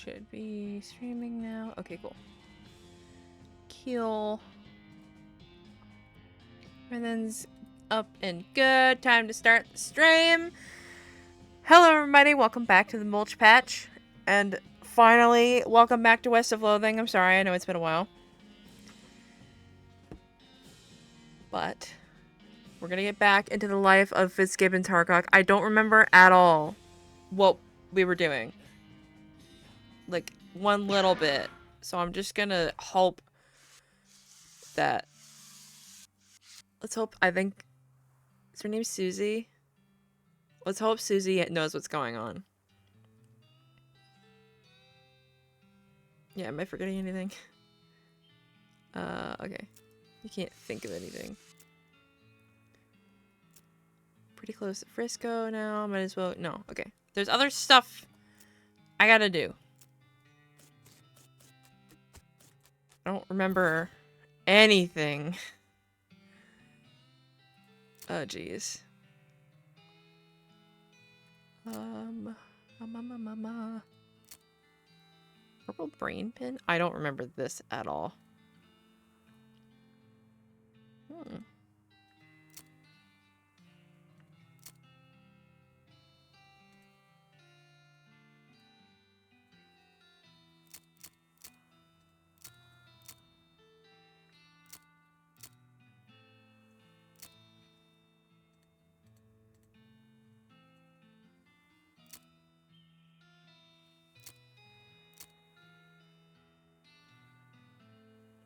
Should be streaming now. Okay, cool. Kill. Everything's up and good. Time to start the stream. Hello, everybody. Welcome back to the Mulch Patch. And finally, welcome back to West of Loathing. I'm sorry, I know it's been a while. But we're gonna get back into the life of Fitzgibbon Tarcock. I don't remember at all what we were doing. Like, one little bit. So I'm just gonna hope that... Let's hope, I think... Is her name Susie? Let's hope Susie knows what's going on. Yeah, am I forgetting anything? Okay. You can't think of anything. Pretty close to Frisco now. Might as well... No, okay. There's other stuff I gotta do. I don't remember anything. Oh, jeez. Purple brain pin? I don't remember this at all.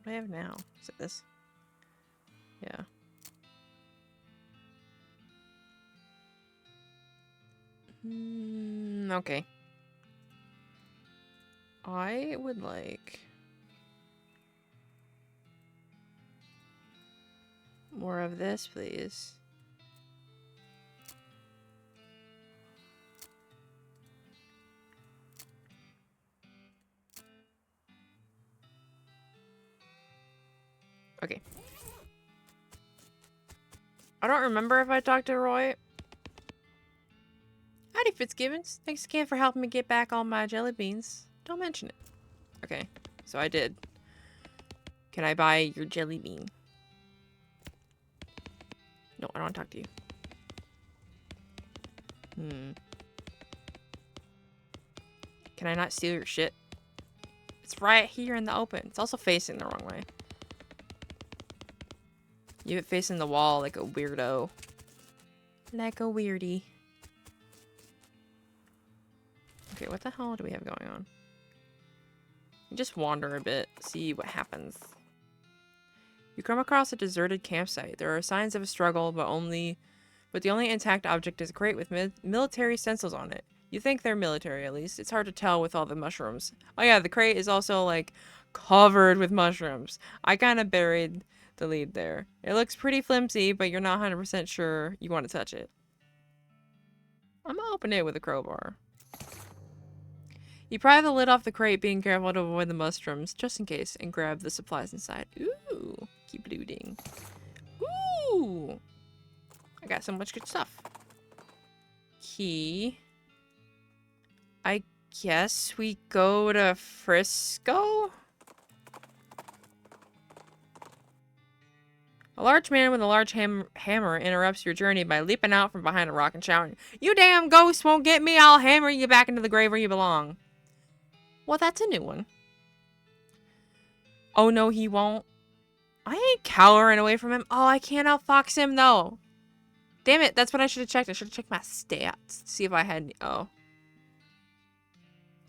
What do I have now? Is it this? Yeah. Okay. I would like more of this, please. Okay. I don't remember if I talked to Roy. Howdy, Fitzgibbons. Thanks again for helping me get back all my jelly beans. Don't mention it. Okay, so I did. Can I buy your jelly bean? No, I don't want to talk to you. Can I not steal your shit? It's right here in the open. It's also facing the wrong way. You have it facing the wall like a weirdo. Like a weirdie. Okay, what the hell do we have going on? You just wander a bit, see what happens. You come across a deserted campsite. There are signs of a struggle, but the only intact object is a crate with military stencils on it. You think they're military, at least. It's hard to tell with all the mushrooms. Oh yeah, the crate is also, like, covered with mushrooms. I kind of buried the lead there. It looks pretty flimsy, but you're not 100% sure you want to touch it. I'm gonna open it with a crowbar. You pry the lid off the crate, being careful to avoid the mushrooms, just in case, and grab the supplies inside. Ooh, keep looting. Ooh, I got so much good stuff. Key. I guess we go to Frisco? A large man with a large hammer interrupts your journey by leaping out from behind a rock and shouting, "You damn ghost won't get me, I'll hammer you back into the grave where you belong." Well, that's a new one. Oh no, he won't. I ain't cowering away from him. Oh, I can't outfox him though. Damn it, that's what I should have checked. I should have checked my stats. See if I had any. Oh.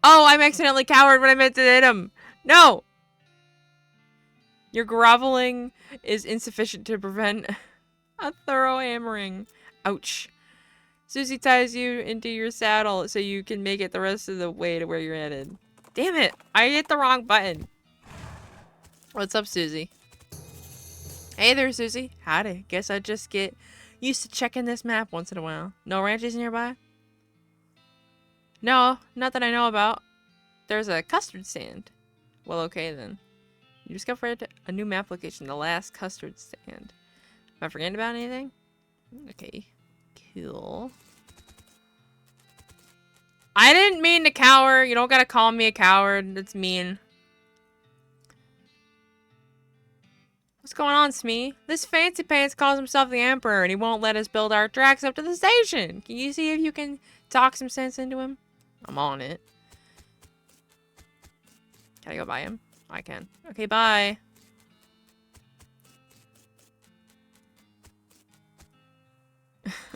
Oh, I'm accidentally cowered when I meant to hit him. No! Your groveling is insufficient to prevent a thorough hammering. Ouch. Susie ties you into your saddle so you can make it the rest of the way to where you're headed. Damn it! I hit the wrong button. What's up, Susie? Hey there, Susie. Howdy. Guess I just get used to checking this map once in a while. No ranches nearby? No, not that I know about. There's a custard stand. Well, okay then. You discovered a new map location, the last custard stand. Am I forgetting about anything? Okay. Cool. I didn't mean to cower. You don't gotta call me a coward. That's mean. What's going on, Smee? This fancy pants calls himself the Emperor, and he won't let us build our tracks up to the station. Can you see if you can talk some sense into him? I'm on it. Can I go by him? I can. Okay, bye.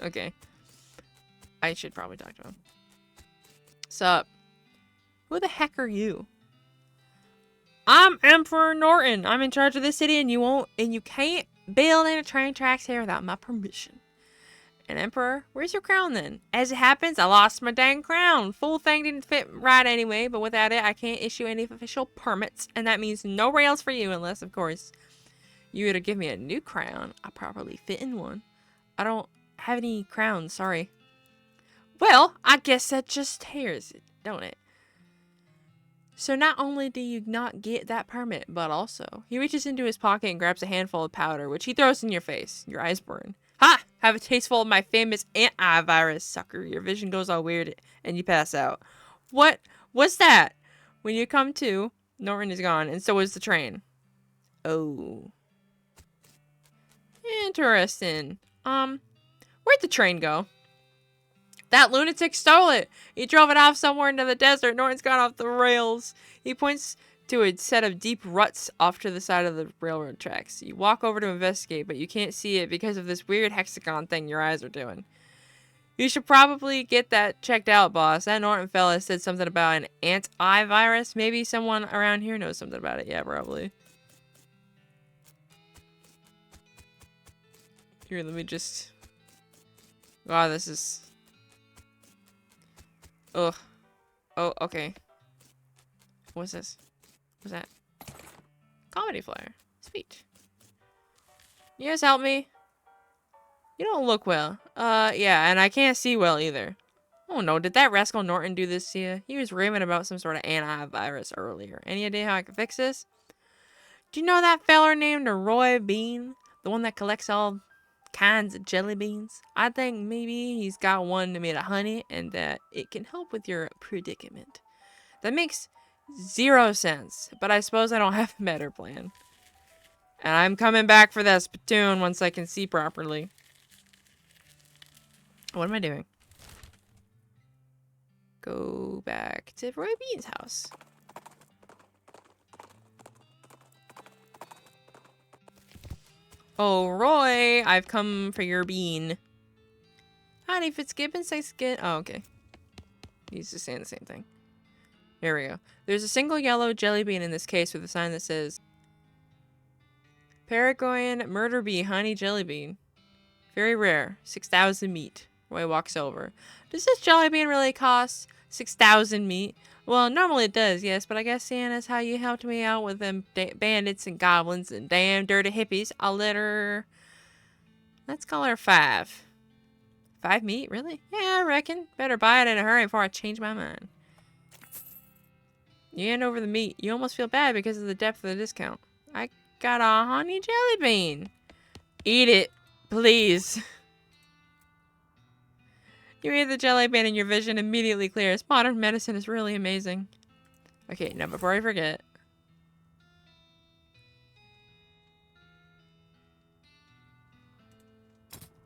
Okay. I should probably talk to him. Sup? Who the heck are you? I'm Emperor Norton. I'm in charge of this city, and you can't build any train tracks here without my permission. And Emperor, where's your crown then? As it happens, I lost my dang crown. Full thing didn't fit right anyway, but without it, I can't issue any official permits, and that means no rails for you unless, of course, you were to give me a new crown. I properly fit in one. I don't have any crowns, sorry. Well, I guess that just tears it, don't it? So not only do you not get that permit, but also, he reaches into his pocket and grabs a handful of powder, which he throws in your face. Your eyes burn. Ha! Have a tasteful of my famous antivirus, sucker. Your vision goes all weird and you pass out. What? What's that? When you come to, Norton is gone, and so is the train. Oh. Interesting. Where'd the train go? That lunatic stole it. He drove it off somewhere into the desert. Norton's gone off the rails. He points to a set of deep ruts off to the side of the railroad tracks. You walk over to investigate, but you can't see it because of this weird hexagon thing your eyes are doing. You should probably get that checked out, boss. That Norton fella said something about an antivirus. Maybe someone around here knows something about it. Yeah, probably. Here, let me just... Wow, this is... Ugh. Oh, okay. What's this? What's that? Comedy flyer. Speech. You guys help me? You don't look well. Yeah, and I can't see well either. Oh no, did that rascal Norton do this to you? He was raving about some sort of antivirus earlier. Any idea how I can fix this? Do you know that feller named Roy Bean? The one that collects all kinds of jelly beans? I think maybe he's got one made of honey and that it can help with your predicament. That makes 0 sense, but I suppose I don't have a better plan. And I'm coming back for that spittoon once I can see properly. What am I doing? Go back to Roy Bean's house. Oh, Roy, I've come for your bean. Howdy, Fitzgibbon, say skin. Oh, okay. He's just saying the same thing. Here we go. There's a single yellow jelly bean in this case with a sign that says Paraguayan murder bee honey jelly bean. Very rare. 6,000 meat. Roy walks over. Does this jelly bean really cost 6,000 meat? Well, normally it does, yes, but I guess seeing as how you helped me out with them bandits and goblins and damn dirty hippies, I'll let her... Let's call her 5. 5 meat? Really? Yeah, I reckon. Better buy it in a hurry before I change my mind. You hand over the meat. You almost feel bad because of the depth of the discount. I got a honey jelly bean. Eat it, please. You eat the jelly bean and your vision immediately clears. Modern medicine is really amazing. Okay, now before I forget.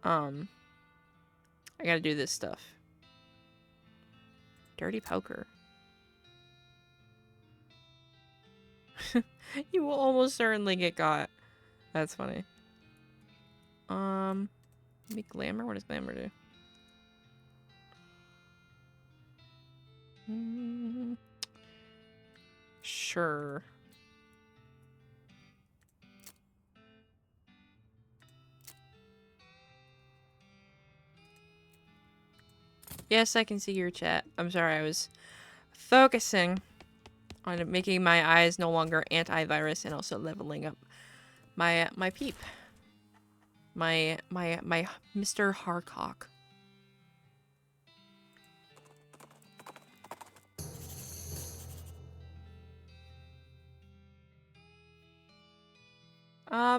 I gotta do this stuff. Dirty poker. You will almost certainly get caught. That's funny. Maybe glamour? What does glamour do? Sure. Yes, I can see your chat. I'm sorry, I was focusing on making my eyes no longer antivirus and also leveling up my peep. My Mr. Harcock. I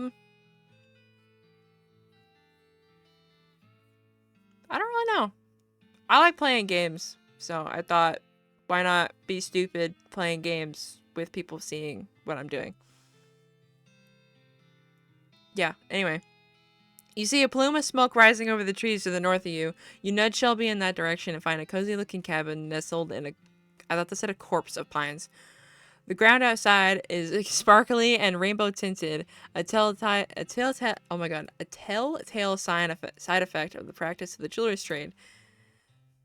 don't really know. I like playing games, So I thought, why not be stupid playing games with people seeing what I'm doing? Yeah, anyway. You see a plume of smoke rising over the trees to the north of you. You nudge Shelby in that direction and find a cozy-looking cabin nestled in a... I thought this said a corpse of pines. The ground outside is sparkly and rainbow-tinted, a telltale side effect of the practice of the jeweler's trade.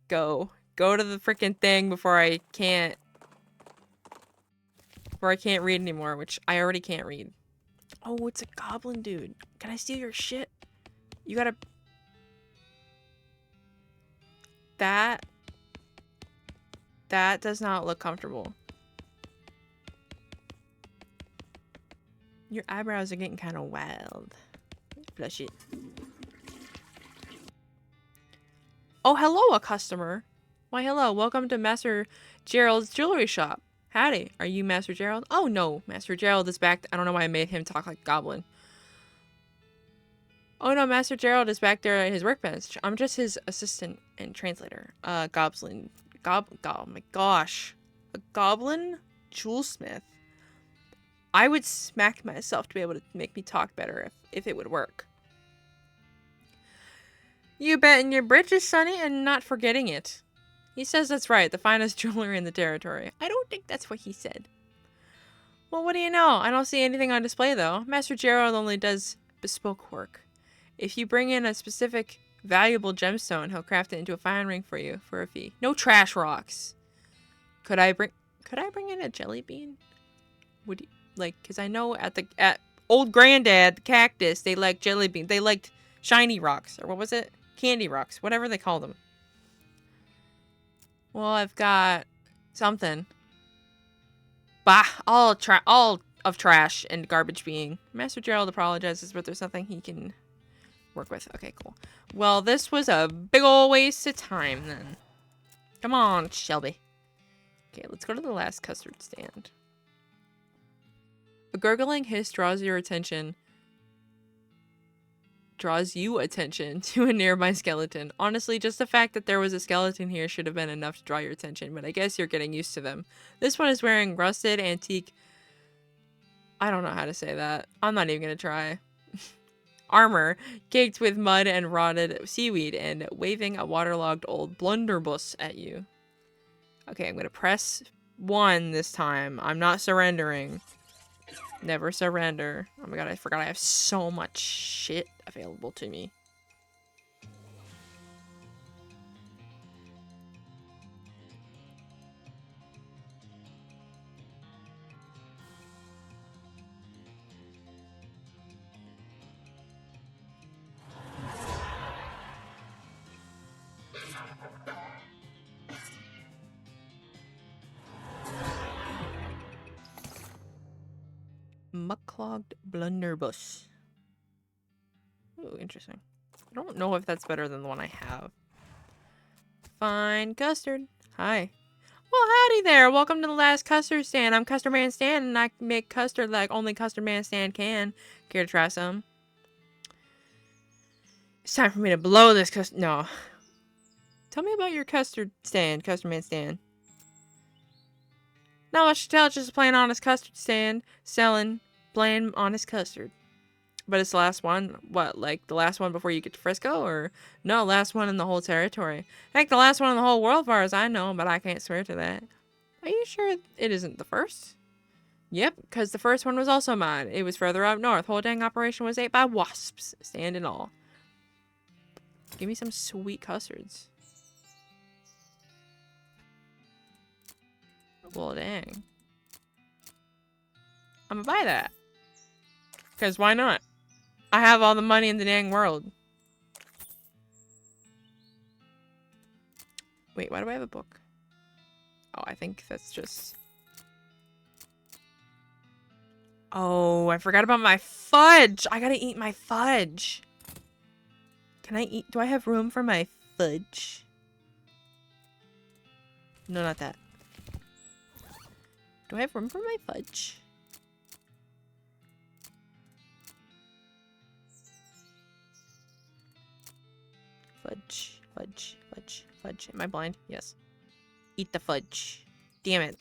Go to the freaking thing before I can't read anymore, which I already can't read. Oh, it's a goblin dude. Can I steal your shit? You gotta... That does not look comfortable. Your eyebrows are getting kind of wild. Blush it. Oh, hello, a customer. Why, hello. Welcome to Master Gerald's jewelry shop. Howdy. Are you Master Gerald? Oh, no. Master Gerald is back. I don't know why I made him talk like goblin. Oh, no. Master Gerald is back there at his workbench. I'm just his assistant and translator. Goblin. Oh, my gosh. A goblin jewelsmith. I would smack myself to be able to make me talk better if it would work. You bet in your britches, Sonny, and not forgetting it. He says that's right, the finest jewelry in the territory. I don't think that's what he said. Well, what do you know? I don't see anything on display, though. Master Gerald only does bespoke work. If you bring in a specific, valuable gemstone, he'll craft it into a fine ring for you, for a fee. No trash rocks. Could I bring in a jelly bean? Would you, like, because I know at Old Granddad, the cactus, they liked jelly beans. They liked shiny rocks, or what was it? Candy rocks, whatever they call them. Well, I've got something. Bah, all of trash and garbage being. Master Gerald apologizes, but there's nothing he can work with. Okay, cool. Well, this was a big ol' waste of time then. Come on, Shelby. Okay, let's go to the last custard stand. A gurgling hiss draws you attention to a nearby skeleton. Honestly, just the fact that there was a skeleton here should have been enough to draw your attention, but I guess you're getting used to them. This one is wearing rusted antique... I don't know how to say that. I'm not even gonna try. Armor, caked with mud and rotted seaweed, and waving a waterlogged old blunderbuss at you. Okay, I'm gonna press 1 this time. I'm not surrendering. Never surrender. Oh my god, I forgot I have so much shit available to me. Muckclogged blunderbuss. Ooh, interesting. I don't know if that's better than the one I have. Fine custard. Hi. Well, howdy there. Welcome to the last custard stand. I'm Custard Man Stan, and I make custard like only Custard Man Stan can. Care to try some? It's time for me to blow this custard. No. Tell me about your custard stand, Custard Man Stan. Not much to tell, just a plain honest custard stand. Selling plain honest custard. But it's the last one. What, like the last one before you get to Frisco? Or no, last one in the whole territory. Heck, the last one in the whole world, far as I know, but I can't swear to that. Are you sure it isn't the first? Yep, because the first one was also mine. It was further up north. Whole dang operation was ate by wasps, stand and all. Give me some sweet custards. Well, dang. I'm gonna buy that. Because why not? I have all the money in the dang world. Wait, why do I have a book? Oh, I think that's just... Oh, I forgot about my fudge! I gotta eat my fudge! Can I eat... Do I have room for my fudge? No, not that. Do I have room for my fudge? Fudge, fudge, fudge, fudge. Am I blind? Yes. Eat the fudge. Damn it.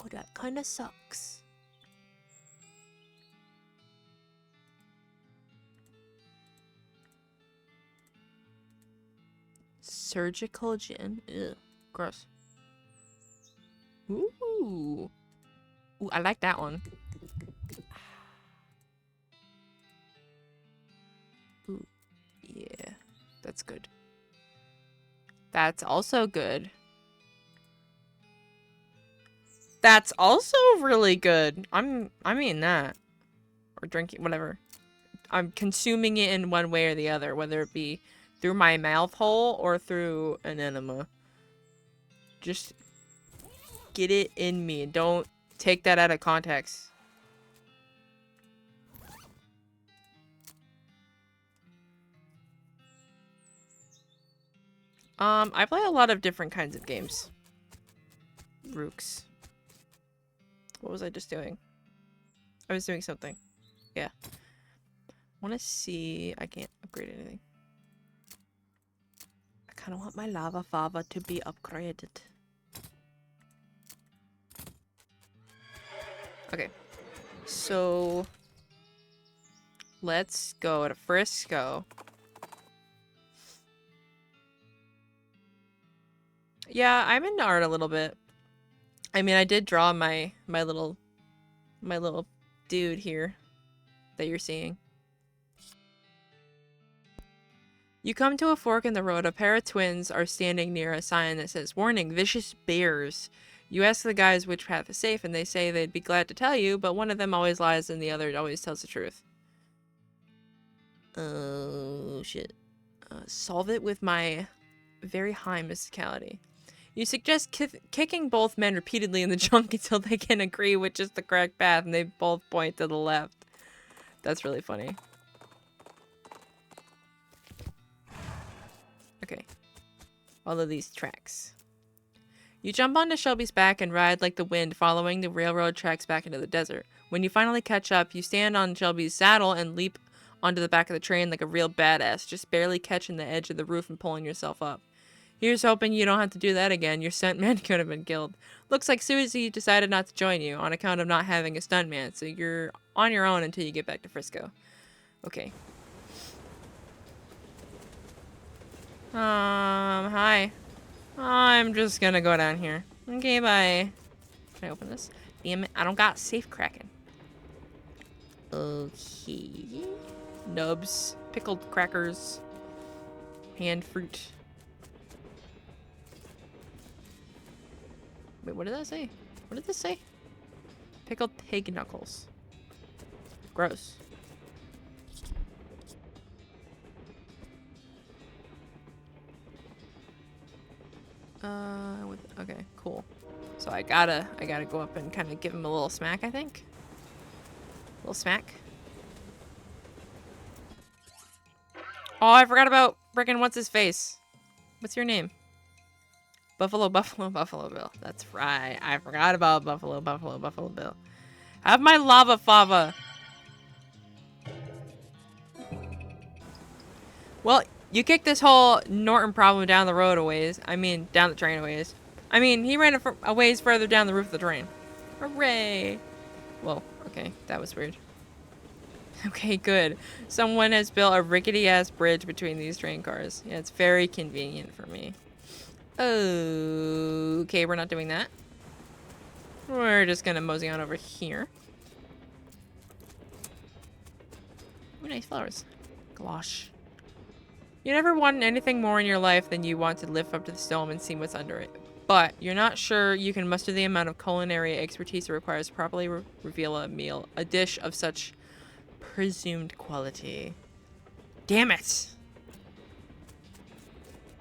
Oh, that kind of sucks. Surgical gin. Ew. Gross. Ooh. Ooh, I like that one. Ooh, yeah. That's good. That's also good. That's also really good. I mean that. Or drinking, whatever. I'm consuming it in one way or the other, whether it be through my mouth hole or through an enema. Just get it in me. Don't take that out of context. I play a lot of different kinds of games. Rooks. What was I just doing? I was doing something. Yeah. Want to see... I can't upgrade anything. I kind of want my lava fava to be upgraded. Okay. So... let's go to Frisco. Yeah, I'm into art a little bit. I mean, I did draw my little dude here that you're seeing. You come to a fork in the road. A pair of twins are standing near a sign that says, "Warning, vicious bears." You ask the guys which path is safe, and they say they'd be glad to tell you, but one of them always lies and the other always tells the truth. Oh, shit. Solve it with my very high mysticality. You suggest kicking both men repeatedly in the junk until they can agree which is the correct path, and they both point to the left. That's really funny. Okay. All of these tracks. You jump onto Shelby's back and ride like the wind, following the railroad tracks back into the desert. When you finally catch up, you stand on Shelby's saddle and leap onto the back of the train like a real badass, just barely catching the edge of the roof and pulling yourself up. Here's hoping you don't have to do that again. Your stuntman could have been killed. Looks like Susie decided not to join you on account of not having a stuntman, so you're on your own until you get back to Frisco. Okay. Hi. I'm just gonna go down here. Okay, bye. Can I open this? Damn it, I don't got safe cracking. Okay. Nubs. Pickled crackers. Hand fruit. Wait, what did that say? What did this say? Pickled pig knuckles. Gross. Okay, cool. So I gotta go up and kind of give him a little smack, I think. A little smack. Oh, I forgot about frickin' what's his face. What's your name? Buffalo Bill. That's right. I forgot about Buffalo Bill. Have my lava fava. Well, you kicked this whole Norton problem down the road a ways. I mean, down the train a ways. I mean, he ran a ways further down the roof of the train. Hooray! Whoa, okay, that was weird. Okay, good. Someone has built a rickety-ass bridge between these train cars. Yeah, it's very convenient for me. Okay, we're not doing that. We're just gonna mosey on over here. Ooh, nice flowers. Gosh. You never want anything more in your life than you want to lift up to the stone and see what's under it. But you're not sure you can muster the amount of culinary expertise it requires to properly reveal a dish of such presumed quality. Damn it!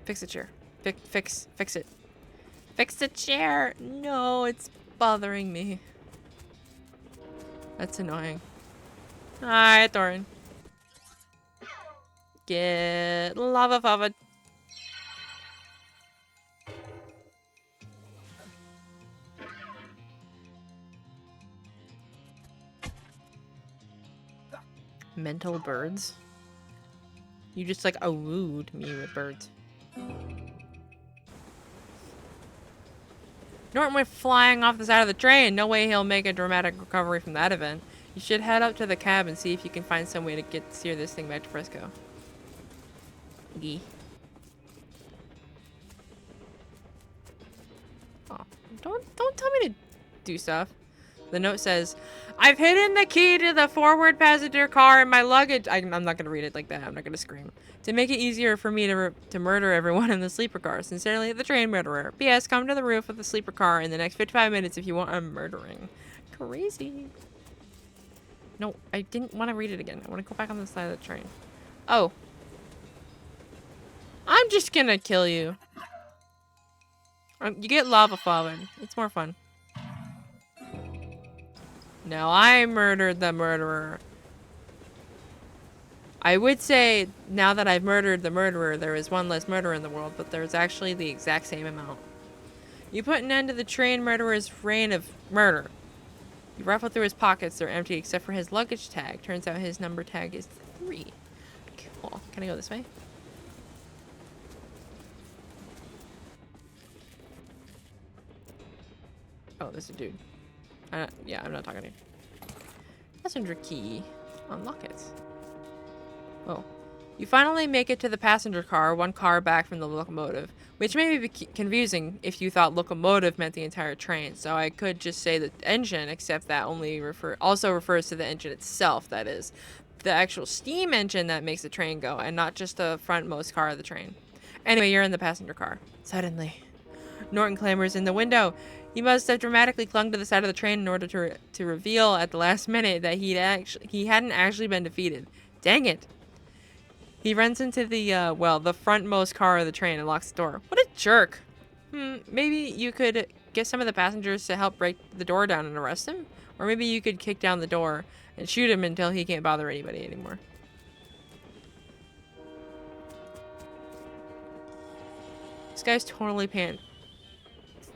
Fix the chair. Fix it. Fix the chair! No, it's bothering me. That's annoying. Hi, Thorin. Get lava fava. Mental birds? You just like wooed me with birds. Norton went flying off the side of the train. No way he'll make a dramatic recovery from that event. You should head up to the cab and see if you can find some way to steer this thing back to Frisco. Gee. Oh, don't tell me to do stuff. The note says, I've hidden the key to the forward passenger car in my luggage. I'm not going to read it like that. I'm not going to scream. To make it easier for me to murder everyone in the sleeper car. Sincerely, the train murderer. P.S. Come to the roof of the sleeper car in the next 55 minutes if you want a murdering. Crazy. No, I didn't want to read it again. I want to go back on the side of the train. Oh. I'm just going to kill you. You get lava falling. It's more fun. No, I murdered the murderer. I would say, now that I've murdered the murderer, there is one less murderer in the world, but there's actually the exact same amount. You put an end to the train murderer's reign of murder. You rifle through his pockets, they're empty except for his luggage tag. Turns out his number tag is 3. Cool. Can I go this way? Oh, there's a dude. Yeah, I'm not talking to you. Passenger key. Unlock it. Oh. You finally make it to the passenger car, one car back from the locomotive. Which may be confusing if you thought locomotive meant the entire train. So I could just say the engine, except that also refers to the engine itself, that is. The actual steam engine that makes the train go, and not just the frontmost car of the train. Anyway, you're in the passenger car. Suddenly, Norton clambers in the window. He must have dramatically clung to the side of the train in order to reveal at the last minute that he hadn't actually been defeated. Dang it. He runs into the frontmost car of the train and locks the door. What a jerk. Maybe you could get some of the passengers to help break the door down and arrest him? Or maybe you could kick down the door and shoot him until he can't bother anybody anymore. This guy's totally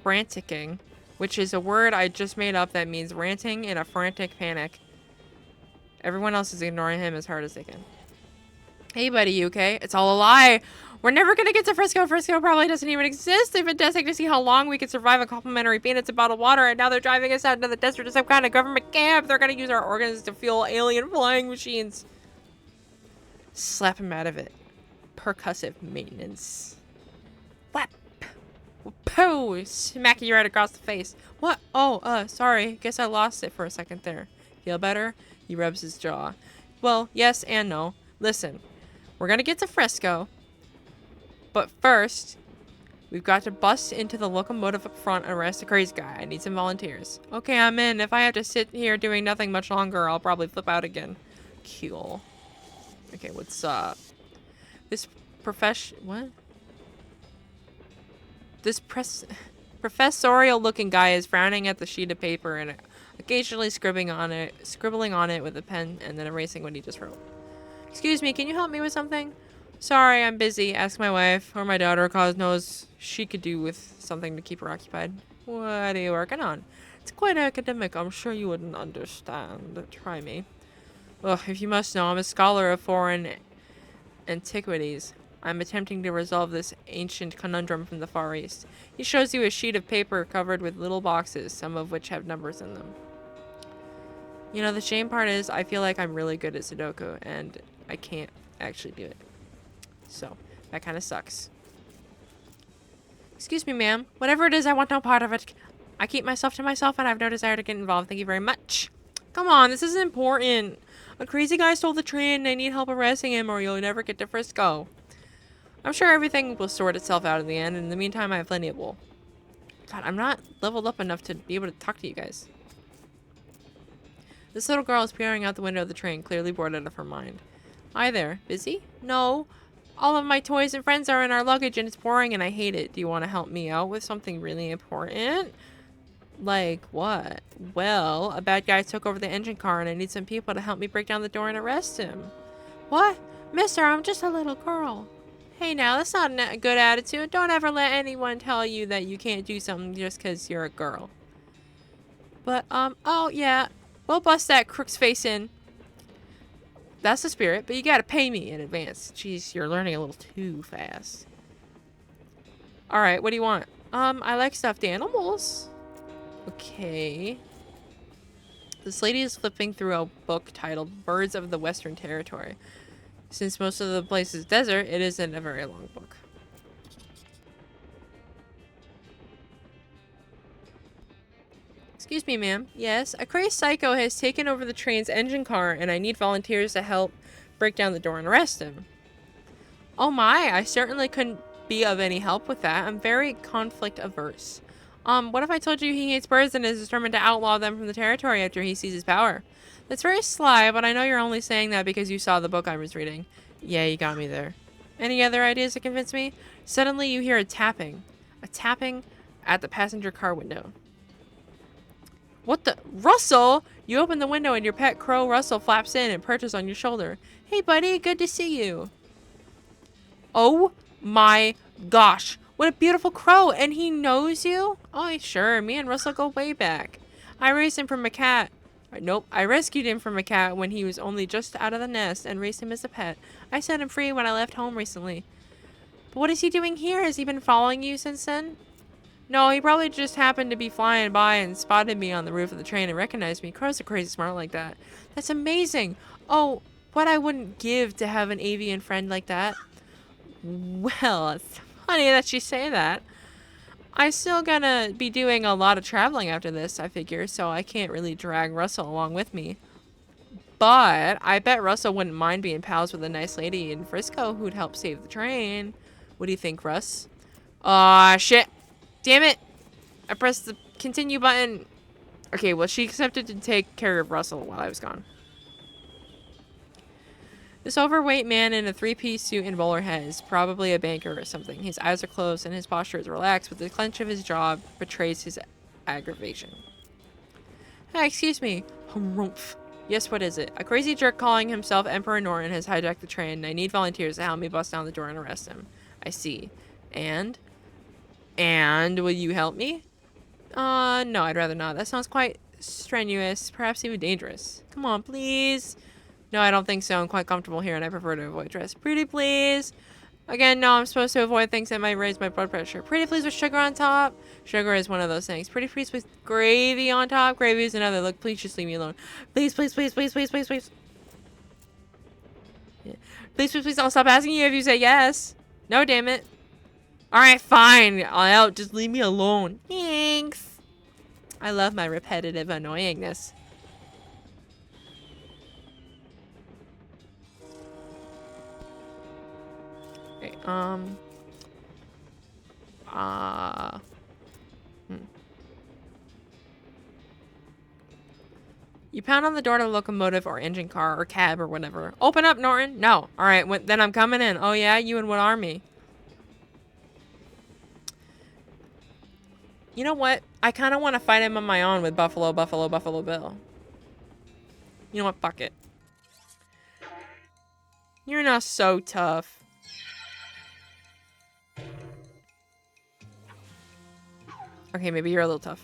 franticking, which is a word I just made up that means ranting in a frantic panic. Everyone else is ignoring him as hard as they can. Hey buddy, you okay? It's all a lie. We're never gonna get to Frisco. Frisco probably doesn't even exist. They've been testing to see how long we could survive on complimentary peanuts and bottled water, and now they're driving us out into the desert to some kind of government camp. They're gonna use our organs to fuel alien flying machines. Slap him out of it. Percussive maintenance. Whap. Pooh! Smack you right across the face. What? Oh, sorry. Guess I lost it for a second there. Feel better? He rubs his jaw. Well, yes and no. Listen. We're gonna get to Frisco, but first, we've got to bust into the locomotive up front and arrest the crazy guy. I need some volunteers. Okay, I'm in. If I have to sit here doing nothing much longer, I'll probably flip out again. Cool. Okay, what's up? This professorial-looking guy is frowning at the sheet of paper and occasionally scribbling on it with a pen and then erasing what he just wrote. Excuse me, can you help me with something? Sorry, I'm busy. Ask my wife or my daughter, cause knows she could do with something to keep her occupied. What are you working on? It's quite academic. I'm sure you wouldn't understand. Try me. Ugh, if you must know, I'm a scholar of foreign antiquities. I'm attempting to resolve this ancient conundrum from the Far East. He shows you a sheet of paper covered with little boxes, some of which have numbers in them. You know, the shame part is I feel like I'm really good at Sudoku, and I can't actually do it. So, that kind of sucks. Excuse me, ma'am. Whatever it is, I want no part of it. I keep myself to myself, and I have no desire to get involved. Thank you very much. Come on, this is important. A crazy guy stole the train, and I need help arresting him, or you'll never get to Frisco. I'm sure everything will sort itself out in the end. In the meantime, I have plenty of wool. God, I'm not leveled up enough to be able to talk to you guys. This little girl is peering out the window of the train, clearly bored out of her mind. Hi there. Busy? No. All of my toys and friends are in our luggage and it's boring and I hate it. Do you want to help me out with something really important? Like what? Well, a bad guy took over the engine car and I need some people to help me break down the door and arrest him. What? Mister, I'm just a little girl. Hey now, that's not a good attitude. Don't ever let anyone tell you that you can't do something just because you're a girl. But, oh yeah. We'll bust that crook's face in. That's the spirit, but you gotta pay me in advance. Jeez, you're learning a little too fast. Alright, what do you want? I like stuffed animals. Okay. This lady is flipping through a book titled Birds of the Western Territory. Since most of the place is desert, it isn't a very long book. Excuse me, ma'am. Yes, a crazed psycho has taken over the train's engine car, and I need volunteers to help break down the door and arrest him. Oh my, I certainly couldn't be of any help with that. I'm very conflict averse. What if I told you he hates birds and is determined to outlaw them from the territory after he seizes power? That's very sly, but I know you're only saying that because you saw the book I was reading. Yeah, you got me there. Any other ideas to convince me? Suddenly you hear a tapping. A tapping at the passenger car window. What the? Russell! You open the window and your pet crow Russell flaps in and perches on your shoulder. Hey buddy, good to see you. Oh my gosh. What a beautiful crow. And he knows you? Oh, sure. Me and Russell go way back. I raised him from a cat. Nope. I rescued him from a cat when he was only just out of the nest and raised him as a pet. I set him free when I left home recently. But what is he doing here? Has he been following you since then? No, he probably just happened to be flying by and spotted me on the roof of the train and recognized me. Crows are crazy smart like that. That's amazing. Oh, what I wouldn't give to have an avian friend like that. Well, it's funny that you say that. I'm still gonna be doing a lot of traveling after this, I figure, so I can't really drag Russell along with me. But I bet Russell wouldn't mind being pals with a nice lady in Frisco who'd help save the train. What do you think, Russ? Aw, shit. Damn it. I pressed the continue button. Okay, well, she accepted to take care of Russell while I was gone. This overweight man in a three-piece suit and bowler hat is probably a banker or something. His eyes are closed and his posture is relaxed, but the clench of his jaw betrays his aggravation. Hi, excuse me. Harumph. Yes, what is it? A crazy jerk calling himself Emperor Norton has hijacked the train, and I need volunteers to help me bust down the door and arrest him. I see. And will you help me? No, I'd rather not. That sounds quite strenuous, perhaps even dangerous. Come on, please. No, I don't think so. I'm quite comfortable here and I prefer to avoid dress. Pretty please. Again, no, I'm supposed to avoid things that might raise my blood pressure. Pretty please with sugar on top. Sugar is one of those things. Pretty please with gravy on top. Gravy is another. Look, please just leave me alone. Please, please, please, please, please, please, please. Yeah. Please, please, please. I'll stop asking you if you say yes. No, damn it. Alright, fine. I'll out. Just leave me alone. Thanks. I love my repetitive annoyingness. Okay, You pound on the door to the locomotive or engine car or cab or whatever. Open up, Norton. No. Alright, then I'm coming in. Oh yeah? You and what army? You know what? I kind of want to fight him on my own with Buffalo Bill. You know what? Fuck it. You're not so tough. Okay, maybe you're a little tough.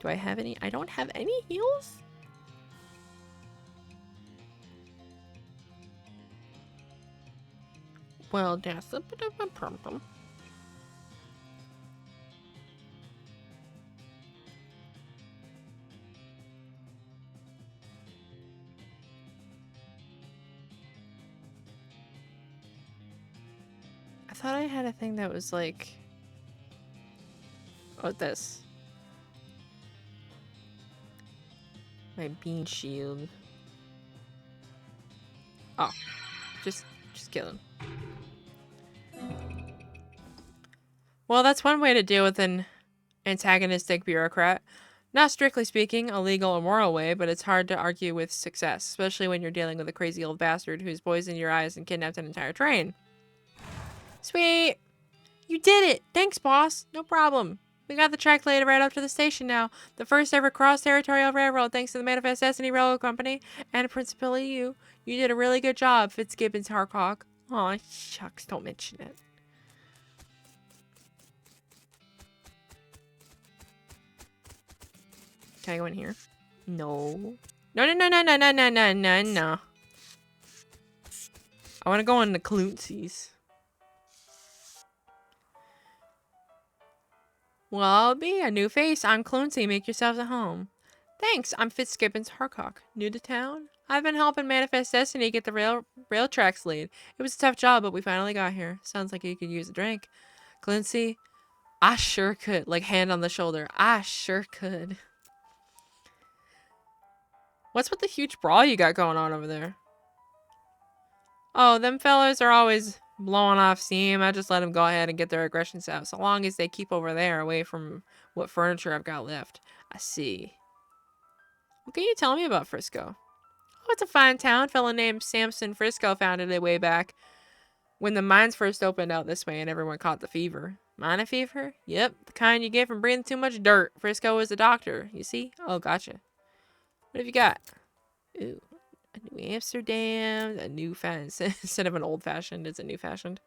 Do I have any? I don't have any heals? Well, that's a bit of a problem. I thought I had a thing that was like... Oh, this. My bean shield. Oh. Just kill him. Well, that's one way to deal with an antagonistic bureaucrat. Not strictly speaking, a legal or moral way, but it's hard to argue with success, especially when you're dealing with a crazy old bastard who's poisoned your eyes and kidnapped an entire train. Sweet! You did it! Thanks, boss! No problem. We got the track laid right up to the station now. The first ever cross-territorial railroad thanks to the Manifest Destiny Railroad Company, and principally you. You did a really good job, Fitzgibbons Harcock. Aw, shucks, don't mention it. Can I go in here? No. No. I want to go in the Cluncies. Well, I'll be a new face. I'm Cluncy. Make yourselves at home. Thanks. I'm Fitzgibbons Harcock. New to town? I've been helping Manifest Destiny get the rail tracks laid. It was a tough job, but we finally got here. Sounds like you could use a drink. Cluncy, I sure could. Like, hand on the shoulder. I sure could. What's with the huge brawl you got going on over there? Oh, them fellas are always blowing off steam. I just let them go ahead and get their aggressions out, so long as they keep over there away from what furniture I've got left. I see. What can you tell me about Frisco? Oh, it's a fine town. Fellow named Samson Frisco founded it way back when the mines first opened out this way and everyone caught the fever. Mina fever? Yep, the kind you get from breathing too much dirt. Frisco is a doctor, you see? Oh, gotcha. What have you got? Ooh, a new Amsterdam, a new instead of an old-fashioned, it's a new-fashioned.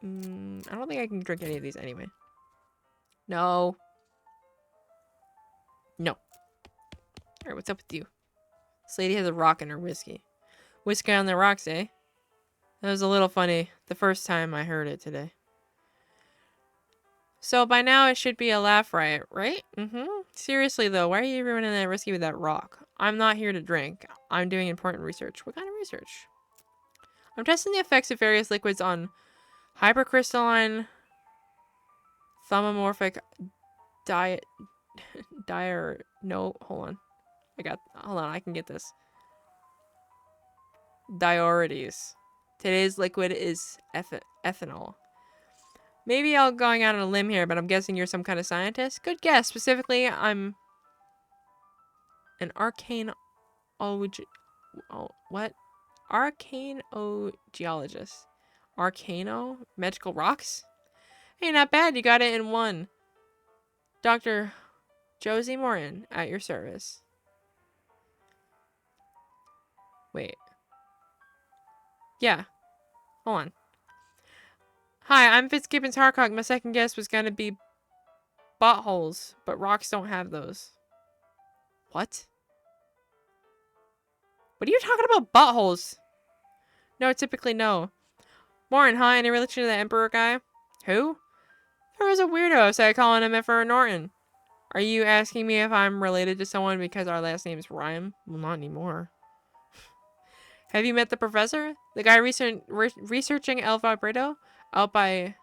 I don't think I can drink any of these anyway. No. No. Alright, what's up with you? This lady has a rock in her whiskey. Whiskey on the rocks, eh? That was a little funny the first time I heard it today. So by now it should be a laugh riot, right? Seriously though, why are you ruining that whiskey with that rock? I'm not here to drink. I'm doing important research. What kind of research? I'm testing the effects of various liquids on hypercrystalline thaumatomorphic diet no, hold on. I can get this. Diurides. Today's liquid is ethanol. Maybe I'm going out on a limb here, but I'm guessing you're some kind of scientist? Good guess. Specifically, I'm an arcane what? Arcaneogeologist. Arcano? Magical rocks? Hey, not bad. You got it in one. Dr. Josie Morton, at your service. Wait. Yeah. Hold on. Hi, I'm Fitzgibbons Harcock. My second guess was gonna be buttholes, but rocks don't have those. What? What are you talking about, buttholes? No, typically no. Morton, huh? Any relation to the Emperor guy? Who? There was a weirdo outside calling him Emperor Norton. Are you asking me if I'm related to someone because our last names rhyme? Well, not anymore. Have you met the professor? The guy researching El Vibrato? Out by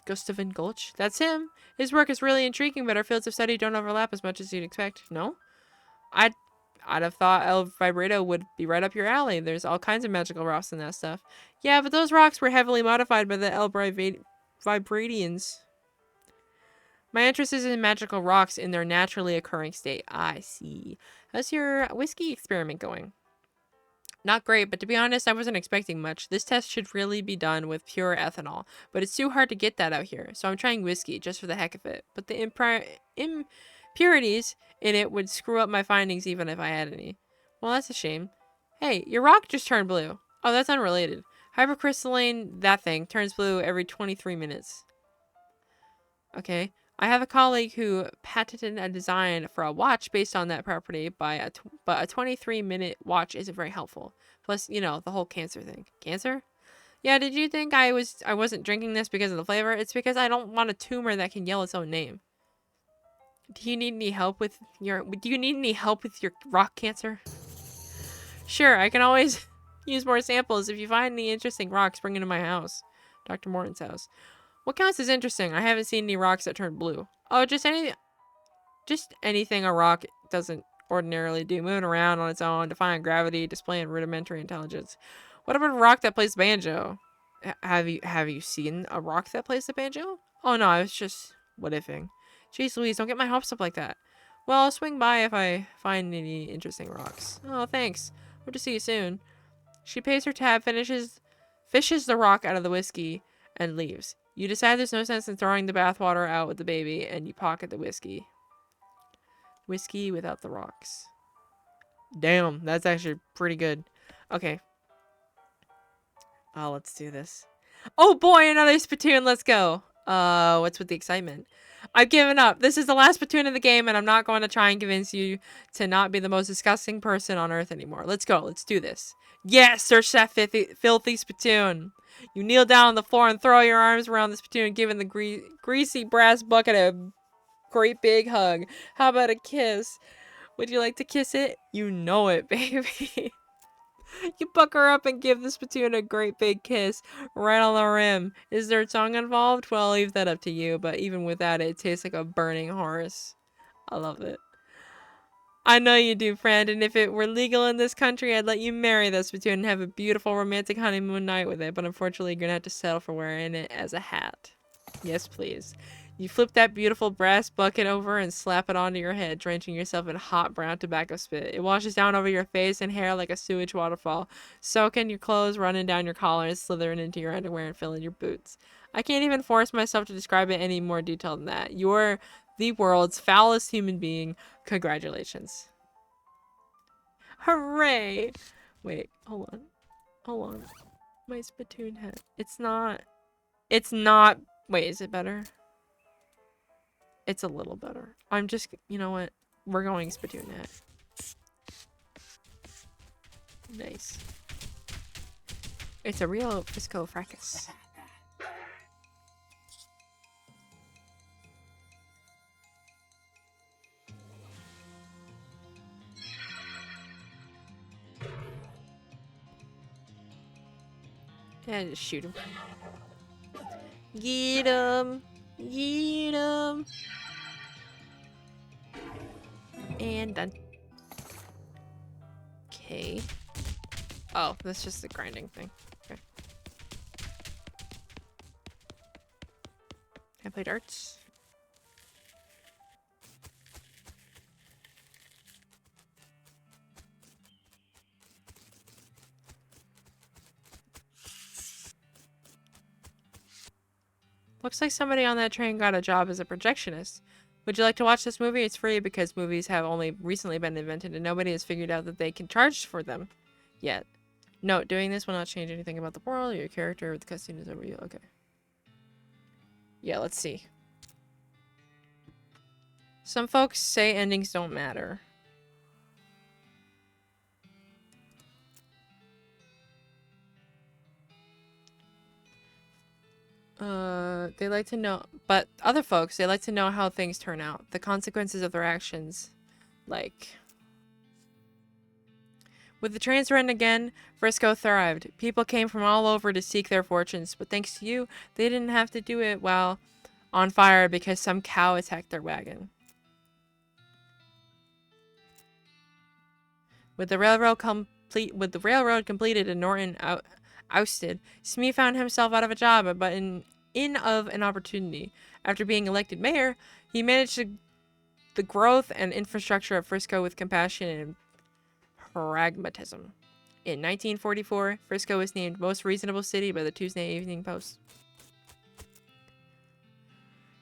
Gustavin Gulch? That's him. His work is really intriguing, but our fields of study don't overlap as much as you'd expect. No? I'd have thought El Vibrato would be right up your alley. There's all kinds of magical rocks and that stuff. Yeah, but those rocks were heavily modified by the El Vibratians. My interest is in magical rocks in their naturally occurring state. I see. How's your whiskey experiment going? Not great, but to be honest, I wasn't expecting much. This test should really be done with pure ethanol, but it's too hard to get that out here, so I'm trying whiskey just for the heck of it. But the impurities in it would screw up my findings even if I had any. Well, that's a shame. Hey, your rock just turned blue. Oh, that's unrelated. Hypercrystalline, that thing, turns blue every 23 minutes. Okay. I have a colleague who patented a design for a watch based on that property, but a 23-minute watch isn't very helpful. Plus, you know, the whole cancer thing. Cancer? Yeah, did you think I wasn't drinking this because of the flavor? It's because I don't want a tumor that can yell its own name. Do you need any help with your rock cancer? Sure, I can always use more samples. If you find any interesting rocks, bring it to my house. Dr. Morton's house. What counts as interesting? I haven't seen any rocks that turn blue. Oh, just anything a rock doesn't ordinarily do. Moving around on its own, defying gravity, displaying rudimentary intelligence. What about a rock that plays banjo? Have you seen a rock that plays the banjo? Oh no, I was just what-ifing. Jeez Louise, don't get my hopes up like that. Well, I'll swing by if I find any interesting rocks. Oh, thanks. Hope to see you soon. She pays her tab, fishes the rock out of the whiskey, and leaves. You decide there's no sense in throwing the bathwater out with the baby, and you pocket the whiskey. Whiskey without the rocks. Damn, that's actually pretty good. Okay. Oh, let's do this. Oh boy, another spittoon, let's go. What's with the excitement? I've given up. This is the last Splatoon in the game, and I'm not going to try and convince you to not be the most disgusting person on Earth anymore. Let's go. Let's do this. Yes, search that filthy Splatoon. You kneel down on the floor and throw your arms around the Splatoon, giving the greasy brass bucket a great big hug. How about a kiss? Would you like to kiss it? You know it, baby. You buck her up and give the Splatoon a great big kiss right on the rim. Is there tongue involved? Well, I'll leave that up to you, but even without it, it tastes like a burning horse. I love it. I know you do, friend, and if it were legal in this country, I'd let you marry that Splatoon and have a beautiful romantic honeymoon night with it, but unfortunately, you're gonna have to settle for wearing it as a hat. Yes, please. You flip that beautiful brass bucket over and slap it onto your head, drenching yourself in hot brown tobacco spit. It washes down over your face and hair like a sewage waterfall, soaking your clothes, running down your collar, and slithering into your underwear and filling your boots. I can't even force myself to describe it any more detail than that. You're the world's foulest human being. Congratulations. Hooray! Wait, hold on. Hold on. My spittoon hat. It's not. Wait, is it better? It's a little better. I'm just, you know what? We're going spittoon hat. Nice. It's a real Frisco fracas. Yeah, just shoot him. Get him! Get him! And done. Okay. Oh, that's just the grinding thing. Okay. Can I play darts? Looks like somebody on that train got a job as a projectionist. Would you like to watch this movie? It's free because movies have only recently been invented and nobody has figured out that they can charge for them yet. Note, doing this will not change anything about the world or your character or the cutscene is over you. Okay. Yeah, let's see. Some folks say endings don't matter. They like to know, but other folks, they like to know how things turn out, the consequences of their actions. Like, with the trains running again, Frisco thrived. People came from all over to seek their fortunes, but thanks to you, they didn't have to do it while on fire because some cow attacked their wagon. With the railroad completed and Norton ousted, Smee found himself out of a job, but in of an opportunity. After being elected mayor, he managed the growth and infrastructure of Frisco with compassion and pragmatism. In 1944, Frisco was named Most Reasonable City by the Tuesday Evening Post.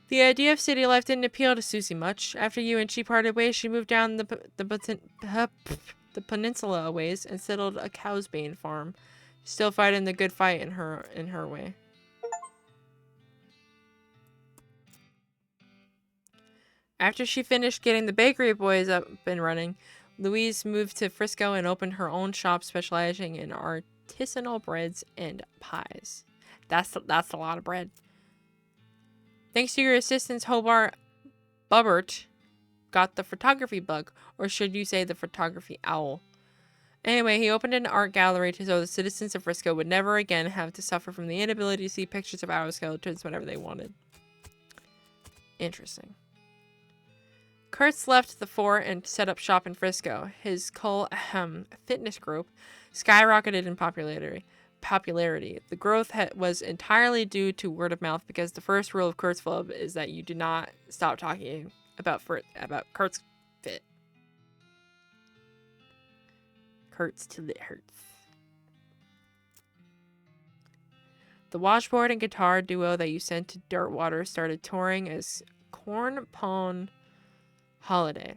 The idea of city life didn't appeal to Susie much. After you and she parted ways, she moved down the peninsula a ways and settled a Cowsbane farm, still fighting the good fight in her way. After she finished getting the bakery boys up and running, Louise moved to Frisco and opened her own shop specializing in artisanal breads and pies. That's a lot of bread. Thanks to your assistance, Hobart Bubbert got the photography bug, or should you say the photography owl. Anyway, he opened an art gallery so the citizens of Frisco would never again have to suffer from the inability to see pictures of owl skeletons whenever they wanted. Interesting. Kurtz left the fort and set up shop in Frisco. His fitness group skyrocketed in popularity. The growth was entirely due to word of mouth because the first rule of Kurtz Club is that you do not stop talking about Kurtz fit. Kurtz till it hurts. The washboard and guitar duo that you sent to Dirtwater started touring as Corn Pone Holiday.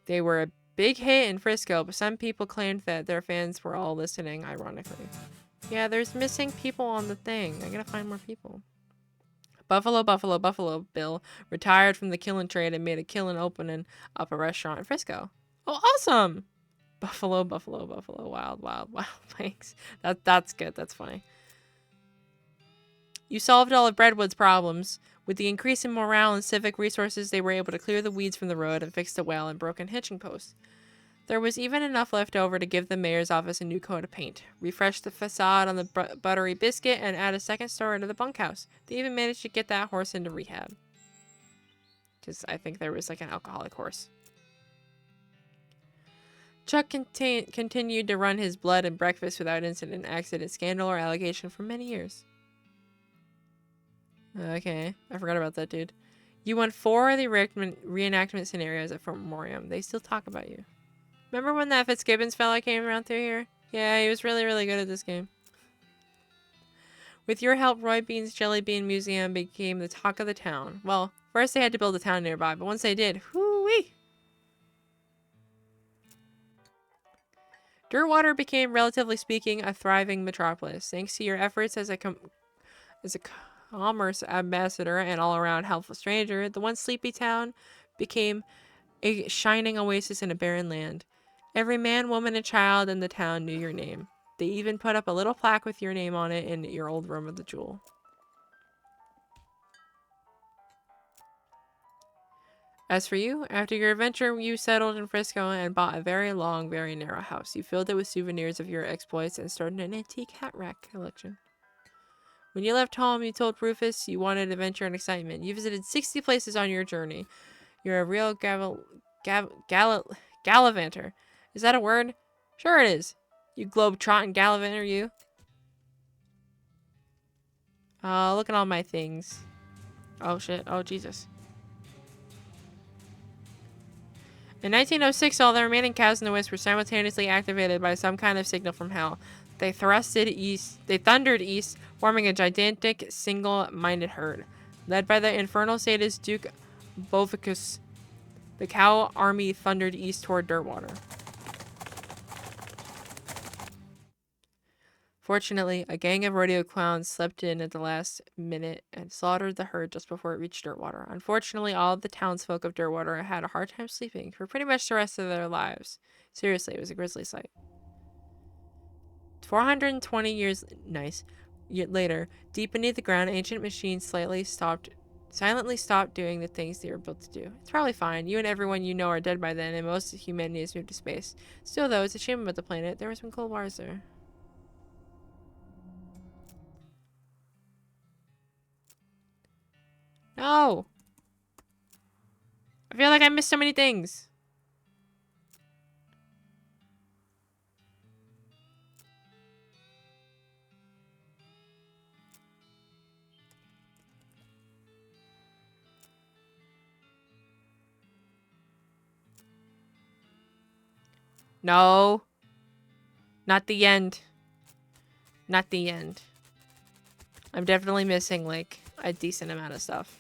They were a big hit in Frisco, but some people claimed that their fans were all listening, ironically. Yeah, there's missing people on the thing. I gotta find more people. Buffalo, Buffalo, Buffalo Bill retired from the killing trade and made a killing opening up a restaurant in Frisco. Oh, awesome! Buffalo, Buffalo, Buffalo, Wild, Wild, Wild. Thanks. That's good. That's funny. You solved all of Breadwood's problems. With the increase in morale and civic resources, they were able to clear the weeds from the road and fix the well and broken hitching posts. There was even enough left over to give the mayor's office a new coat of paint, refresh the facade on the buttery biscuit, and add a second story to the bunkhouse. They even managed to get that horse into rehab. Because I think there was like an alcoholic horse. Chuck continued to run his blood and breakfast without incident, accident, scandal, or allegation for many years. Okay, I forgot about that, dude. You won 4 of the reenactment scenarios at Fort Memoriam. They still talk about you. Remember when that Fitzgibbons fella came around through here? Yeah, he was really, really good at this game. With your help, Roy Bean's Jelly Bean Museum became the talk of the town. Well, first they had to build a town nearby, but once they did, whoo-wee! Dirtwater became, relatively speaking, a thriving metropolis. Thanks to your efforts as a commerce ambassador and all-around helpful stranger, the once sleepy town became a shining oasis in a barren land. Every man, woman, and child in the town knew your name. They even put up a little plaque with your name on it in your old room of the Jewel. As for you, after your adventure, you settled in Frisco and bought a very long, very narrow house. You filled it with souvenirs of your exploits and started an antique hat rack collection. When you left home, you told Rufus you wanted adventure and excitement. You visited 60 places on your journey. You're a real gallivanter. Is that a word? Sure it is. You globe-trotting gallivanter, you. Look at all my things. Oh, shit. Oh, Jesus. In 1906, all the remaining cows in the West were simultaneously activated by some kind of signal from hell. They thundered east, forming a gigantic, single-minded herd. Led by the infernal sadist Duke Bovicus, the cow army thundered east toward Dirtwater. Fortunately, a gang of rodeo clowns slept in at the last minute and slaughtered the herd just before it reached Dirtwater. Unfortunately, all of the townsfolk of Dirtwater had a hard time sleeping for pretty much the rest of their lives. Seriously, it was a grisly sight. 420 years later, deep beneath the ground, ancient machines silently stopped doing the things they were built to do. It's probably fine. You and everyone you know are dead by then, and most of humanity has moved to space. Still, though, it's a shame about the planet. There were some cool bars there. No! I feel like I missed so many things. No. Not the end. Not the end. I'm definitely missing, like, a decent amount of stuff.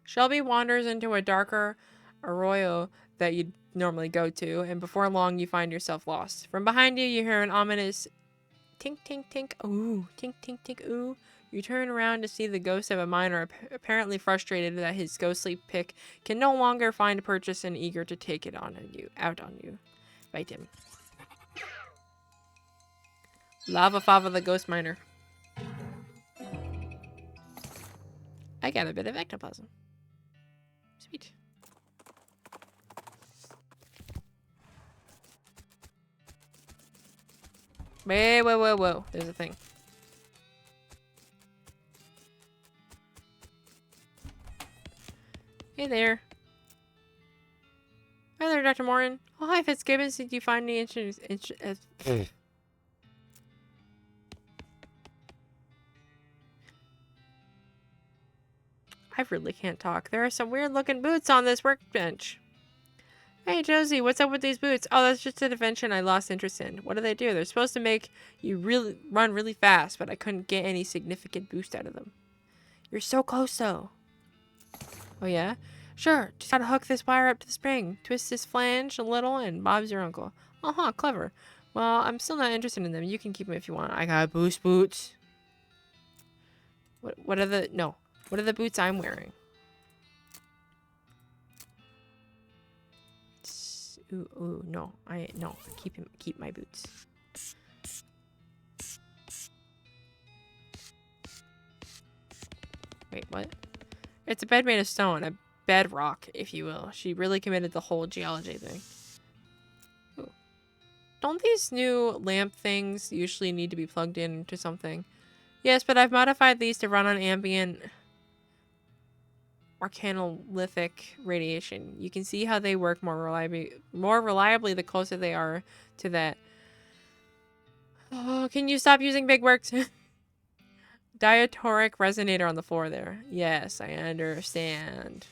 Shelby wanders into a darker arroyo that you'd normally go to, and before long you find yourself lost. From behind you, you hear an ominous tink, tink, tink, ooh, tink, tink, tink, ooh. You turn around to see the ghost of a miner apparently frustrated that his ghostly pick can no longer find a purchase and eager to take it out on you. Fight him. Lava Fava the ghost miner. I got a bit of ectoplasm. Sweet. Whoa. There's a thing. Hey there. Hi there, Dr. Morin. Oh, hi, Fitzgibbons. Did you find any I really can't talk. There are some weird-looking boots on this workbench. Hey, Josie, what's up with these boots? Oh, that's just an invention I lost interest in. What do? They're supposed to make you run really fast, but I couldn't get any significant boost out of them. You're so close, though. Oh, yeah? Sure, just gotta hook this wire up to the spring. Twist this flange a little, and Bob's your uncle. Uh-huh, clever. Well, I'm still not interested in them. You can keep them if you want. I got boost boots. What are the... No. What are the boots I'm wearing? Ooh, no. No. Keep my boots. Wait, what? It's a bed made of stone. A bedrock, if you will. She really committed the whole geology thing. Ooh. Don't these new lamp things usually need to be plugged into something? Yes, but I've modified these to run on ambient organolithic radiation. You can see how they work more reliably the closer they are to that. Oh, can you stop using big words? Diatoric resonator on the floor there. Yes, I understand.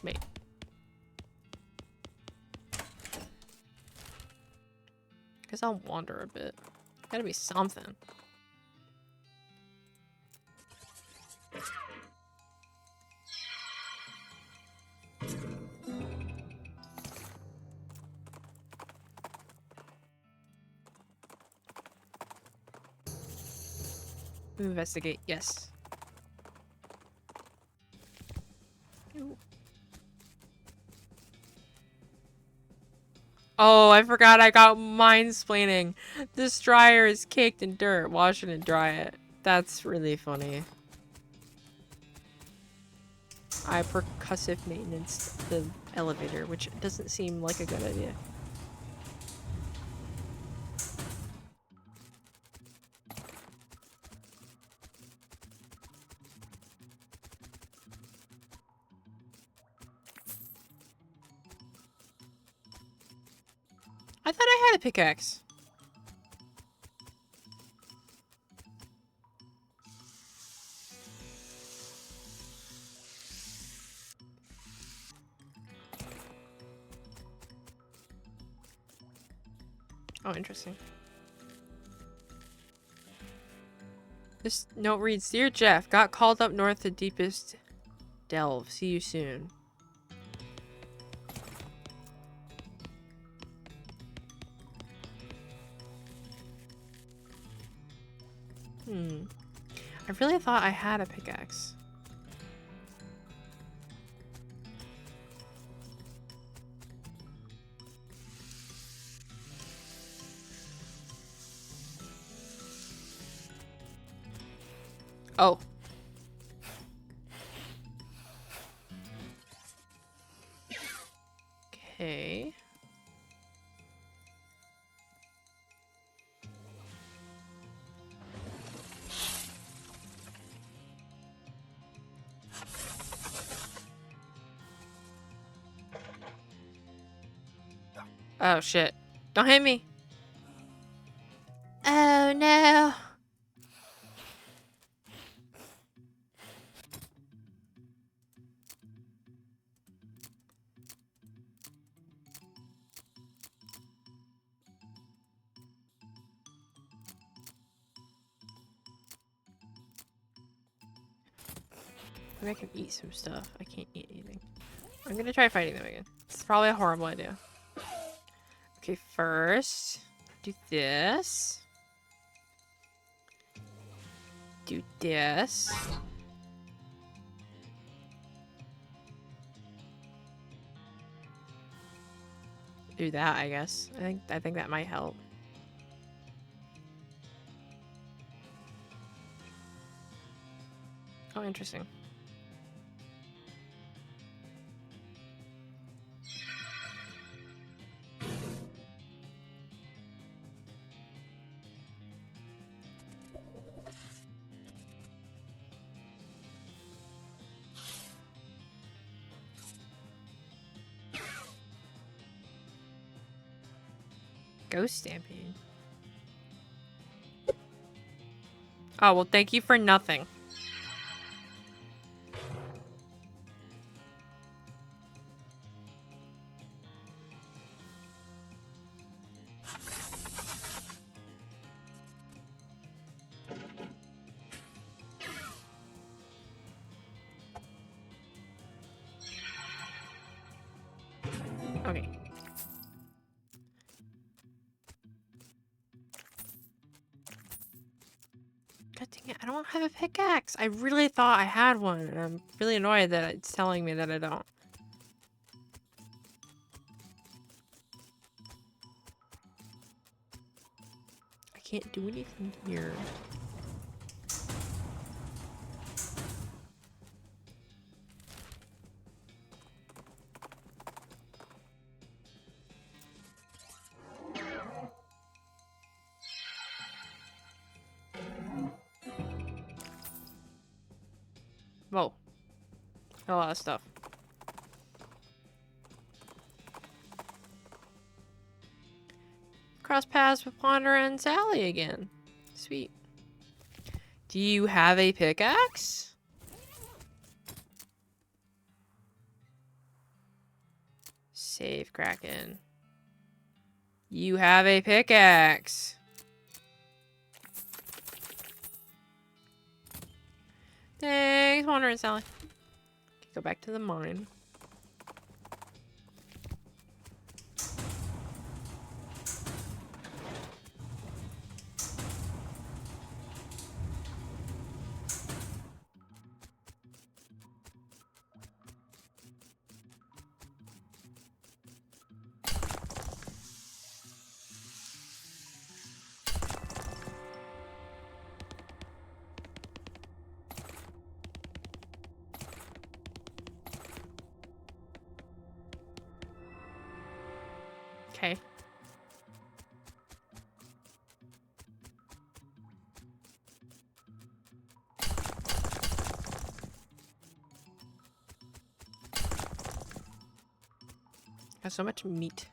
Wait. Guess I'll wander a bit. Gotta be something. Investigate, yes. Ew. Oh, I forgot I got mind-splaining. This dryer is caked in dirt. Wash it and dry it. That's really funny. I percussive maintenance the elevator, which doesn't seem like a good idea. I thought I had a pickaxe. Oh, interesting. This note reads, Dear Jeff, got called up north to deepest delve. See you soon. I really thought I had a pickaxe. Oh. Okay. Oh, shit. Don't hit me. Oh, no. Maybe I can eat some stuff. I can't eat anything. I'm gonna try fighting them again. It's probably a horrible idea. Okay, first, do this. Do this. Do that, I guess. I think that might help. Oh, interesting. Ghost stampede. Oh, well, thank you for nothing. God dang it, I don't have a pickaxe. I really thought I had one, and I'm really annoyed that it's telling me that I don't. I can't do anything here. Whoa. A lot of stuff. Cross paths with Ponder and Sally again. Sweet. Do you have a pickaxe? Save Kraken. You have a pickaxe. Thanks, Ponder and Sally. Go back to the mine. Okay. Got so much meat.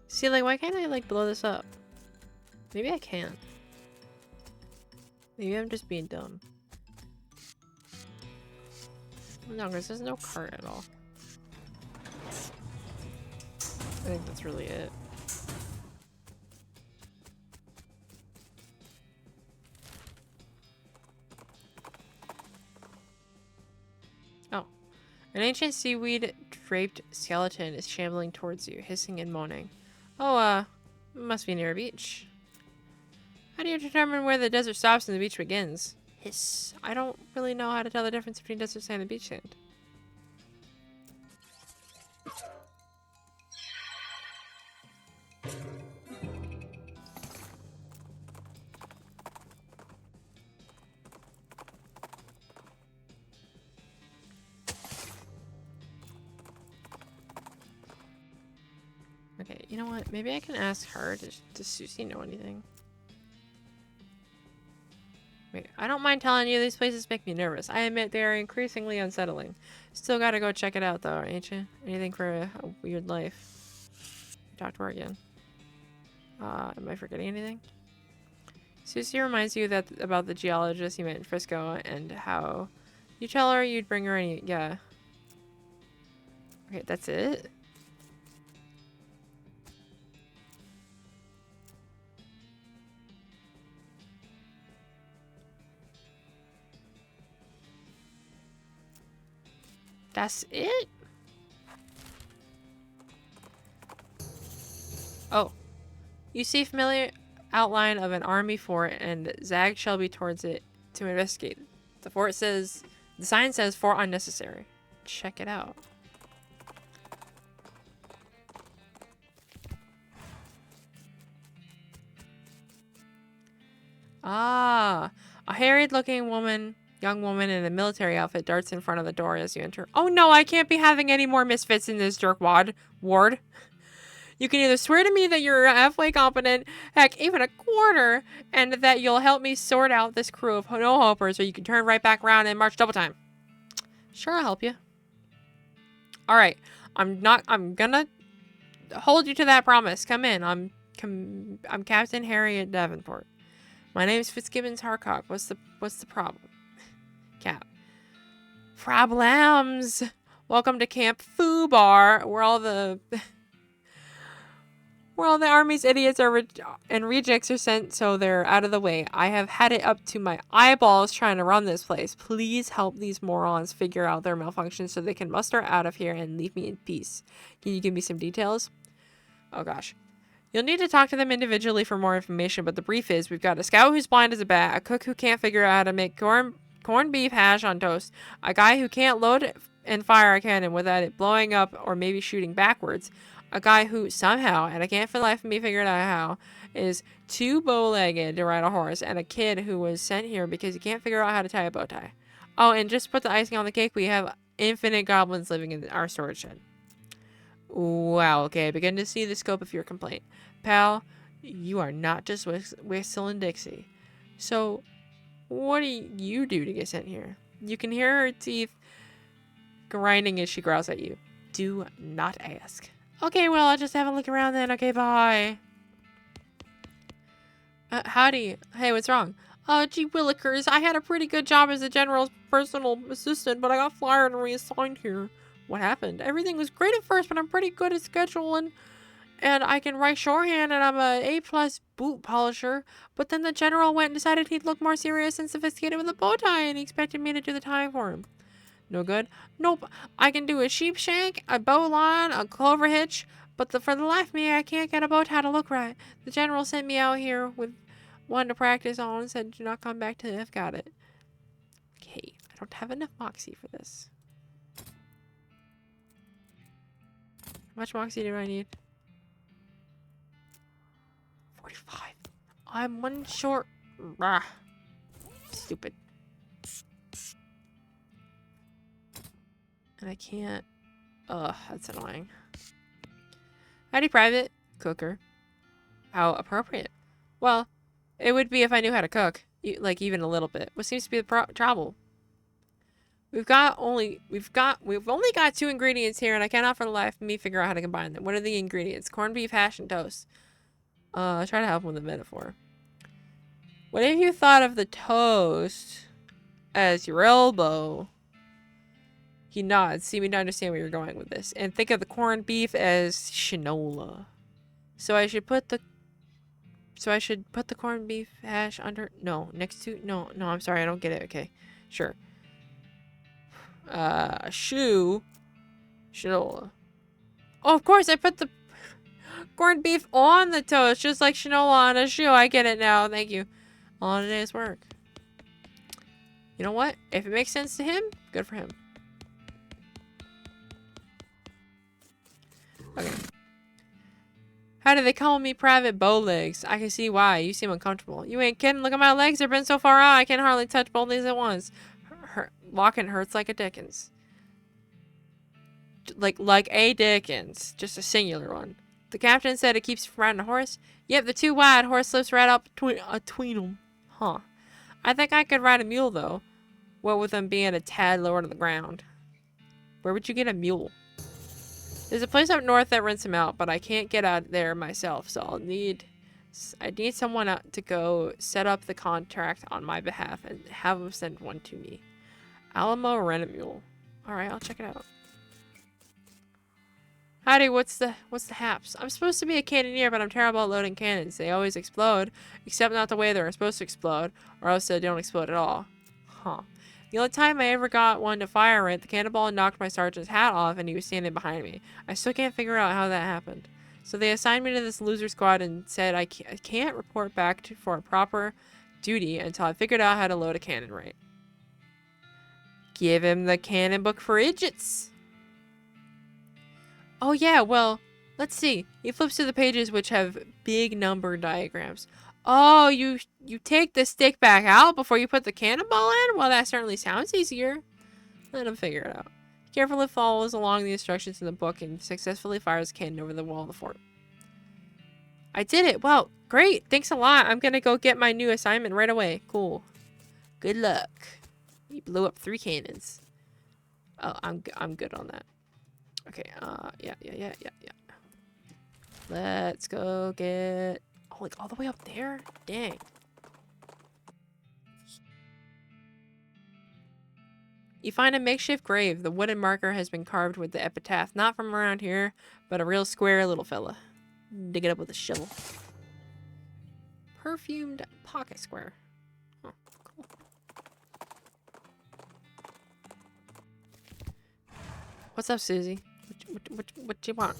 See, like, why can't I, like, blow this up? Maybe I can't. Maybe I'm just being dumb. No, because there's no cart at all. I think that's really it. Oh. An ancient seaweed-draped skeleton is shambling towards you, hissing and moaning. Oh, must be near a beach. How do you determine where the desert stops and the beach begins? Hiss. I don't really know how to tell the difference between desert sand and beach sand. Okay, you know what? Maybe I can ask her. Does Susie know anything? Wait, I don't mind telling you, these places make me nervous. I admit they are increasingly unsettling. Still gotta go check it out though, ain't you? Anything for a weird life. Talk to her again. Am I forgetting anything? Susie reminds you that about the geologist you met in Frisco and how you tell her you'd bring her any. Yeah. Okay, that's it? That's it? Oh. You see familiar outline of an army fort and zag Shelby towards it to investigate. The sign says fort unnecessary. Check it out. Ah, a harried-looking young woman in a military outfit darts in front of the door as you enter. Oh no, I can't be having any more misfits in this jerkwad ward. You can either swear to me that you're halfway competent, heck, even a quarter, and that you'll help me sort out this crew of no-hopers, or you can turn right back around and march double time. Sure, I'll help you. Alright, I'm gonna hold you to that promise. Come in. I'm Captain Harriet Davenport. My name's Fitzgibbons Harcock. What's the problem? Cap. Problems. Welcome to Camp Foo Bar, where all the Well, the army's idiots and rejects are sent so they're out of the way. I have had it up to my eyeballs trying to run this place. Please help these morons figure out their malfunctions so they can muster out of here and leave me in peace. Can you give me some details? Oh gosh. You'll need to talk to them individually for more information, but the brief is we've got a scout who's blind as a bat, a cook who can't figure out how to make corned beef hash on toast, a guy who can't load and fire a cannon without it blowing up or maybe shooting backwards, a guy who somehow, and I can't for the life of me figure it out how, is too bow-legged to ride a horse, and a kid who was sent here because he can't figure out how to tie a bow tie. Oh, and just to put the icing on the cake, we have infinite goblins living in our storage shed. Wow, okay, I begin to see the scope of your complaint. Pal, you are not just whistling Dixie. So, what do you do to get sent here? You can hear her teeth grinding as she growls at you. Do not ask. Okay, well, I'll just have a look around then. Okay, bye. Howdy. Hey, what's wrong? Gee willikers, I had a pretty good job as a general's personal assistant, but I got fired and reassigned here. What happened? Everything was great at first, but I'm pretty good at scheduling, and I can write shorthand, and I'm a A+ boot polisher. But then the general went and decided he'd look more serious and sophisticated with a bow tie, and he expected me to do the tying for him. No good? Nope. I can do a sheep shank, a bow line, a clover hitch, but for the life of me, I can't get a bow tie to look right. The general sent me out here with one to practice on and said, do not come back till I've got it. Okay, I don't have enough moxie for this. How much moxie do I need? 45. I'm one short. Rah. Stupid. And I can't. Ugh, that's annoying. Howdy, Private. Cooker. How appropriate. Well, it would be if I knew how to cook. Like, even a little bit. What seems to be the trouble? We've only got 2 ingredients here, and I cannot for the life of me figure out how to combine them. What are the ingredients? Corned beef, hash, and toast. Try to help with the metaphor. What if you thought of the toast as your elbow? He nods, seeming to understand where you're going with this. And think of the corned beef as shinola. So I should put the corned beef hash under... No, next to... No, I'm sorry, I don't get it. Okay, sure. Shoe. Shinola. Oh, of course, I put the corned beef on the toast, just like shinola on a shoe. I get it now. Thank you. All in a day's work. You know what? If it makes sense to him, good for him. Okay. How do they call me Private Bowlegs? I can see why. You seem uncomfortable. You ain't kidding. Look at my legs. They've been so far out. I can hardly touch both these at once. Walking hurts like a Dickens. Like a Dickens. Just a singular one. The captain said it keeps from riding a horse. Yep, the too wide. Horse slips right up between them. Huh. I think I could ride a mule, though. What with them being a tad lower to the ground. Where would you get a mule? There's a place up north that rents them out, but I can't get out there myself, so I need someone out to go set up the contract on my behalf and have them send one to me. Alamo rent a mule. Alright, I'll check it out. Howdy, what's the haps? I'm supposed to be a cannoneer, but I'm terrible at loading cannons. They always explode, except not the way they're supposed to explode, or else they don't explode at all. Huh. The only time I ever got one to fire it, the cannonball knocked my sergeant's hat off and he was standing behind me. I still can't figure out how that happened. So they assigned me to this loser squad and said I can't report back for a proper duty until I figured out how to load a cannon right. Give him the cannon book for idiots. Oh yeah, well, let's see. He flips to the pages which have big number diagrams. Oh, you take the stick back out before you put the cannonball in? Well, that certainly sounds easier. Let him figure it out. Carefully follows along the instructions in the book and successfully fires a cannon over the wall of the fort. I did it. Wow, great. Thanks a lot. I'm gonna go get my new assignment right away. Cool. Good luck. You blew up 3 cannons. Oh, I'm good on that. Okay, yeah. Let's go get... Oh, like all the way up there? Dang. You find a makeshift grave. The wooden marker has been carved with the epitaph. Not from around here, but a real square little fella. dig it up with a shovel. Perfumed pocket square. Oh, cool. What's up, Susie? What you want?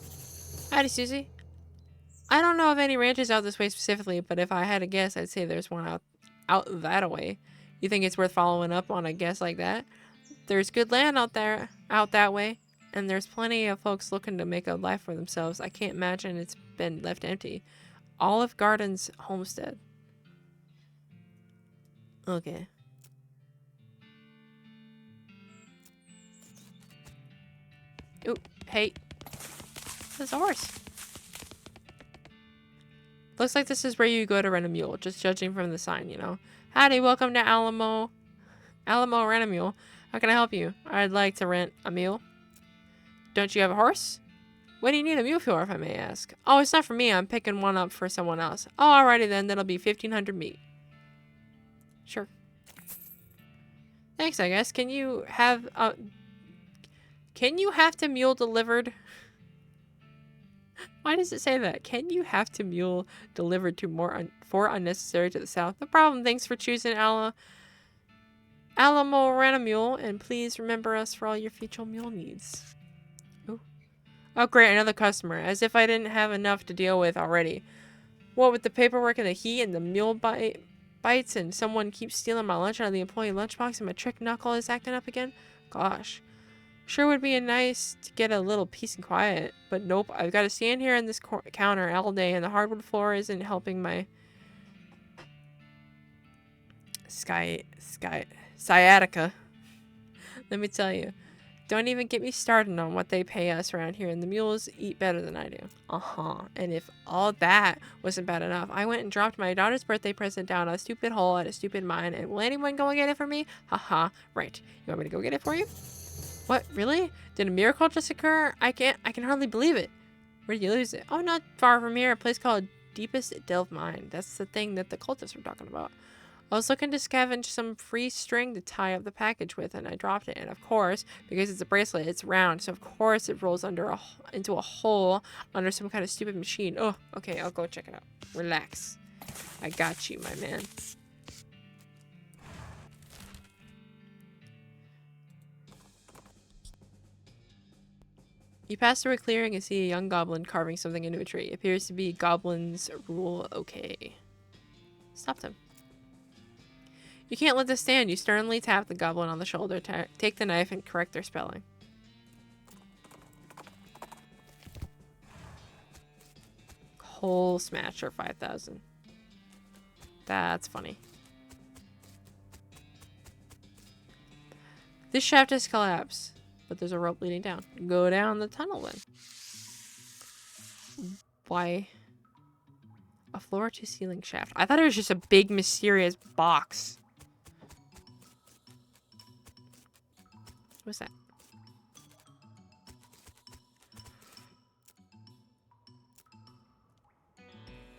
Howdy, Susie. I don't know of any ranches out this way specifically, but if I had to guess, I'd say there's one out that way. You think it's worth following up on a guess like that? There's good land out that way, and there's plenty of folks looking to make a life for themselves. I can't imagine it's been left empty. Olive Gardens Homestead. Okay. Ooh, hey. There's a horse. Looks like this is where you go to rent a mule, just judging from the sign, you know. Howdy, welcome to Alamo Rent a Mule. How can I help you? I'd like to rent a mule. Don't you have a horse? What do you need a mule for, if I may ask? Oh, it's not for me. I'm picking one up for someone else. Oh, alrighty then. That'll be 1,500 meat. Sure. Thanks, I guess. Can you have to mule delivered? Why does it say that? Can you have to mule delivered to for unnecessary to the south? No problem. Thanks for choosing Alamo Rent a Mule, and please remember us for all your future mule needs. Ooh. Oh, great, another customer. As if I didn't have enough to deal with already. What with the paperwork and the heat and the mule bites and someone keeps stealing my lunch out of the employee lunchbox and my trick knuckle is acting up again? Gosh. Sure would be nice to get a little peace and quiet, but nope, I've got to stand here on this counter all day and the hardwood floor isn't helping my sciatica. Let me tell you. Don't even get me started on what they pay us around here, and the mules eat better than I do. And if all that wasn't bad enough, I went and dropped my daughter's birthday present down a stupid hole at a stupid mine, and will anyone go and get it for me? Haha, right. You want me to go get it for you? What, really? Did a miracle just occur? I can hardly believe it. Where did you lose it? Oh, not far from here, a place called Deepest Delve Mine. That's the thing that the cultists were talking about. I was looking to scavenge some free string to tie up the package with, and I dropped it. And of course, because it's a bracelet, it's round, so of course it rolls into a hole under some kind of stupid machine. Oh, okay, I'll go check it out. Relax. I got you, my man. You pass through a clearing and see a young goblin carving something into a tree. It appears to be goblins rule okay. Stop them. You can't let this stand. You sternly tap the goblin on the shoulder, take the knife, and correct their spelling. Hole smasher 5,000. That's funny. This shaft has collapsed, but there's a rope leading down. Go down the tunnel then. Why? A floor to ceiling shaft. I thought it was just a big mysterious box. What's that?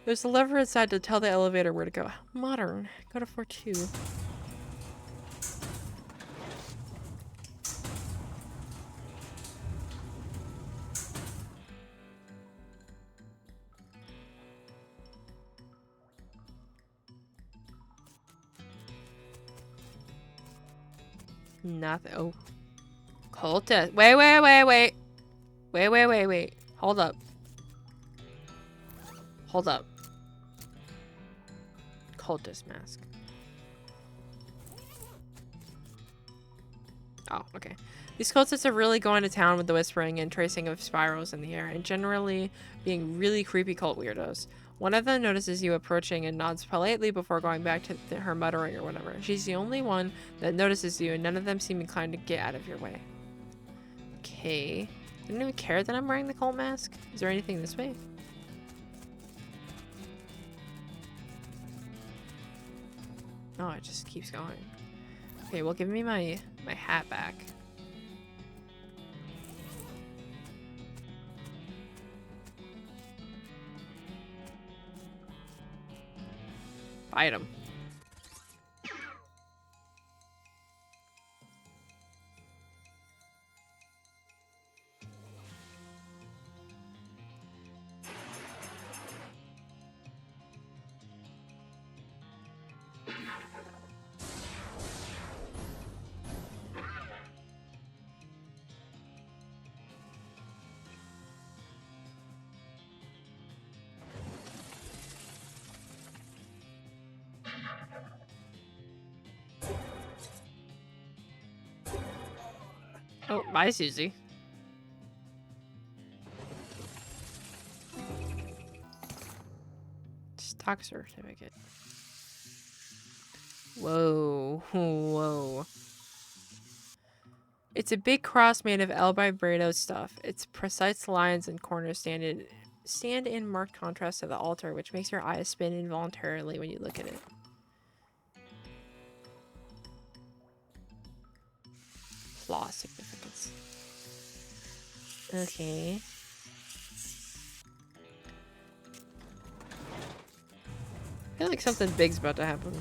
There's a lever inside to tell the elevator where to go. Modern. Go to floor 2. Nothing. Oh. Cultist. Wait. Wait. Hold up. Cultist mask. Oh, okay. These cultists are really going to town with the whispering and tracing of spirals in the air, and generally being really creepy cult weirdos. One of them notices you approaching and nods politely before going back to her muttering or whatever. She's the only one that notices you, and none of them seem inclined to get out of your way. Okay. They don't even care that I'm wearing the cult mask? Is there anything this way? Oh, it just keeps going. Okay, well, give me my hat back. Item. Oh, bye, Susie. Stock certificate. Whoa. Whoa. It's a big cross made of El Vibrato stuff. Its precise lines and corners stand in marked contrast to the altar, which makes your eyes spin involuntarily when you look at it. Flaw significance. Okay. I feel like something big's about to happen.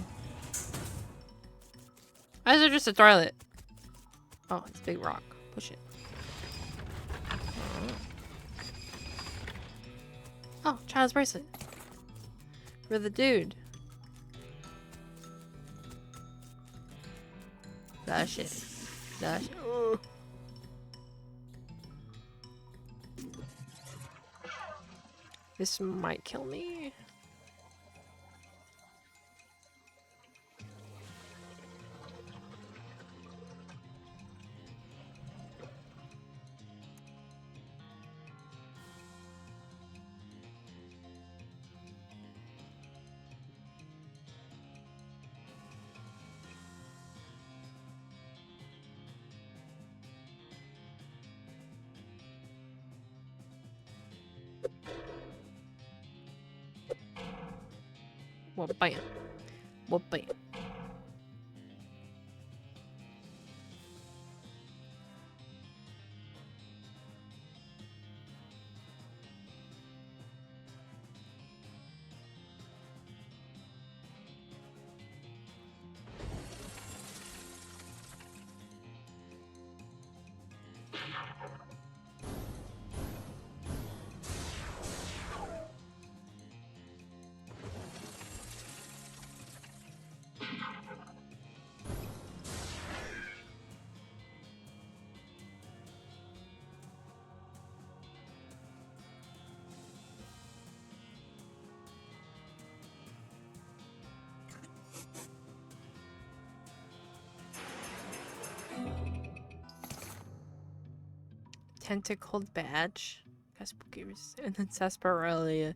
Why is there just a toilet? Oh, it's a big rock. Push it. Oh, child's bracelet. For the dude. Flash it. Flash it. Oh. This might kill me. Well, bam. Well, bam. Tentacled badge. And then sarsaparilla.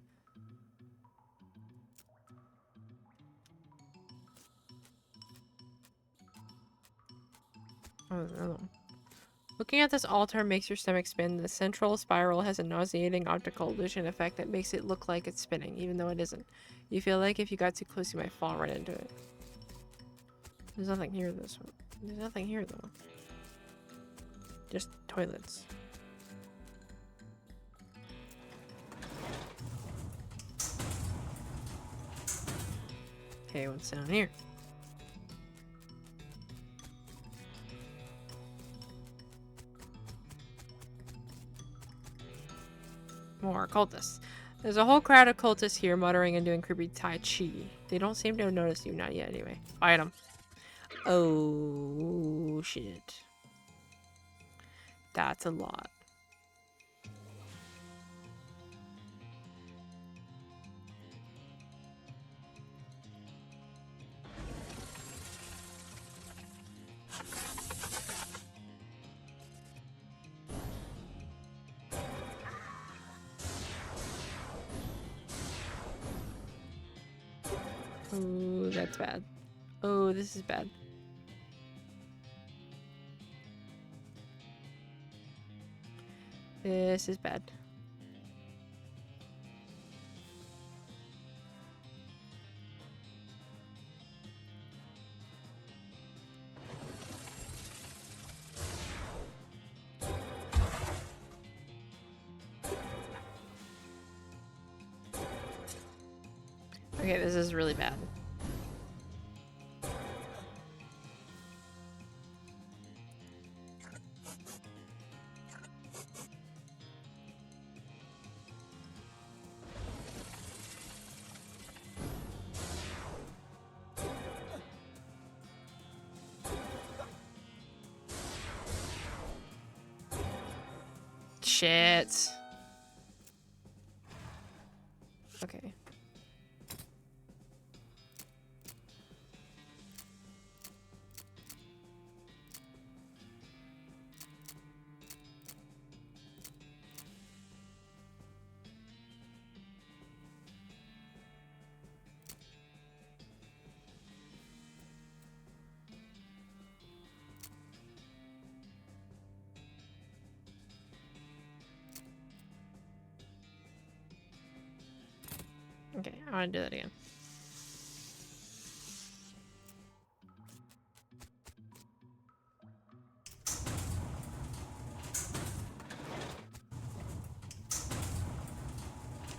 Oh, no. Looking at this altar makes your stomach spin. The central spiral has a nauseating optical illusion effect that makes it look like it's spinning, even though it isn't. You feel like if you got too close, you might fall right into it. There's nothing here this one. There's nothing here, though. Just toilets. Okay, what's down here? More cultists. There's a whole crowd of cultists here muttering and doing creepy Tai Chi. They don't seem to have noticed you, not yet anyway. Item. Oh, shit. That's a lot. Oh, that's bad. Oh, this is bad. This is bad. Okay, this is really bad. shit. Okay. Okay, I want to do that again.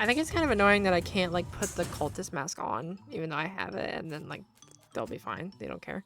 I think it's kind of annoying that I can't, like, put the cultist mask on, even though I have it, and then, like, they'll be fine. They don't care.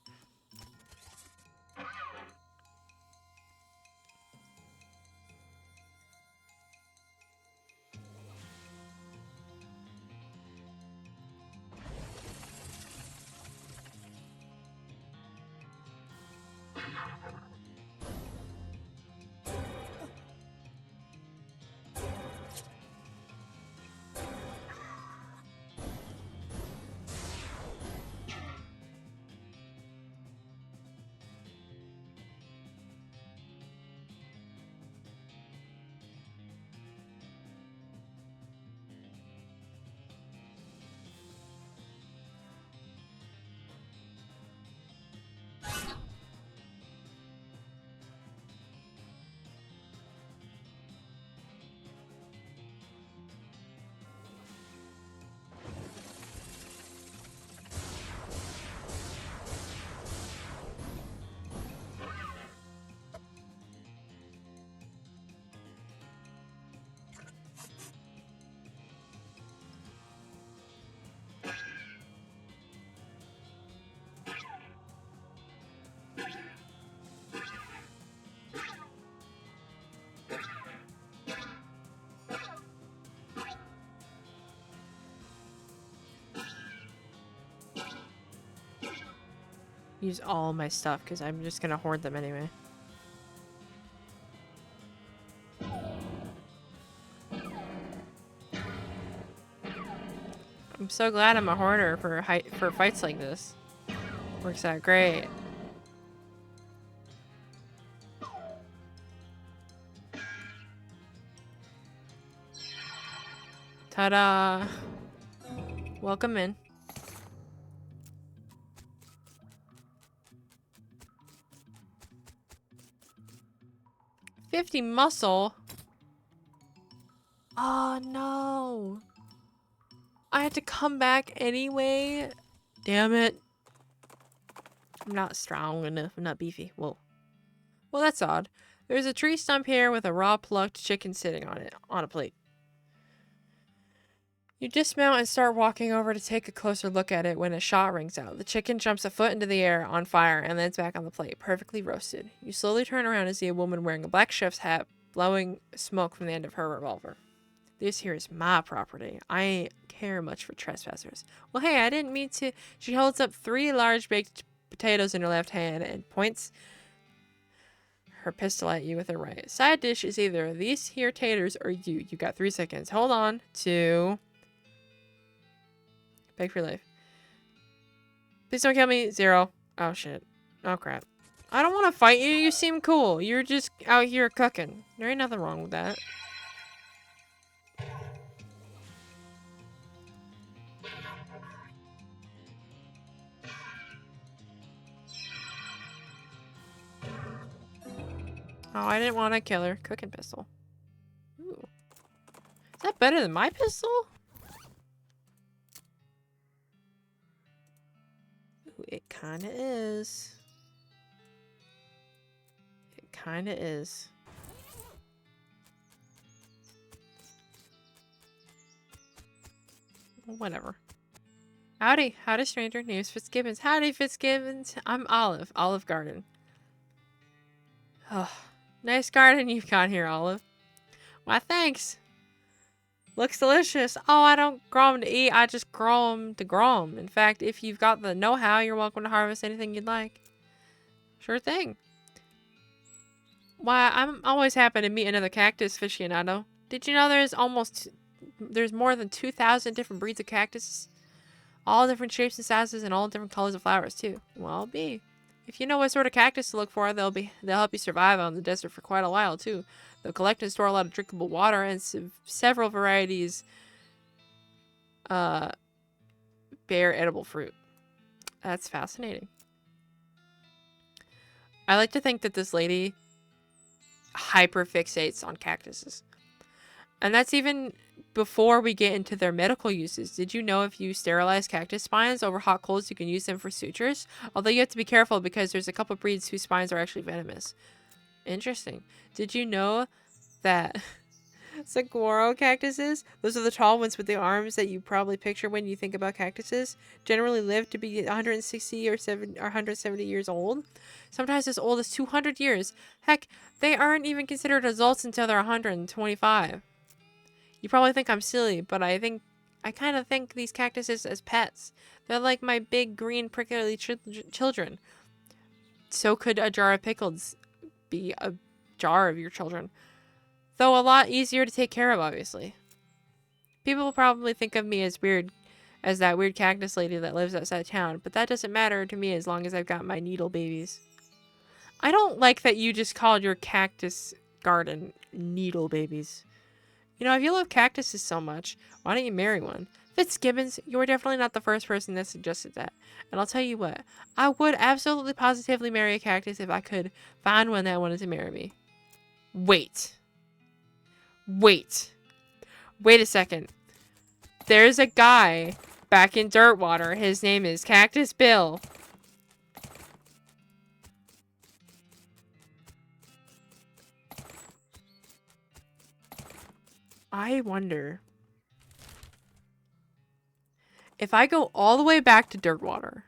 Use all my stuff, because I'm just gonna hoard them anyway. I'm so glad I'm a hoarder for fights like this. Works out great. Ta-da! Welcome in. 50 muscle? Oh no! I had to come back anyway? Damn it. I'm not strong enough. I'm not beefy. Whoa. Well, that's odd. There's a tree stump here with a raw plucked chicken sitting on it, on a plate. You dismount and start walking over to take a closer look at it when a shot rings out. The chicken jumps a foot into the air on fire and lands back on the plate, perfectly roasted. You slowly turn around and see a woman wearing a black chef's hat, blowing smoke from the end of her revolver. This here is my property. I ain't care much for trespassers. Well, hey, I didn't mean to. She holds up 3 large baked potatoes in her left hand and points her pistol at you with her right. Side dish is either these here taters or you. You got 3 seconds. Hold on to... Beg for your life. Please don't kill me. 0. Oh, shit. Oh, crap. I don't want to fight you. You seem cool. You're just out here cooking. There ain't nothing wrong with that. Oh, I didn't want to kill her. Cooking pistol. Ooh. Is that better than my pistol? Ooh, it kinda is. It kinda is. Well, whatever. Howdy. Howdy, stranger. Name's Fitzgibbons. Howdy, Fitzgibbons. I'm Olive. Olive Garden. Oh, nice garden you've got here, Olive. Why, thanks. Looks delicious. Oh, I don't grow 'em to eat. I just grow 'em to grow 'em. In fact, if you've got the know-how, you're welcome to harvest anything you'd like. Sure thing. Why, I'm always happy to meet another cactus aficionado. Did you know there's more than 2,000 different breeds of cactuses? All different shapes and sizes and all different colors of flowers too. Well, be. If you know what sort of cactus to look for, they'll help you survive on the desert for quite a while too. They'll collect and store a lot of drinkable water and several varieties bear edible fruit. That's fascinating. I like to think that this lady hyper fixates on cactuses. And that's even before we get into their medical uses. Did you know if you sterilize cactus spines over hot coals, you can use them for sutures? Although you have to be careful because there's a couple breeds whose spines are actually venomous. Interesting. Did you know that saguaro cactuses, those are the tall ones with the arms that you probably picture when you think about cactuses, generally live to be 160 or 170 years old? Sometimes as old as 200 years. Heck, they aren't even considered adults until they're 125. You probably think I'm silly, but I kind of think these cactuses as pets. They're like my big green prickly children. So could a jar of pickles be a jar of your children. Though a lot easier to take care of, obviously. People will probably think of me as weird, as that weird cactus lady that lives outside town, but that doesn't matter to me as long as I've got my needle babies. I don't like that you just called your cactus garden needle babies. You know, if you love cactuses so much, why don't you marry one? Fitzgibbons, you were definitely not the first person that suggested that. And I'll tell you what, I would absolutely positively marry a cactus if I could find one that wanted to marry me. Wait a second. There's a guy back in Dirtwater. His name is Cactus Bill. I wonder if I go all the way back to Dirtwater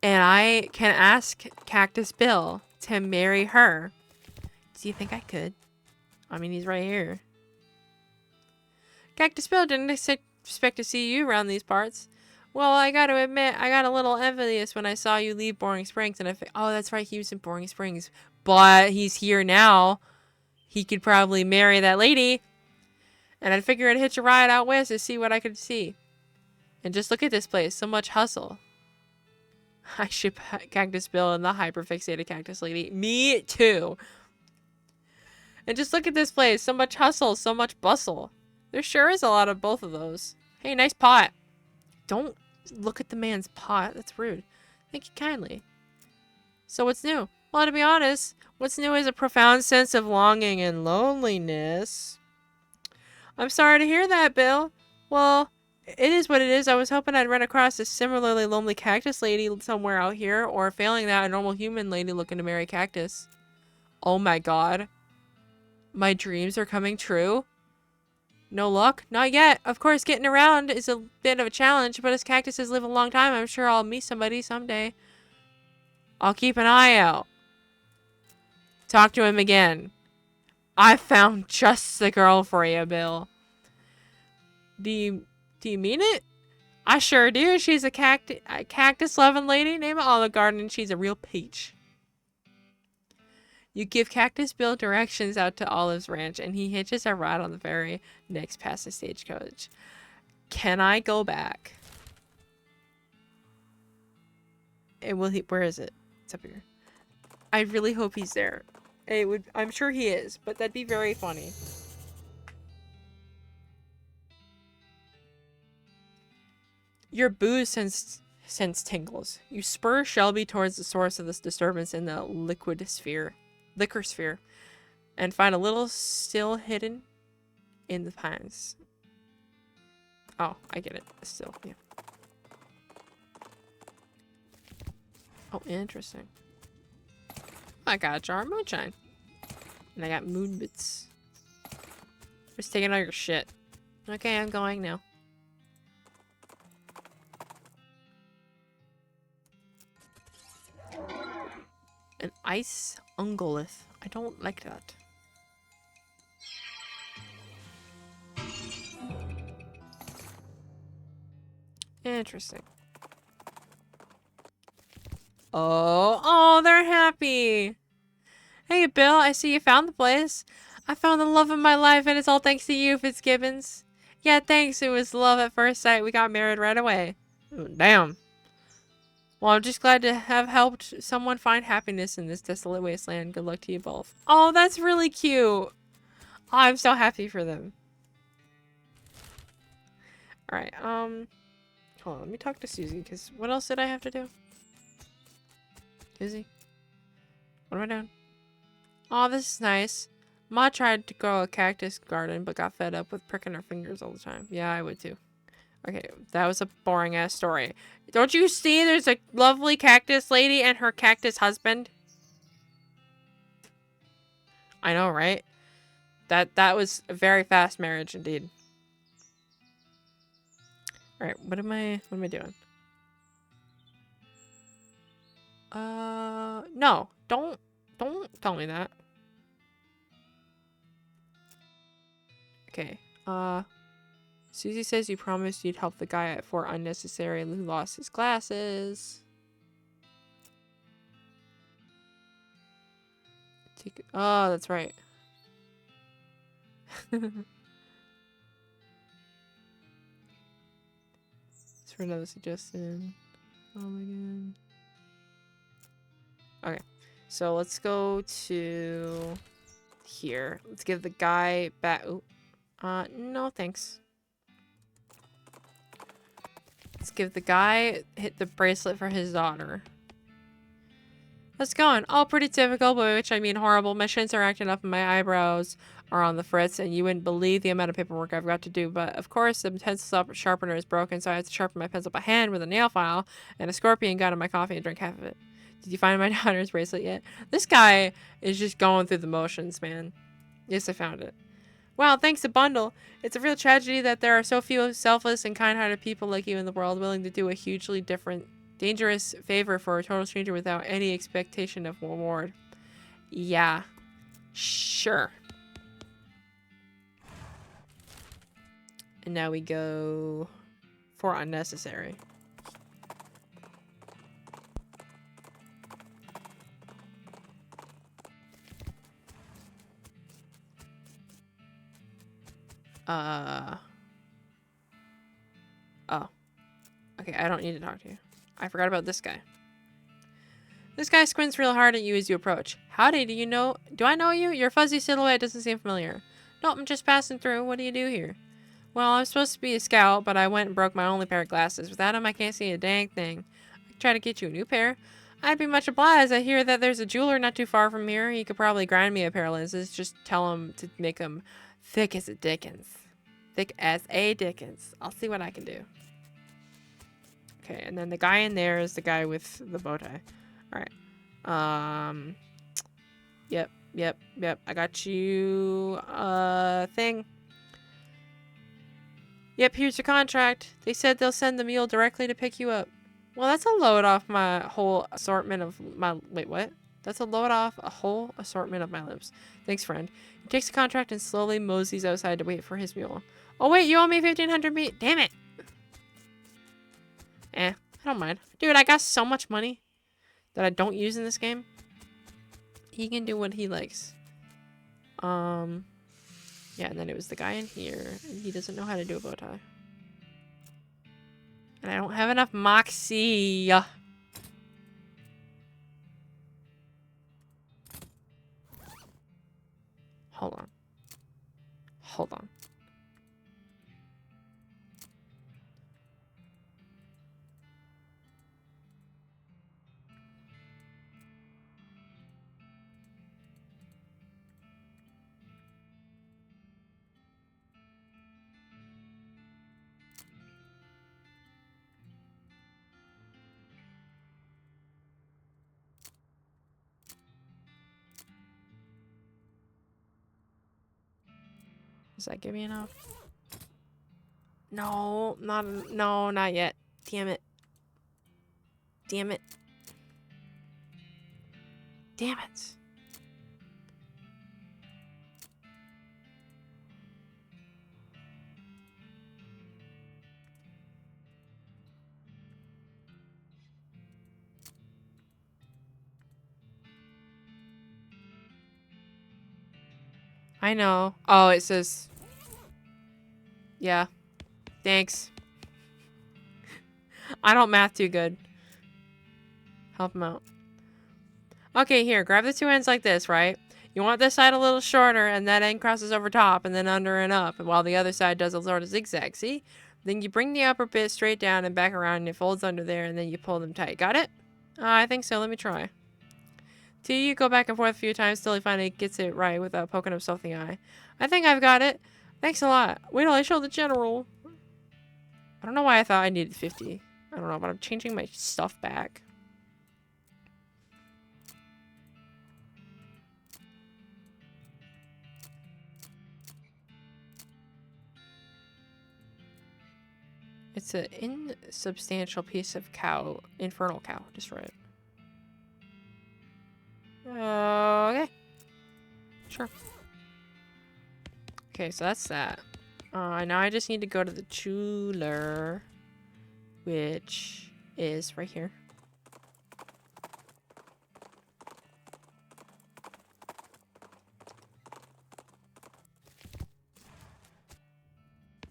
and I can ask Cactus Bill to marry her. Do you think I could? I mean, he's right here. Cactus Bill, didn't expect to see you around these parts. Well, I gotta admit, I got a little envious when I saw you leave Boring Springs, and oh, that's right, he was in Boring Springs. But he's here now. He could probably marry that lady. And I'd figure I'd hitch a ride out west to see what I could see. And just look at this place, so much hustle. I ship Cactus Bill and the hyperfixated cactus lady. Me too. And just look at this place, so much hustle, so much bustle. There sure is a lot of both of those. Hey, nice pot. Don't look at the man's pot. That's rude. Thank you kindly. So what's new? Well, to be honest, what's new is a profound sense of longing and loneliness. I'm sorry to hear that, Bill. Well, it is what it is. I was hoping I'd run across a similarly lonely cactus lady somewhere out here, or failing that, a normal human lady looking to marry cactus. Oh my god. My dreams are coming true? No luck? Not yet. Of course, getting around is a bit of a challenge, but as cactuses live a long time, I'm sure I'll meet somebody someday. I'll keep an eye out. Talk to him again. I found just the girl for you, Bill. Do you mean it? I sure do. She's a cactus-loving lady named Olive Garden, and she's a real peach. You give Cactus Bill directions out to Olive's ranch, and he hitches a ride on the very next past the stagecoach. Can I go back? And will he? Where is it? It's up here. I really hope he's there. I'm sure he is, but that'd be very funny. Your booze sends tingles. You spur Shelby towards the source of this disturbance in the liquor sphere, and find a little still hidden in the pines. Oh, I get it. Still, yeah. Oh, interesting. I got a jar of moonshine. And I got moon bits. Just taking all your shit. Okay, I'm going now. An ice ungolith. I don't like that. Interesting. Oh, they're happy. Hey, Bill, I see you found the place. I found the love of my life, and it's all thanks to you, Fitzgibbons. Yeah, thanks. It was love at first sight. We got married right away. Oh, damn. Well, I'm just glad to have helped someone find happiness in this desolate wasteland. Good luck to you both. Oh, that's really cute. Oh, I'm so happy for them. Alright, hold on, let me talk to Susie, because what else did I have to do? Susie? What am I doing? Oh, this is nice. Ma tried to grow a cactus garden, but got fed up with pricking her fingers all the time. Yeah, I would too. Okay, that was a boring ass story. Don't you see there's a lovely cactus lady and her cactus husband? I know, right? That was a very fast marriage indeed. Alright, what am I doing? No. Don't tell me that. Okay. Susie says you promised you'd help the guy at Fort Unnecessary who lost his glasses. Oh, that's right. It's for another suggestion. Oh my god. Okay. So let's go to here. Let's give the guy back. Oh. No thanks. Let's give the guy the bracelet for his daughter. How's it going? All pretty typical, by which I mean horrible. My shins are acting up and my eyebrows are on the fritz, and you wouldn't believe the amount of paperwork I've got to do. But of course, the pencil sharpener is broken, so I have to sharpen my pencil by hand with a nail file, and a scorpion got in my coffee and drank half of it. Did you find my daughter's bracelet yet? This guy is just going through the motions, man. Yes, I found it. Wow, thanks a bundle. It's a real tragedy that there are so few selfless and kind-hearted people like you in the world willing to do a hugely dangerous favor for a total stranger without any expectation of reward. Yeah. Sure. And now we go for unnecessary. Oh. Okay, I don't need to talk to you. I forgot about this guy. This guy squints real hard at you as you approach. Howdy, do I know you? Your fuzzy silhouette doesn't seem familiar. Nope, I'm just passing through. What do you do here? Well, I'm supposed to be a scout, but I went and broke my only pair of glasses. Without them, I can't see a dang thing. I could try to get you a new pair. I'd be much obliged. I hear that there's a jeweler not too far from here. He could probably grind me a pair of lenses. Just tell him to make them thick as a Dickens. Thick as a Dickens. I'll see what I can do. Okay, and then the guy in there is the guy with the bow tie. Alright. Yep. I got you thing. Yep, here's your contract. They said they'll send the mule directly to pick you up. Well, that's a load off my whole assortment of my... Wait, what? That's a load off a whole assortment of my limbs. Thanks, friend. He takes the contract and slowly moseys outside to wait for his mule. Oh, wait, you owe me 1,500 meat. Damn it. I don't mind. Dude, I got so much money that I don't use in this game. He can do what he likes. Yeah, and then it was the guy in here, and he doesn't know how to do a bow tie. And I don't have enough moxie. Hold on. Does that give me enough? No, not yet. Damn it. Damn it. I know. Oh, it says... Yeah. Thanks. I don't math too good. Help him out. Okay, here. Grab the two ends like this, right? You want this side a little shorter, and that end crosses over top, and then under and up, while the other side does a sort of zigzag, see? Then you bring the upper bit straight down and back around, and it folds under there, and then you pull them tight. Got it? I think so. Let me try. Till you go back and forth a few times till he finally gets it right without poking himself in the eye. I think I've got it. Thanks a lot. Wait till I show the general. I don't know why I thought I needed 50. I don't know, but I'm changing my stuff back. It's an insubstantial piece of cow. Infernal cow. Destroy it. Okay. Sure. Okay, so that's that. Now I just need to go to the jeweler, which is right here.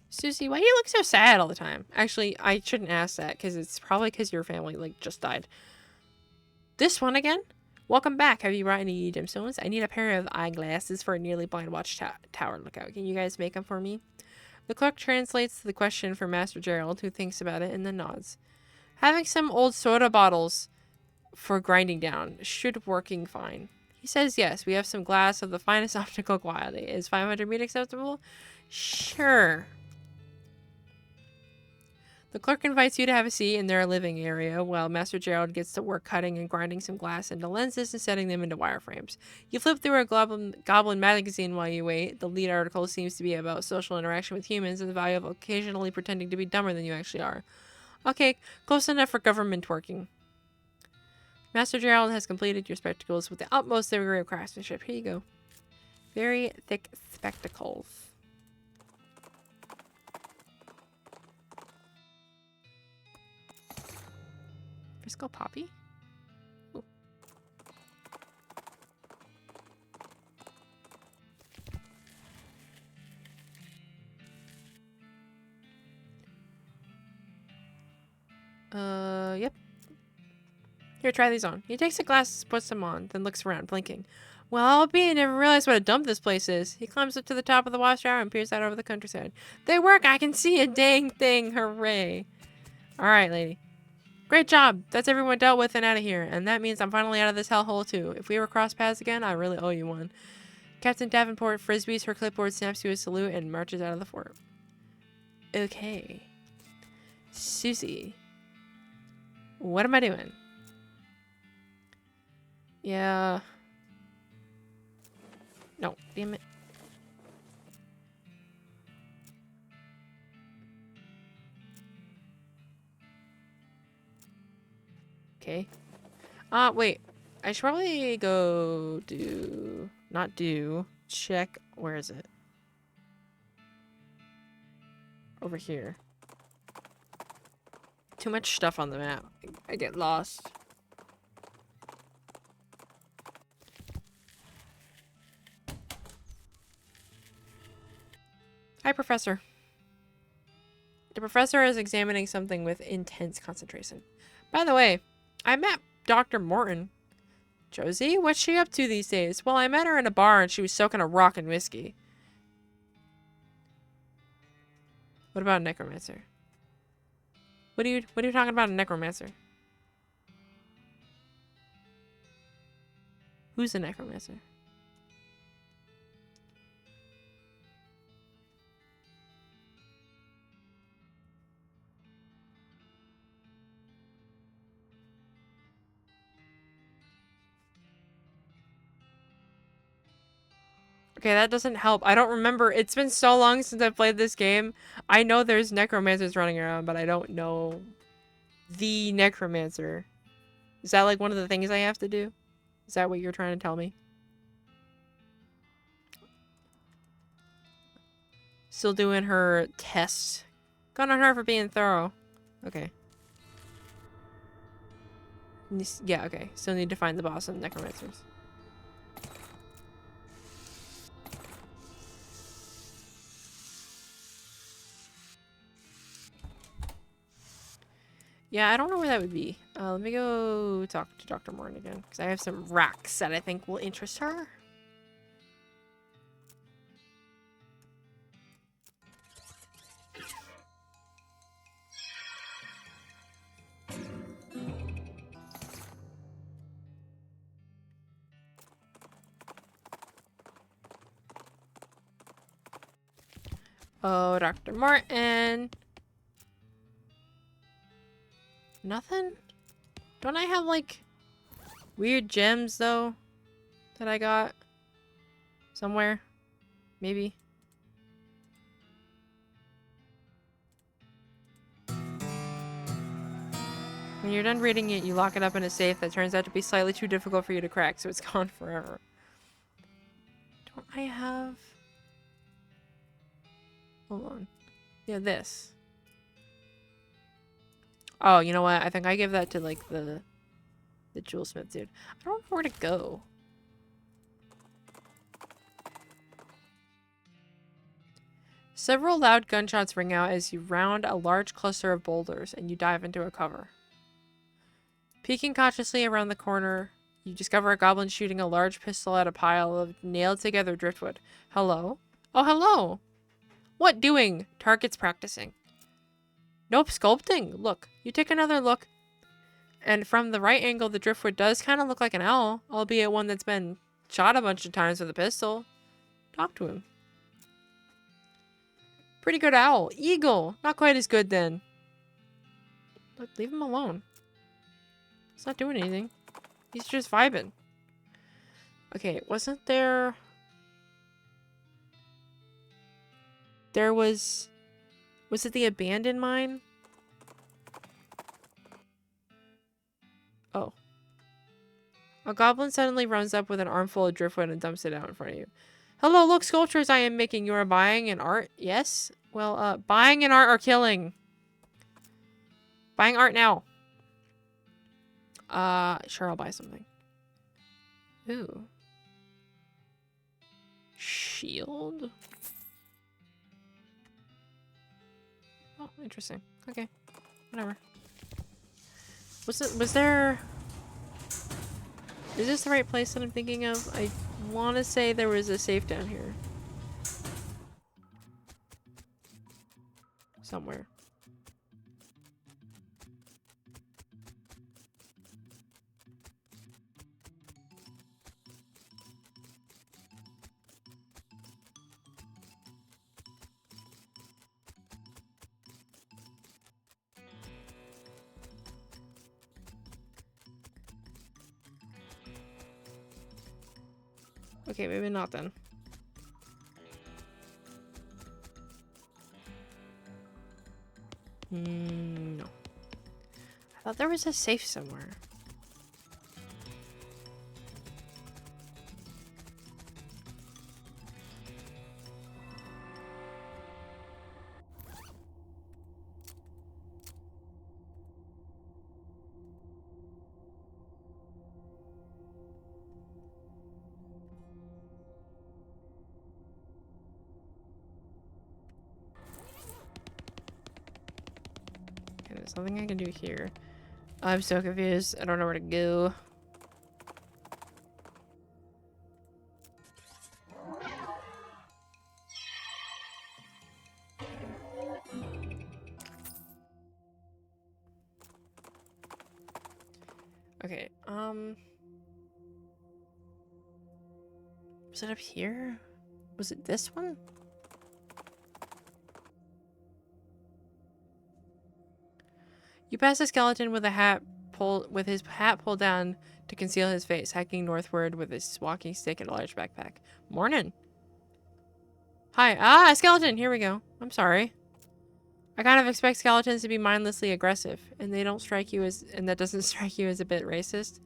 Susie, why do you look so sad all the time? Actually, I shouldn't ask that, because it's probably because your family, like, just died. This one again? Welcome back. Have you brought any gemstones? I need a pair of eyeglasses for a nearly blind watch tower lookout. Can you guys make them for me? The clerk translates the question for Master Gerald, who thinks about it and then nods. Having some old soda bottles for grinding down. Should working fine. He says yes. We have some glass of the finest optical quality. Is 500 meat acceptable? Sure. The clerk invites you to have a seat in their living area while Master Gerald gets to work cutting and grinding some glass into lenses and setting them into wireframes. You flip through a goblin magazine while you wait. The lead article seems to be about social interaction with humans and the value of occasionally pretending to be dumber than you actually are. Okay, close enough for government working. Master Gerald has completed your spectacles with the utmost degree of craftsmanship. Here you go. Very thick spectacles. Frisco Poppy? Ooh. Yep. Here, try these on. He takes the glasses, puts them on, then looks around, blinking. Well, I'll be, I never realized what a dump this place is. He climbs up to the top of the watchtower and peers out over the countryside. They work! I can see a dang thing! Hooray! Alright, lady. Great job! That's everyone dealt with and out of here. And that means I'm finally out of this hellhole, too. If we ever cross paths again, I really owe you one. Captain Davenport frisbees her clipboard, snaps you a salute, and marches out of the fort. Okay. Susie. What am I doing? Yeah. No, damn it. Okay. Wait. I should probably go do... Not do. Check. Where is it? Over here. Too much stuff on the map. I get lost. Hi, Professor. The professor is examining something with intense concentration. By the way, I met Dr. Morton. Josie? What's she up to these days? Well, I met her in a bar and she was soaking a rock in whiskey. What about a necromancer? What are you talking about a necromancer? Who's a necromancer? Okay, that doesn't help. I don't remember. It's been so long since I played this game. I know there's necromancers running around, but I don't know the necromancer. Is that like one of the things I have to do? Is that what you're trying to tell me? Still doing her test. Good on her for being thorough. Okay. Yeah, okay. Still need to find the boss of necromancers. Yeah, I don't know where that would be. Let me go talk to Dr. Morton again, because I have some racks that I think will interest her. Oh, Dr. Martin. Nothing? Don't I have, like, weird gems, though, that I got somewhere? Maybe. When you're done reading it, you lock it up in a safe that turns out to be slightly too difficult for you to crack, so it's gone forever. Don't I have... Hold on. Yeah, this. Oh, you know what? I think I give that to, like, the jewelsmith dude. I don't know where to go. Several loud gunshots ring out as you round a large cluster of boulders and you dive into a cover. Peeking cautiously around the corner, you discover a goblin shooting a large pistol at a pile of nailed-together driftwood. Hello? Oh, hello! What doing? Target's practicing. Nope, sculpting. Look. You take another look, and from the right angle, the driftwood does kind of look like an owl, albeit one that's been shot a bunch of times with a pistol. Talk to him. Pretty good owl. Eagle. Not quite as good then. Look, leave him alone. He's not doing anything. He's just vibing. Okay, wasn't there... There was... Was it the abandoned mine? Oh. A goblin suddenly runs up with an armful of driftwood and dumps it out in front of you. Hello, look, sculptures I am making. You are buying an art? Yes? Well, buying an art or killing? Buying art now. Sure, I'll buy something. Ooh. Shield? Oh, interesting. Okay. Whatever. Was there... Is this the right place that I'm thinking of? I want to say there was a safe down here. Somewhere. Okay, maybe not then. No. I thought there was a safe somewhere. Okay, there's nothing I can do here. I'm so confused. I don't know where to go. Okay, was it up here? Was it this one? You pass a skeleton with his hat pulled down to conceal his face, hiking northward with his walking stick and a large backpack. Morning. Hi. Ah, a skeleton. Here we go. I'm sorry. I kind of expect skeletons to be mindlessly aggressive, and that doesn't strike you as a bit racist.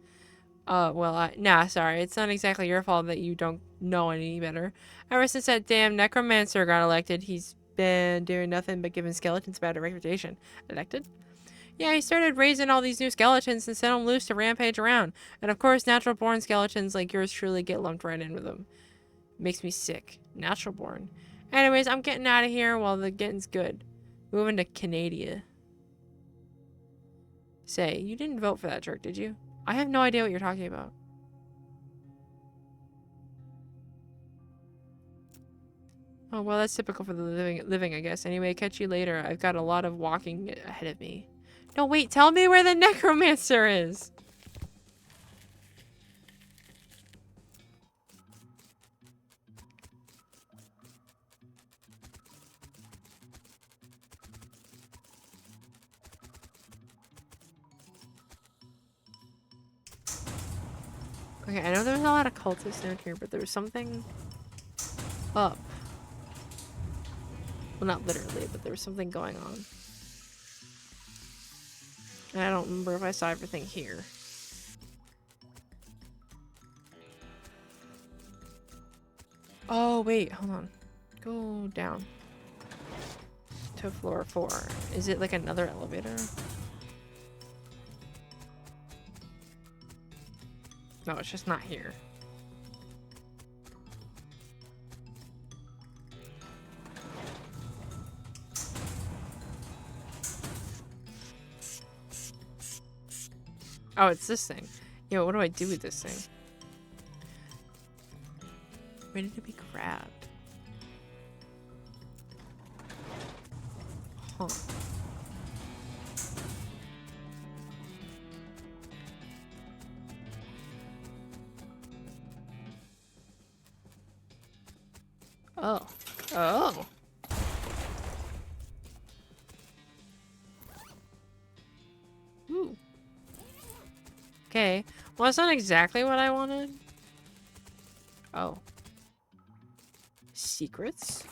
Nah, sorry. It's not exactly your fault that you don't know any better. Ever since that damn necromancer got elected, he's been doing nothing but giving skeletons a bad reputation. Elected? Yeah, he started raising all these new skeletons and set them loose to rampage around. And of course, natural-born skeletons like yours truly get lumped right in with them. Makes me sick. Natural-born. Anyways, I'm getting out of here while the getting's good. Moving to Canada. Say, you didn't vote for that jerk, did you? I have no idea what you're talking about. Oh, well, that's typical for the living, I guess. Anyway, catch you later. I've got a lot of walking ahead of me. No, wait, tell me where the necromancer is! Okay, I know there's a lot of cultists out here, but there was something up. Well, not literally, but there was something going on. And I don't remember if I saw everything here. Oh, wait, hold on. Go down. To floor 4. Is it like another elevator? No, it's just not here. Oh, it's this thing. Yo, what do I do with this thing? Ready to be grabbed. Huh. Oh. Oh. Ooh. Okay. Well, that's not exactly what I wanted. Oh. Secrets?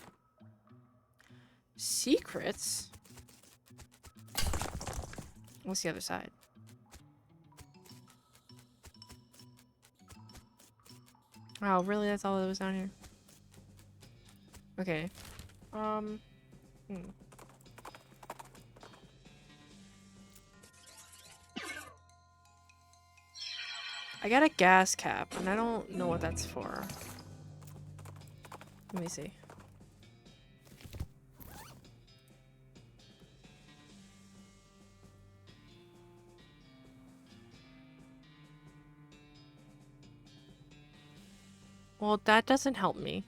Secrets? What's the other side? Oh, really? That's all that was down here? Okay. I got a gas cap, and I don't know what that's for. Let me see. Well, that doesn't help me.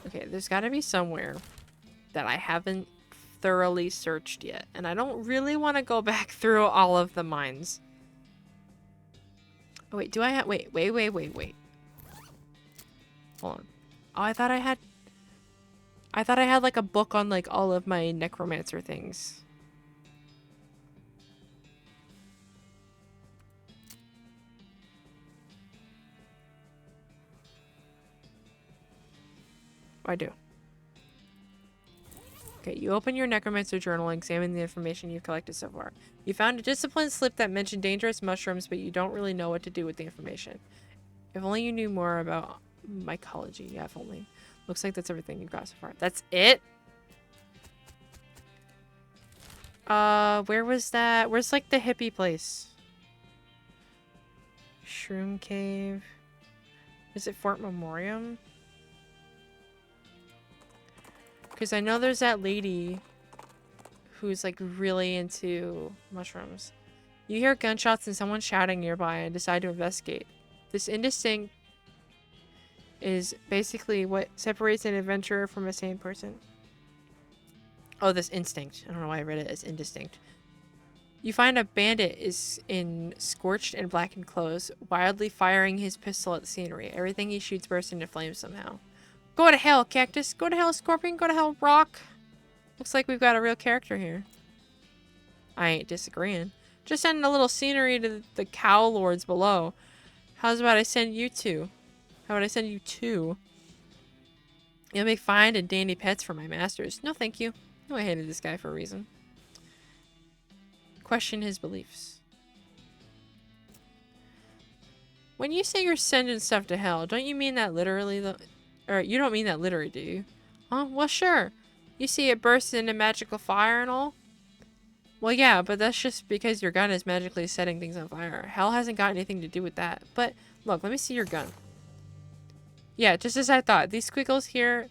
Okay, there's gotta be somewhere that I haven't thoroughly searched yet. And I don't really want to go back through all of the mines. Oh, wait, do I have... Wait. Hold on. Oh, I thought I had like a book on like all of my necromancer things. I do. Okay, you open your necromancer journal and examine the information you've collected so far. You found a discipline slip that mentioned dangerous mushrooms, but you don't really know what to do with the information. If only you knew more about mycology. Yeah, if only. Looks like that's everything you've got so far. That's it? Where was that? Where's like the hippie place? Shroom Cave. Is it Fort Memoriam? Because I know there's that lady who's like really into mushrooms. You hear gunshots and someone shouting nearby and decide to investigate. This instinct is basically what separates an adventurer from a sane person. Oh, this instinct. I don't know why I read it as indistinct. You find a bandit is in scorched and blackened clothes, wildly firing his pistol at the scenery. Everything he shoots bursts into flames somehow. Go to hell, Cactus. Go to hell, Scorpion. Go to hell, Rock. Looks like we've got a real character here. I ain't disagreeing. Just sending a little scenery to the cow lords below. How's about I send you two? How about I send you two? You'll make fine and dandy pets for my masters. No, thank you. No, I hated this guy for a reason. Question his beliefs. When you say you're sending stuff to hell, don't you mean that literally, though? Or you don't mean that literally, do you? Huh? Well, sure. You see it bursts into magical fire and all? Well, yeah, but that's just because your gun is magically setting things on fire. Hell hasn't got anything to do with that. But, look, let me see your gun. Yeah, just as I thought. These squiggles here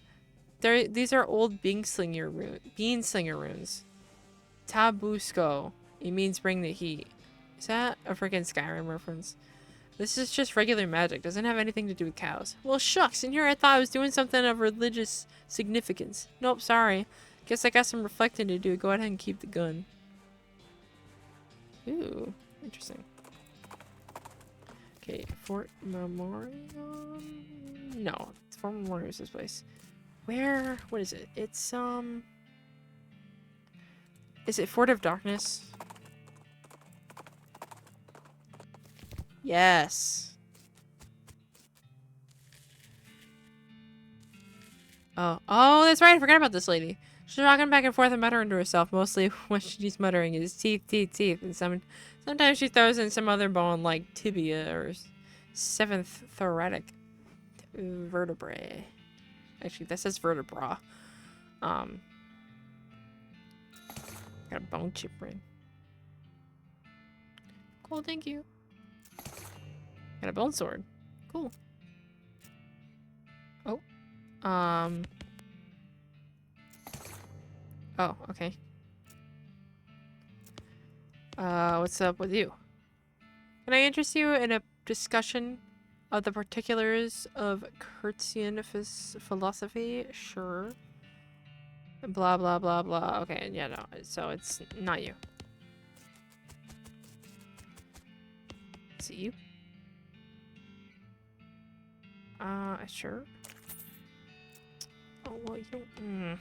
These are old bean slinger runes. Tabusco. It means bring the heat. Is that a freaking Skyrim reference? This is just regular magic. Doesn't have anything to do with cows. Well, shucks. In here I thought I was doing something of religious significance. Nope, sorry. Guess I got some reflecting to do. Go ahead and keep the gun. Ooh, interesting. Okay, Fort Memorial? No, Fort Memorial is this place. Where? What is it? It's, is it Fort of Darkness? Yes. Oh, that's right. I forgot about this lady. She's rocking back and forth and muttering to herself. Mostly what she's muttering is teeth, teeth, teeth. And sometimes she throws in some other bone like tibia or seventh thoracic vertebrae. Actually, that says vertebra. Got a bone chip ring. Cool, thank you. Got a bone sword. Cool. Oh. Oh, okay. What's up with you? Can I interest you in a discussion of the particulars of Kurtzian philosophy? Sure. Blah, blah, blah, blah. Okay, yeah, no. So it's not you. Is it you? Sure. Oh, well, you don't...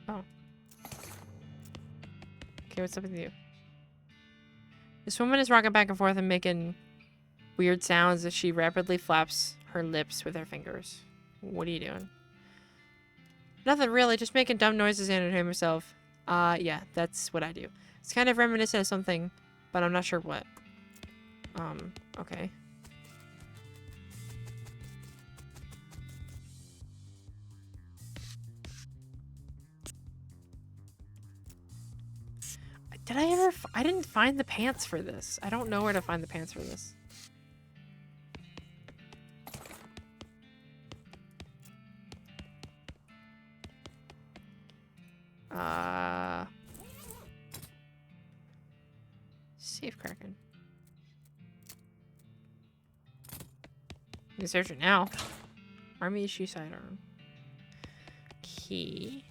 Oh. Okay, what's up with you? This woman is rocking back and forth and making weird sounds as she rapidly flaps her lips with her fingers. What are you doing? Nothing really, just making dumb noises and entertaining myself. Yeah, that's what I do. It's kind of reminiscent of something, but I'm not sure what. Okay. Did I ever... I didn't find the pants for this. I don't know where to find the pants for this. Safe cracking. You can search it now. Army issue sidearm. Key.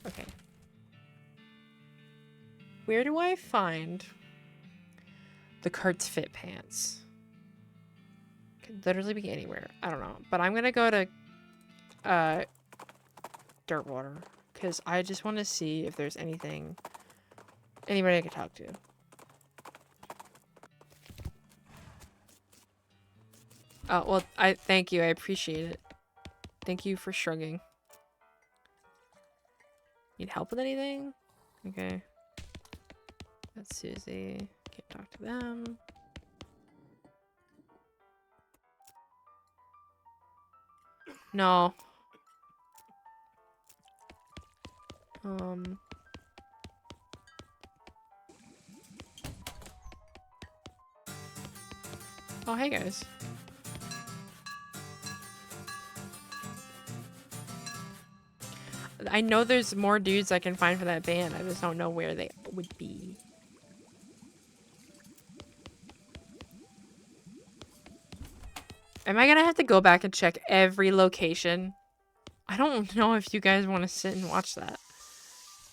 Okay. Where do I find the Kurtz Fit pants? Could literally be anywhere. I don't know. But I'm gonna go to Dirtwater. Because I just want to see if there's anybody I could talk to. Oh, well, thank you. I appreciate it. Thank you for shrugging. Need help with anything? Okay. That's Susie. Can't talk to them. No. Oh, hey guys. I know there's more dudes I can find for that band. I just don't know where they would be. Am I gonna have to go back and check every location? I don't know if you guys want to sit and watch that.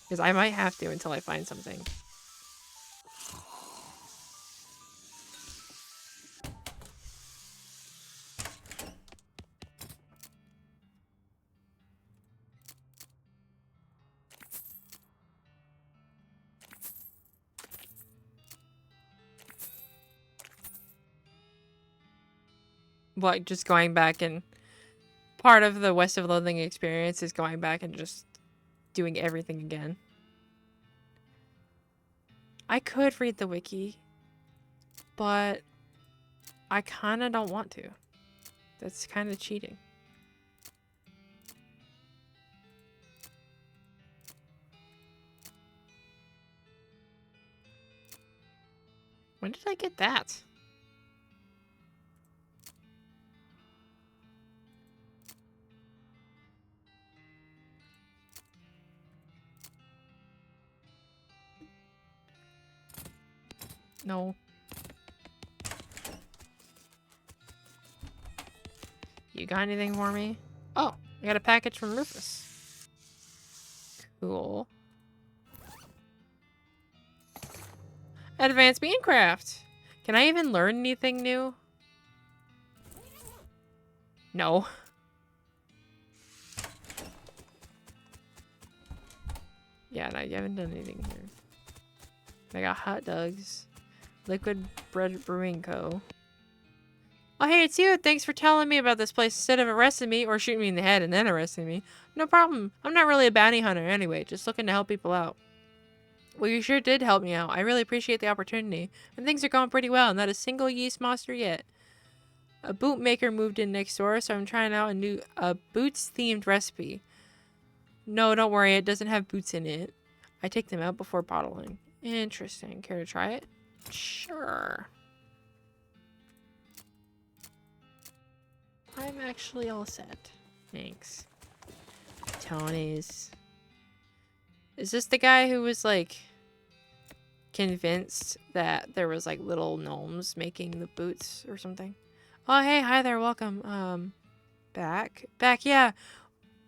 Because I might have to until I find something. Like, just going back and... Part of the West of Loathing experience is going back and just doing everything again. I could read the wiki, but I kind of don't want to. That's kind of cheating. When did I get that? No. You got anything for me? Oh, I got a package from Rufus. Cool. Advanced Beancraft. Can I even learn anything new? No. Yeah, no, you haven't done anything here. I got hot dogs. Liquid Bread Brewing Co. Oh, hey, it's you. Thanks for telling me about this place instead of arresting me or shooting me in the head and then arresting me. No problem. I'm not really a bounty hunter anyway, just looking to help people out. Well, you sure did help me out. I really appreciate the opportunity. And things are going pretty well. Not a single yeast monster yet. A boot maker moved in next door, so I'm trying out a boots-themed recipe. No, don't worry. It doesn't have boots in it. I take them out before bottling. Interesting. Care to try it? Sure. I'm actually all set. Thanks. Tony's. Is this the guy who was like convinced that there was like little gnomes making the boots or something? Oh, hey, hi there, welcome. Back, yeah.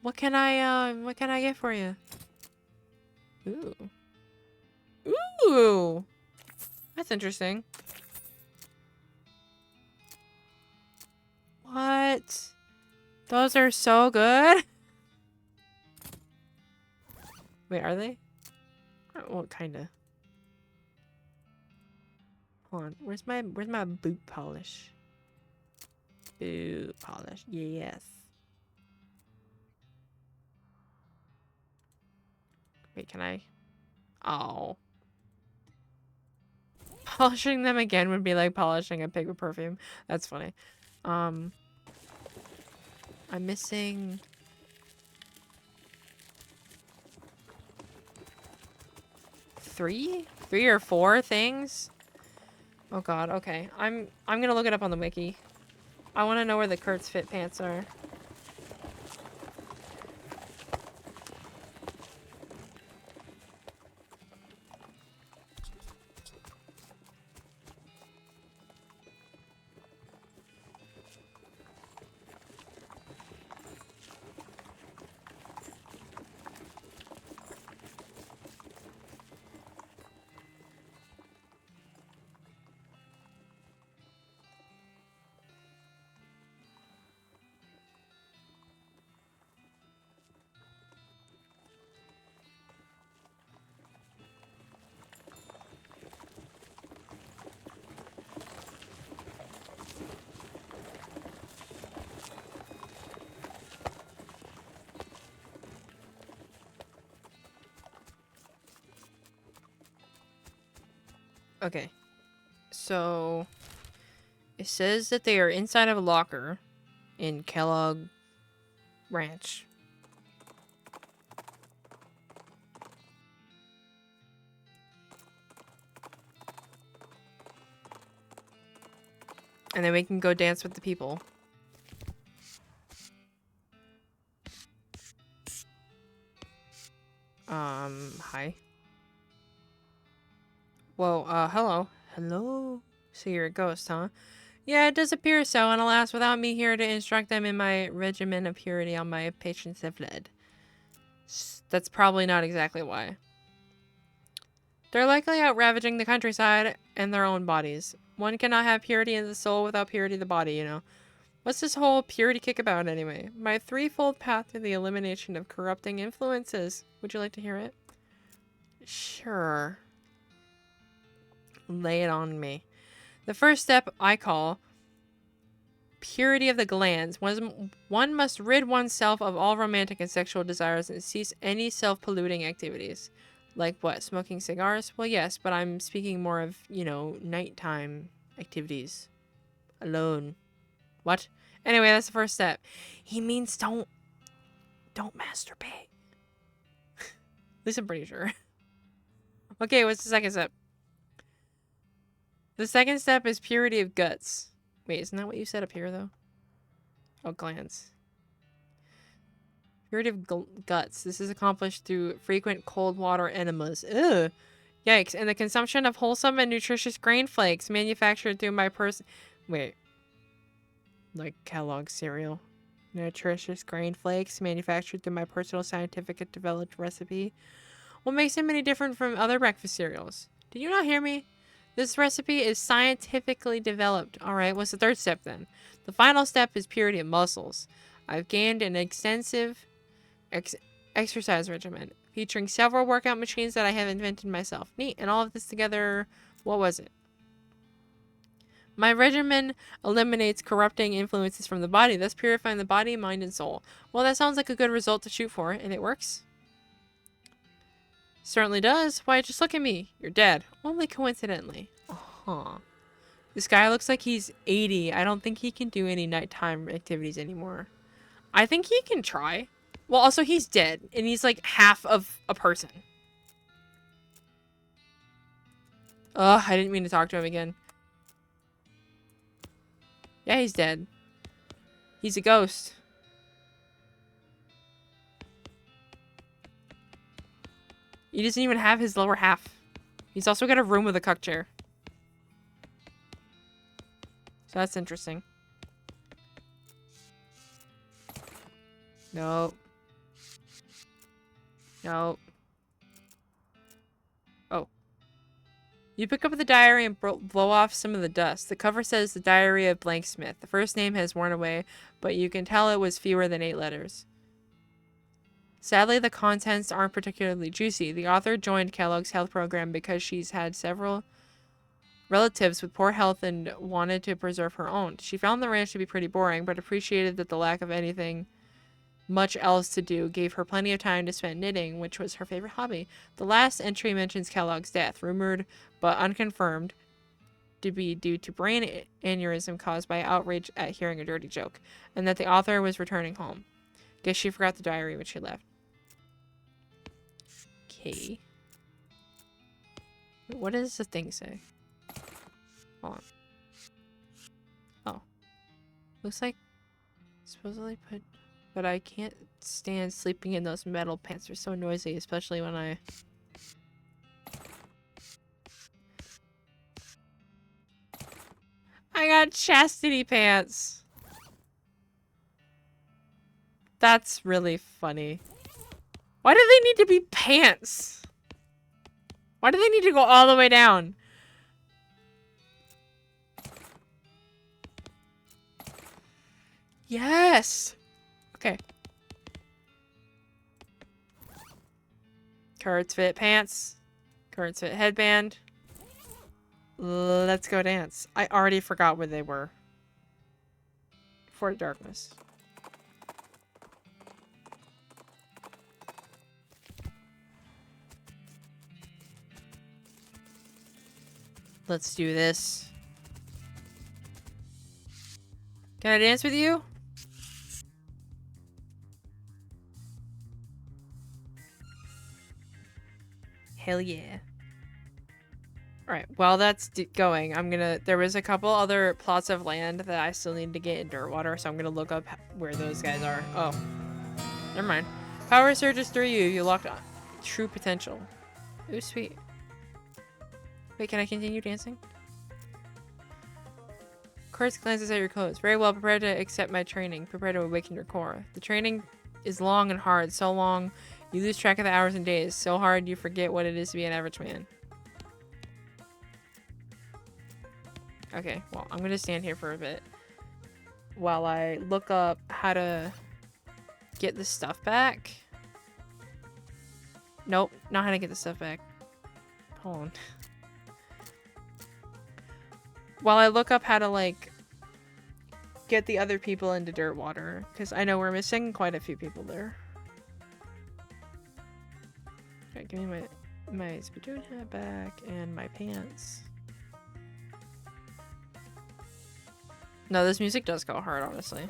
What can I get for you? Ooh. Ooh. That's interesting. What? Those are so good. Wait, are they? Well, kinda. Hold on. Where's my boot polish? Boot polish. Yes. Wait, can I? Oh. Polishing them again would be like polishing a pig with perfume. That's funny. I'm missing... three or four things? Oh god, okay. I'm gonna look it up on the wiki. I want to know where the Kurt's Fit pants are. Okay. So it says that they are inside of a locker in Kellogg Ranch. And then we can go dance with the people. Hi. Whoa, hello. Hello? So you're a ghost, huh? Yeah, it does appear so, and alas, without me here to instruct them in my regimen of purity, all my patients have fled. That's probably not exactly why. They're likely out ravaging the countryside and their own bodies. One cannot have purity in the soul without purity of the body, you know. What's this whole purity kick about, anyway? My threefold path to the elimination of corrupting influences. Would you like to hear it? Sure. Lay it on me. The first step I call purity of the glands. One must rid oneself of all romantic and sexual desires and cease any self-polluting activities. Like what? Smoking cigars? Well, yes, but I'm speaking more of, you know, nighttime activities. Alone. What? Anyway, that's the first step. He means don't masturbate. At least I'm pretty sure. Okay, what's the second step? The second step is purity of guts. Wait, isn't that what you said up here, though? Oh, glands. Purity of guts. This is accomplished through frequent cold water enemas. Ugh. Yikes. And the consumption of wholesome and nutritious grain flakes manufactured through my person. Wait. Like Kellogg's cereal. Nutritious grain flakes manufactured through my personal scientific developed recipe. What makes them any different from other breakfast cereals? Did you not hear me? This recipe is scientifically developed. Alright, what's the third step then? The final step is purity of muscles. I've gained an extensive exercise regimen featuring several workout machines that I have invented myself. Neat. And all of this together, what was it? My regimen eliminates corrupting influences from the body, thus purifying the body, mind, and soul. Well, that sounds like a good result to shoot for, and it works. Certainly does. Why, just look at me. You're dead. Only coincidentally. Uh-huh. This guy looks like he's 80. I don't think he can do any nighttime activities anymore. I think he can try. Well, also, he's dead, and he's like half of a person. Ugh, I didn't mean to talk to him again. Yeah, he's dead. He's a ghost. He doesn't even have his lower half. He's also got a room with a cuck chair. So that's interesting. Nope. Nope. Oh. You pick up the diary and blow off some of the dust. The cover says the Diary of Blanksmith. The first name has worn away, but you can tell it was fewer than 8 letters. Sadly, the contents aren't particularly juicy. The author joined Kellogg's health program because she's had several relatives with poor health and wanted to preserve her own. She found the ranch to be pretty boring, but appreciated that the lack of anything much else to do gave her plenty of time to spend knitting, which was her favorite hobby. The last entry mentions Kellogg's death, rumored but unconfirmed to be due to brain aneurysm caused by outrage at hearing a dirty joke, and that the author was returning home. Guess she forgot the diary when she left. Okay. What does the thing say? Hold on. Oh. Looks like supposedly put... But I can't stand sleeping in those metal pants. They're so noisy, especially when I got chastity pants. That's really funny. Why do they need to be pants? Why do they need to go all the way down? Yes! Okay. Curds fit pants. Curds fit headband. Let's go dance. I already forgot where they were. For darkness. Let's do this. Can I dance with you? Hell yeah. Alright, while that's going, there was a couple other plots of land that I still need to get in Dirtwater, so I'm gonna look up where those guys are. Oh. Never mind. Power surges through you. You locked on. True potential. Ooh, sweet. Wait, can I continue dancing? Kurtz glances at your clothes. Very well, prepared to accept my training. Prepared to awaken your core. The training is long and hard. So long, you lose track of the hours and days. So hard, you forget what it is to be an average man. Okay, well, I'm gonna stand here for a bit while I look up how to get the stuff back. Nope, not how to get the stuff back. Hold on. While I look up how to, like, get the other people into Dirtwater, because I know we're missing quite a few people there. Okay, give me my spittoon hat back and my pants. No, this music does go hard, honestly.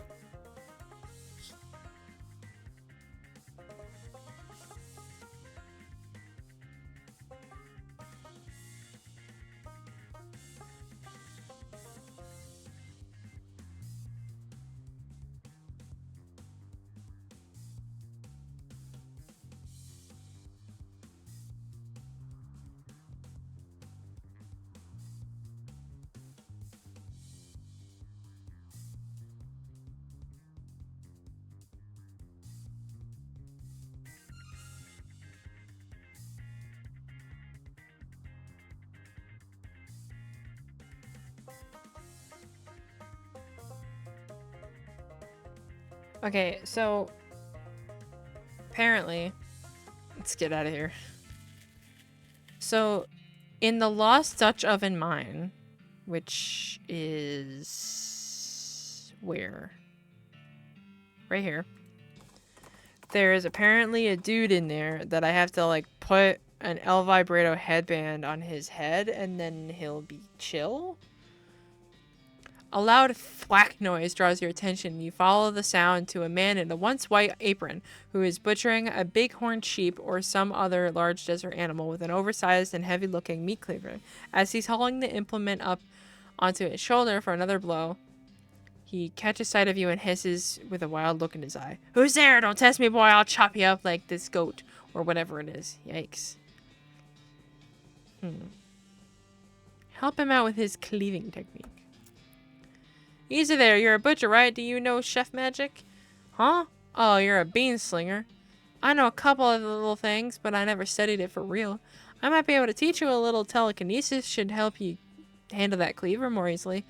Okay, so apparently, let's get out of here. So, in the Lost Dutch Oven mine, which is where? Right here. There is apparently a dude in there that I have to like put an El Vibrato headband on his head and then he'll be chill. A loud thwack noise draws your attention. You follow the sound to a man in a once white apron who is butchering a bighorn sheep or some other large desert animal with an oversized and heavy-looking meat cleaver. As he's hauling the implement up onto his shoulder for another blow, he catches sight of you and hisses with a wild look in his eye. "Who's there? Don't test me, boy. I'll chop you up like this goat." Or whatever it is. Yikes. Help him out with his cleaving technique. "Easy there, you're a butcher, right? Do you know chef magic?" "Huh? Oh, you're a bean slinger. I know a couple of the little things, but I never studied it for real. I might be able to teach you a little telekinesis, should help you handle that cleaver more easily."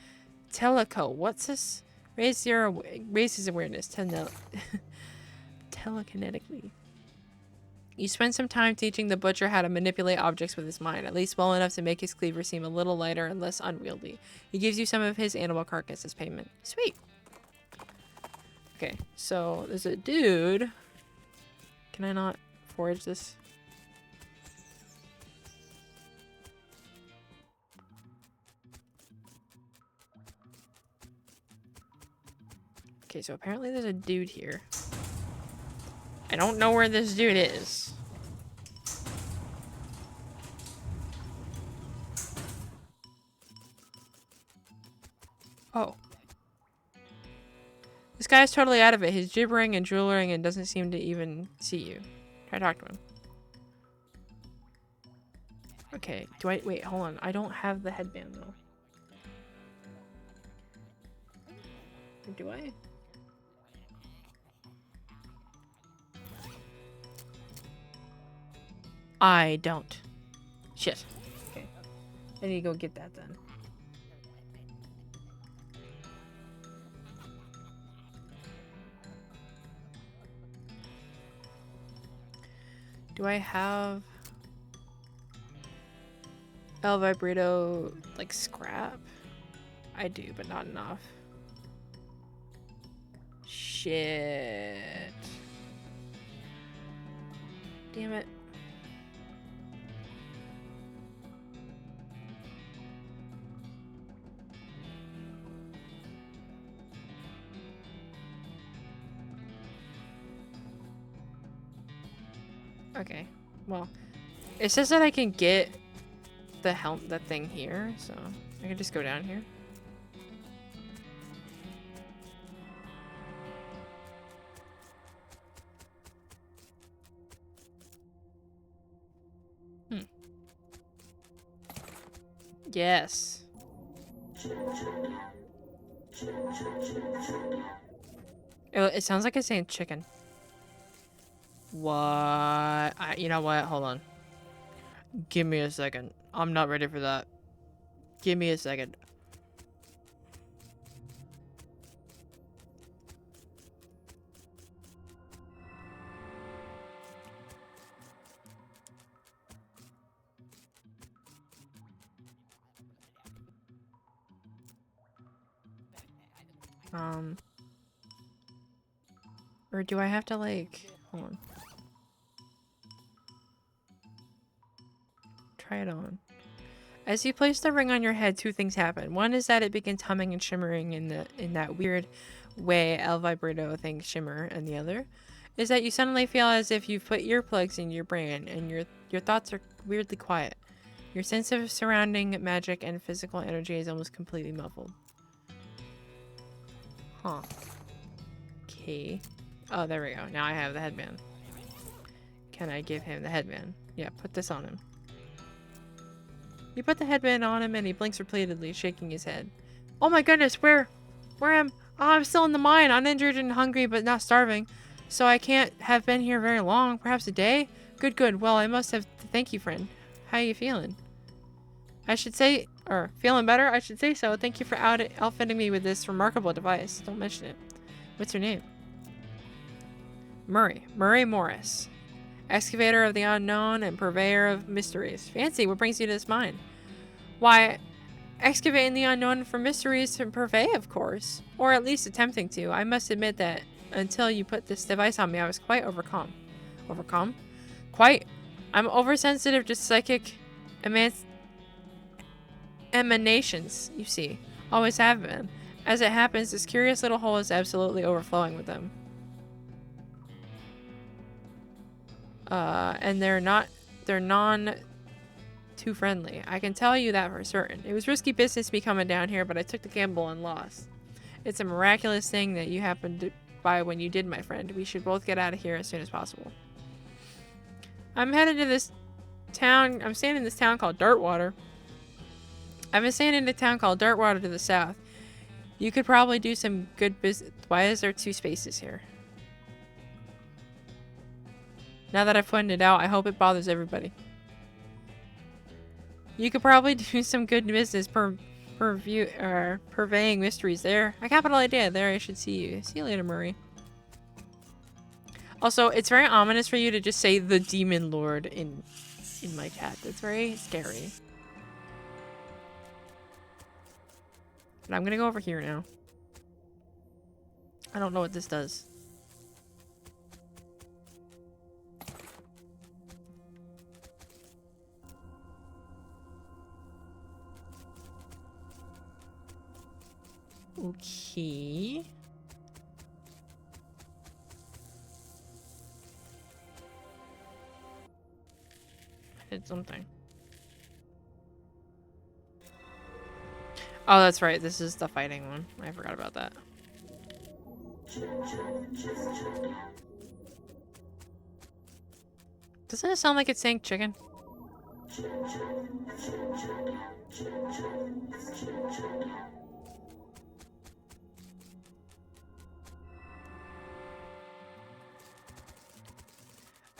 Teleco, what's this? Raise his awareness telekinetically. You spend some time teaching the butcher how to manipulate objects with his mind, at least well enough to make his cleaver seem a little lighter and less unwieldy. He gives you some of his animal carcass as payment. Sweet. Okay, so there's a dude. Can I not forage this? Okay, so apparently there's a dude here. I don't know where this dude is. Oh. This guy's totally out of it. He's gibbering and drooling and doesn't seem to even see you. Try to talk to him. Okay, wait, hold on. I don't have the headband though. Or do I? I don't. Shit. Okay. I need to go get that then. Do I have El Vibrato, like, scrap? I do, but not enough. Shit. Damn it. Okay, well, it says that I can get the thing here, so I can just go down here. Yes. It sounds like it's saying chicken. What? You know what? Hold on. Give me a second. I'm not ready for that. Give me a second. Or do I have to, like, hold on. Try it on. As you place the ring on your head, two things happen. One is that it begins humming and shimmering in that weird way El Vibrato things shimmer, and the other is that you suddenly feel as if you've put earplugs in your brain and your thoughts are weirdly quiet. Your sense of surrounding magic and physical energy is almost completely muffled. Huh. Okay. Oh, there we go. Now I have the headband. Can I give him the headband? Yeah, put this on him. You put the headband on him and he blinks repeatedly, shaking his head. "Oh my goodness, where am... Oh, I'm still in the mine, uninjured and hungry but not starving. So I can't have been here very long, perhaps a day? Good. Well, I must have to thank you, friend. How you feeling?" I should say, or feeling better? I should say so. Thank you for outfitting me with this remarkable device. Don't mention it. What's your name? Murray Morris. Excavator of the unknown and purveyor of mysteries. Fancy, what brings you to this mine? Why, excavating the unknown for mysteries to purvey, of course. Or at least attempting to. I must admit that until you put this device on me, I was quite overcome. Overcome? Quite. I'm oversensitive to psychic emanations, you see. Always have been. As it happens, this curious little hole is absolutely overflowing with them. And they're non too friendly. I can tell you that for certain. It was risky business me coming down here, but I took the gamble and lost. It's a miraculous thing that you happened by when you did, my friend. We should both get out of here as soon as possible. I'm headed to this town. I'm staying in this town called Dartwater. I've been staying in a town called Dartwater to the south. You could probably do some good business. Why is there 2 spaces here? Now that I've pointed it out, I hope it bothers everybody. You could probably do some good business purveying mysteries there. A capital idea. There, I should see you. See you later, Murray. Also, it's very ominous for you to just say the Demon Lord in my chat. That's very scary. But I'm gonna go over here now. I don't know what this does. Okay. I did something. Oh, that's right. This is the fighting one. I forgot about that. Doesn't it sound like it's saying chicken?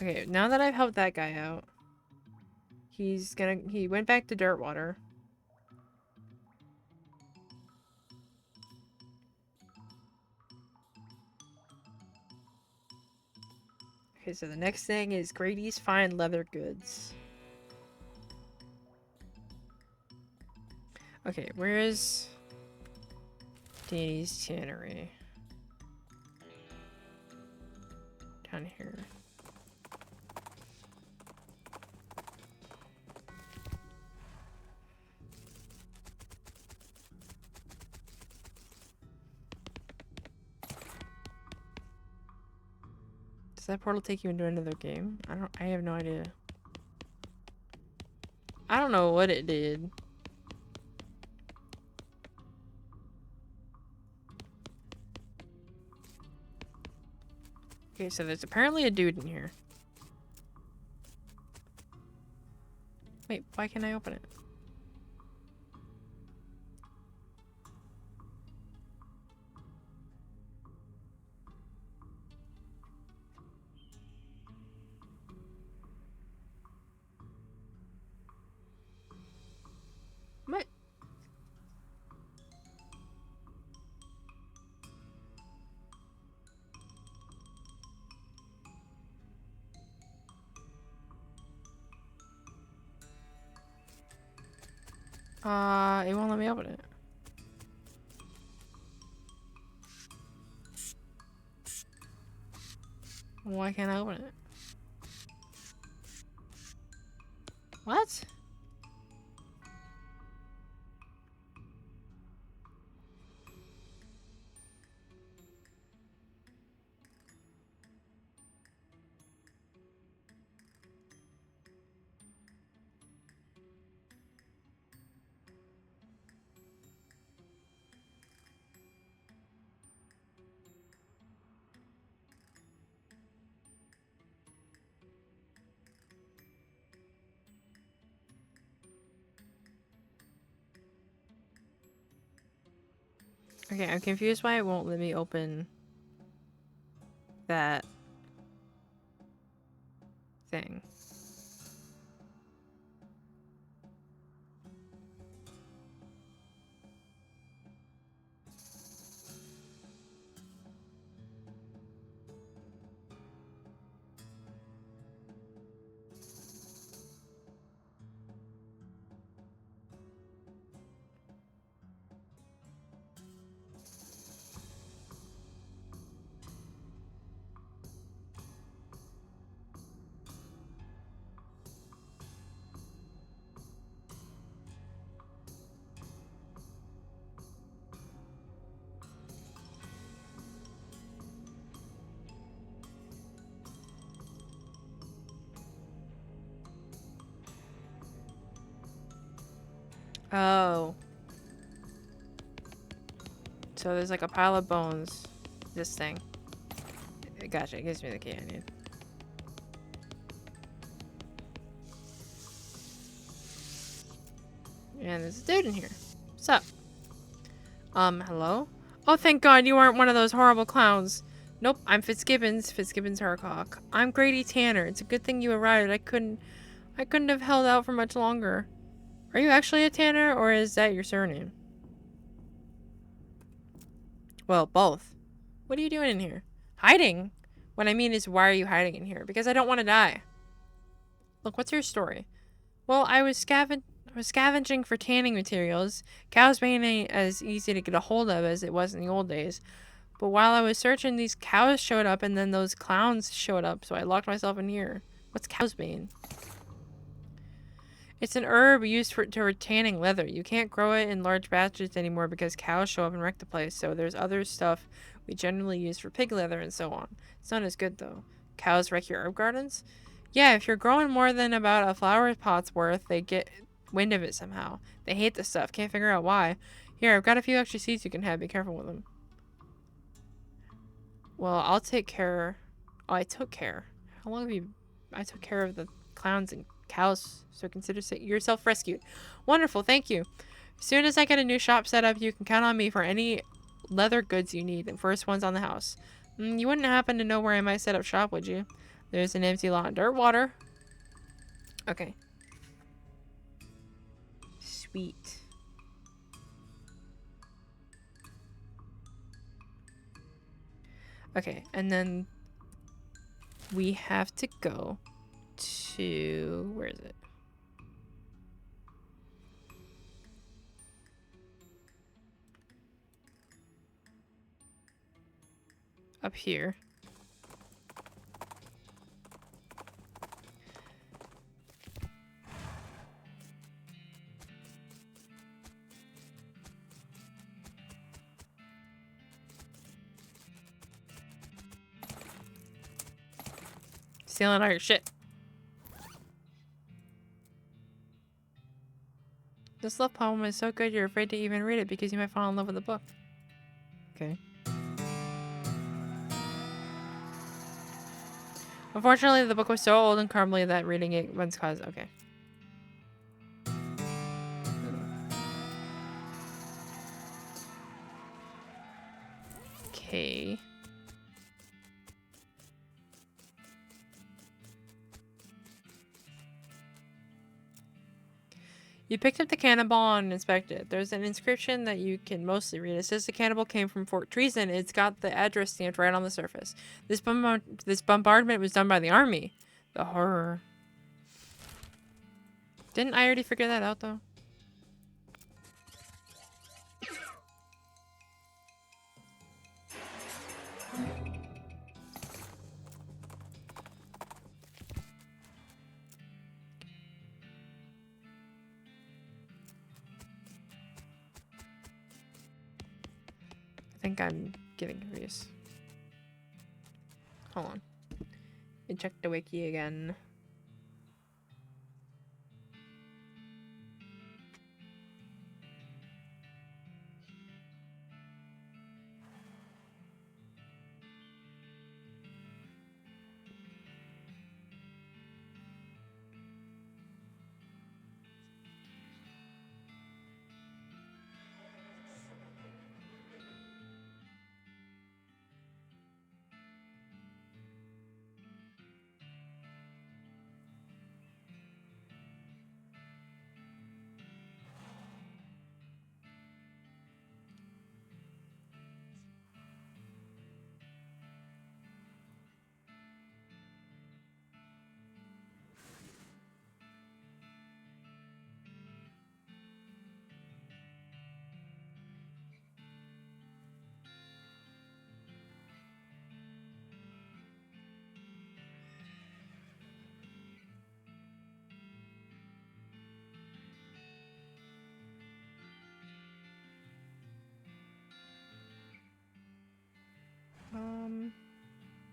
Okay, now that I've helped that guy out, he went back to Dirtwater. Okay, so the next thing is Grady's Fine Leather Goods. Okay, where is Danny's Tannery? Down here. Does that portal take you into another game? I have no idea. I don't know what it did. Okay, so there's apparently a dude in here. Wait, why can't I open it? What? It won't let me open it. Why can't I open it? What? Okay, I'm confused why it won't let me open that thing. Oh. So there's like a pile of bones. This thing. Gotcha, it gives me the key I need. And there's a dude in here. What's up? Hello? Oh, thank God you aren't one of those horrible clowns. Nope, I'm Fitzgibbons Harcock. I'm Grady Tanner. It's a good thing you arrived. I couldn't have held out for much longer. Are you actually a Tanner, or is that your surname? Well, both. What are you doing in here? Hiding? What I mean is, why are you hiding in here? Because I don't want to die. Look, what's your story? Well, I was scavenging for tanning materials. Cow's bane ain't as easy to get a hold of as it was in the old days. But while I was searching, these cows showed up, and then those clowns showed up, so I locked myself in here. What's cow's bane? It's an herb used for tanning leather. You can't grow it in large batches anymore because cows show up and wreck the place, so there's other stuff we generally use for pig leather and so on. It's not as good, though. Cows wreck your herb gardens? Yeah, if you're growing more than about a flower pot's worth, they get wind of it somehow. They hate the stuff. Can't figure out why. Here, I've got a few extra seeds you can have. Be careful with them. Well, I'll take care. Oh, I took care. How long have you... I took care of the clowns and cows, so consider yourself rescued. Wonderful, thank you. As soon as I get a new shop set up, you can count on me for any leather goods you need. The first one's on the house. You wouldn't happen to know where I might set up shop, would you? There's an empty lot. Dirt water. Okay. Sweet. Okay, and then we have to go to... Where is it? Up here. Stealing all your shit. This love poem is so good you're afraid to even read it because you might fall in love with the book. Okay. Unfortunately, the book was so old and crumbly that reading it once caused... Okay. Okay. You picked up the cannonball and inspected it. There's an inscription that you can mostly read. It says the cannonball came from Fort Treason. It's got the address stamped right on the surface. This bombardment was done by the army. The horror. Didn't I already figure that out, though? I think I'm getting confused. Hold on. Let me check the wiki again.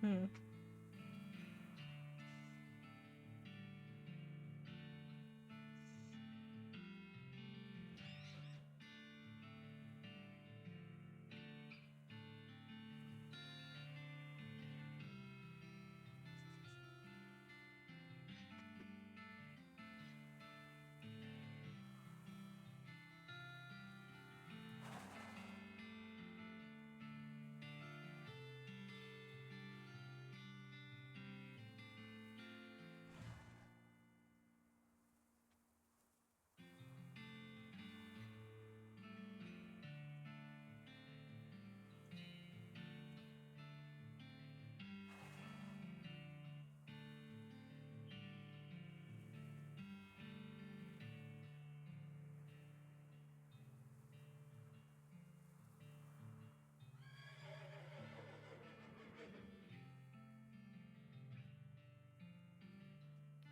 Hmm.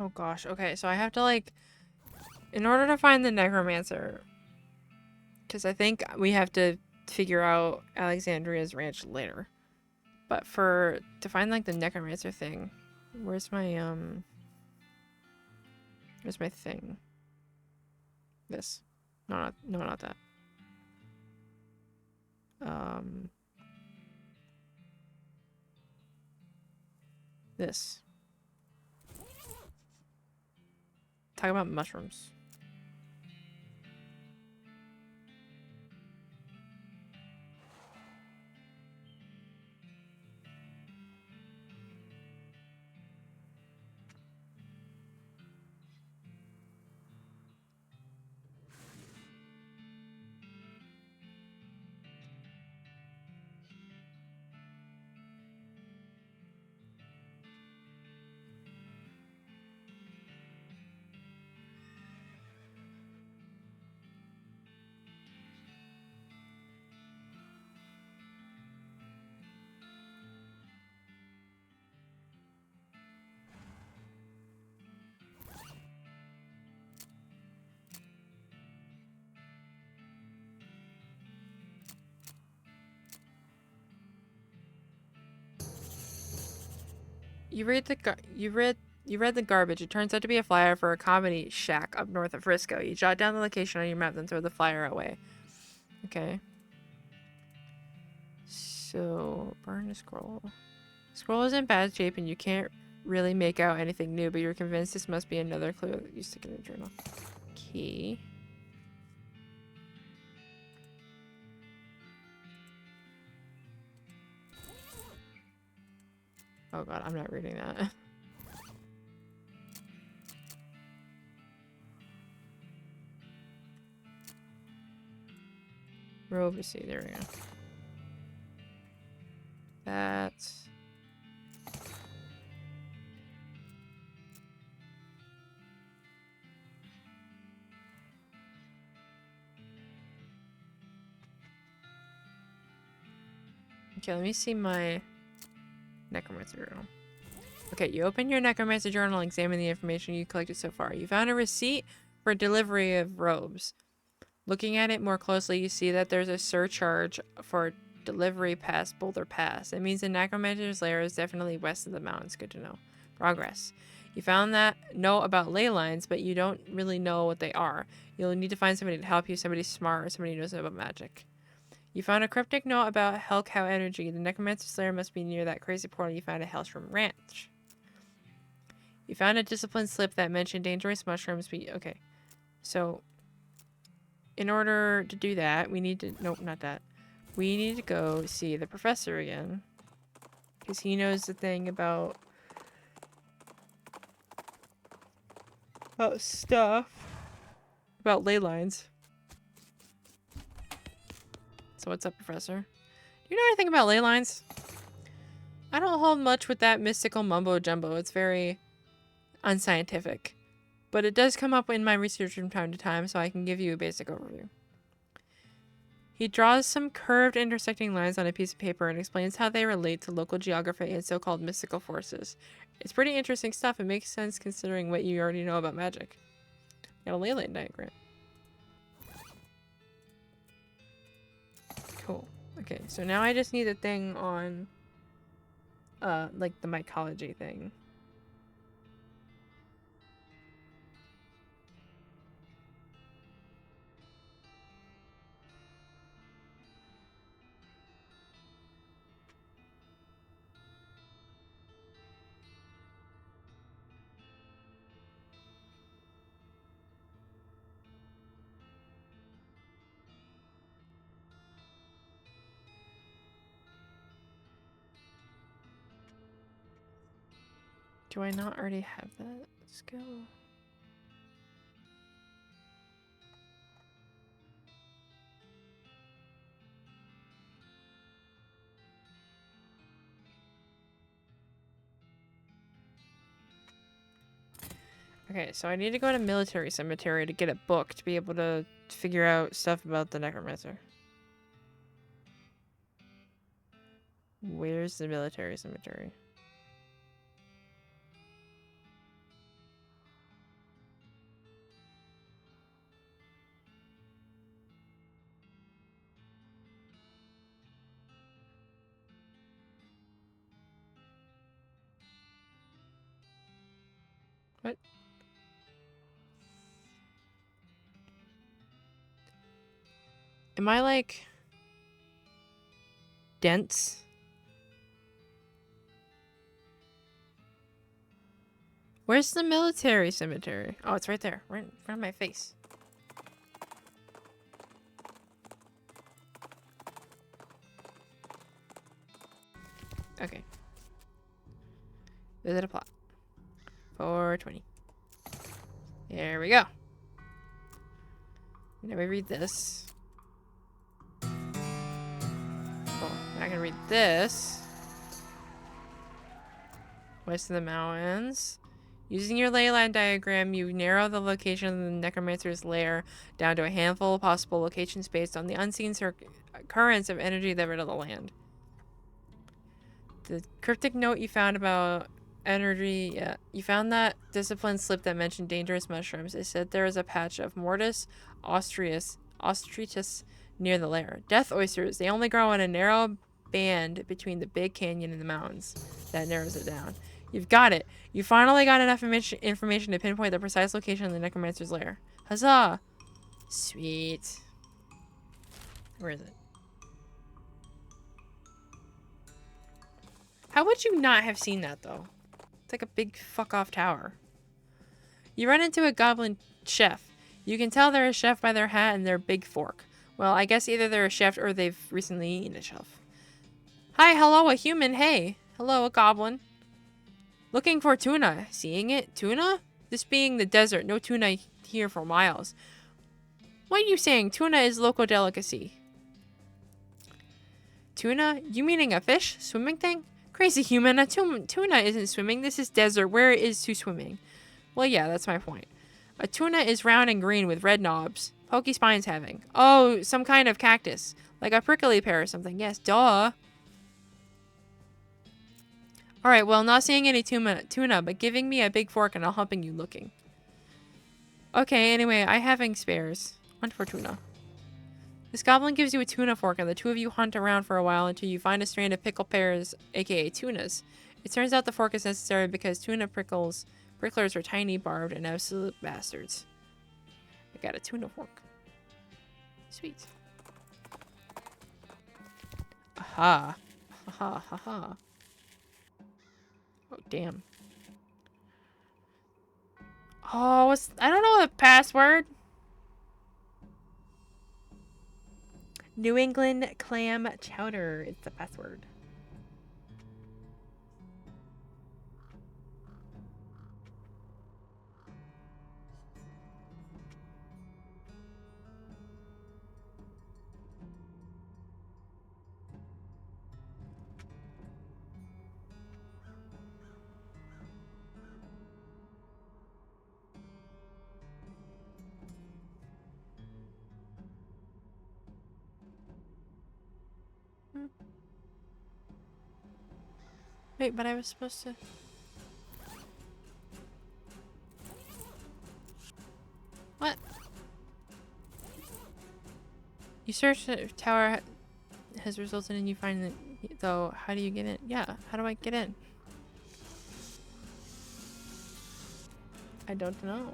Oh gosh, okay, so I have to like, in order to find the necromancer, because I think we have to figure out Alexandria's ranch later. But to find like the necromancer thing, where's my thing? This. No, not that. This. Talk about mushrooms. You read the garbage. It turns out to be a flyer for a comedy shack up north of Frisco. You jot down the location on your map, then throw the flyer away. Okay. So, burn the scroll. Scroll is in bad shape and you can't really make out anything new, but you're convinced this must be another clue that you stick in the journal. Key. Oh god, I'm not reading that. Rovacy, there we go. That's... Okay, let me see my necromancer journal. Okay, you open your necromancer journal and examine the information you collected so far. You found a receipt for delivery of robes. Looking at it more closely, you see that there's a surcharge for delivery past Boulder Pass. It means the necromancer's lair is definitely west of the mountains. Good to know. Progress. You found that note about ley lines, but you don't really know what they are. You'll need to find somebody to help you, somebody smart or somebody who knows about magic. You found a cryptic note about Hellcow energy. The necromancer's lair must be near that crazy portal you found at Hellstrom Ranch. You found a discipline slip that mentioned dangerous mushrooms. Okay, so in order to do that, we need to... Nope, not that. We need to go see the professor again. Because he knows the thing about... stuff. About ley lines. So what's up, Professor? Do you know anything about ley lines? I don't hold much with that mystical mumbo-jumbo. It's very unscientific. But it does come up in my research from time to time, so I can give you a basic overview. He draws some curved intersecting lines on a piece of paper and explains how they relate to local geography and so-called mystical forces. It's pretty interesting stuff. It makes sense considering what you already know about magic. Got a ley line diagram. Cool. Okay, so now I just need a thing on, like the mycology thing. Do I not already have that skill? Okay, so I need to go to military cemetery to get a book to be able to figure out stuff about the necromancer. Where's the military cemetery? What? Am I like dense? Where's the military cemetery? Oh, it's right there, right in front of my face. Okay. Visit a plot. 420. There we go. Now we read this. Oh, now I can read this. West of the mountains. Using your ley line diagram, you narrow the location of the necromancer's lair down to a handful of possible locations based on the unseen currents of energy that rid of the land. The cryptic note you found about energy, yeah. You found that discipline slip that mentioned dangerous mushrooms. It said there was a patch of Mortis ostritus near the lair. Death oysters, they only grow in a narrow band between the big canyon and the mountains. That narrows it down. You've got it. You finally got enough information to pinpoint the precise location of the necromancer's lair. Huzzah! Sweet. Where is it? How would you not have seen that, though? It's like a big fuck-off tower. You run into a goblin chef. You can tell they're a chef by their hat and their big fork. Well, I guess either they're a chef or they've recently eaten a chef. Hi, hello, a human. Hey. Hello, a goblin. Looking for tuna. Seeing it? Tuna? This being the desert, no tuna here for miles. What are you saying? Tuna is local delicacy. Tuna? You meaning a fish? Swimming thing? Crazy human. A tuna isn't swimming. This is desert. Where is to swimming? Well, yeah, that's my point. A tuna is round and green with red knobs. Pokey spines having. Oh, some kind of cactus. Like a prickly pear or something. Yes, duh. Alright, well, not seeing any tuna, but giving me a big fork and I'll helping you looking. Okay, anyway, I having spares. Hunt for tuna. This goblin gives you a tuna fork and the two of you hunt around for a while until you find a strand of pickled pears, aka tunas. It turns out the fork is necessary because tuna pricklers are tiny, barbed, and absolute bastards. I got a tuna fork. Sweet. Aha. Haha, haha. Oh, damn. Oh, I don't know the password. New England clam chowder. It's the password. Wait, but I was supposed to... What? You search the tower has resulted in you finding it, though. How do you get in? Yeah, how do I get in? I don't know.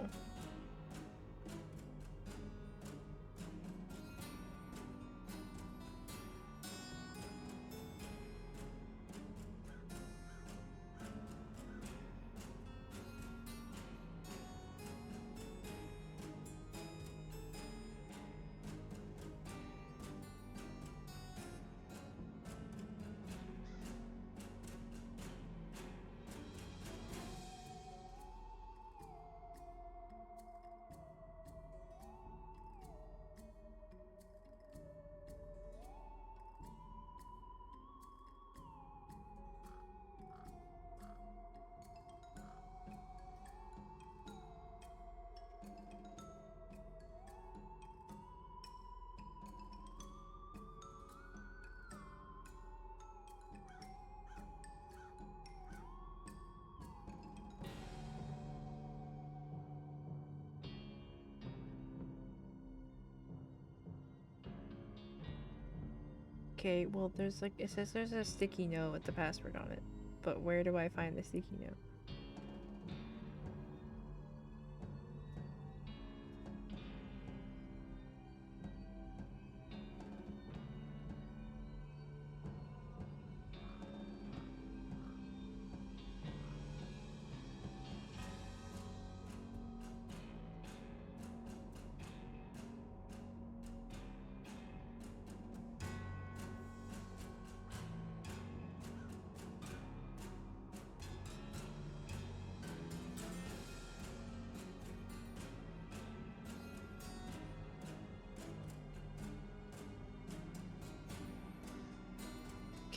Okay, well, there's like, it says there's a sticky note with the password on it. But where do I find the sticky note?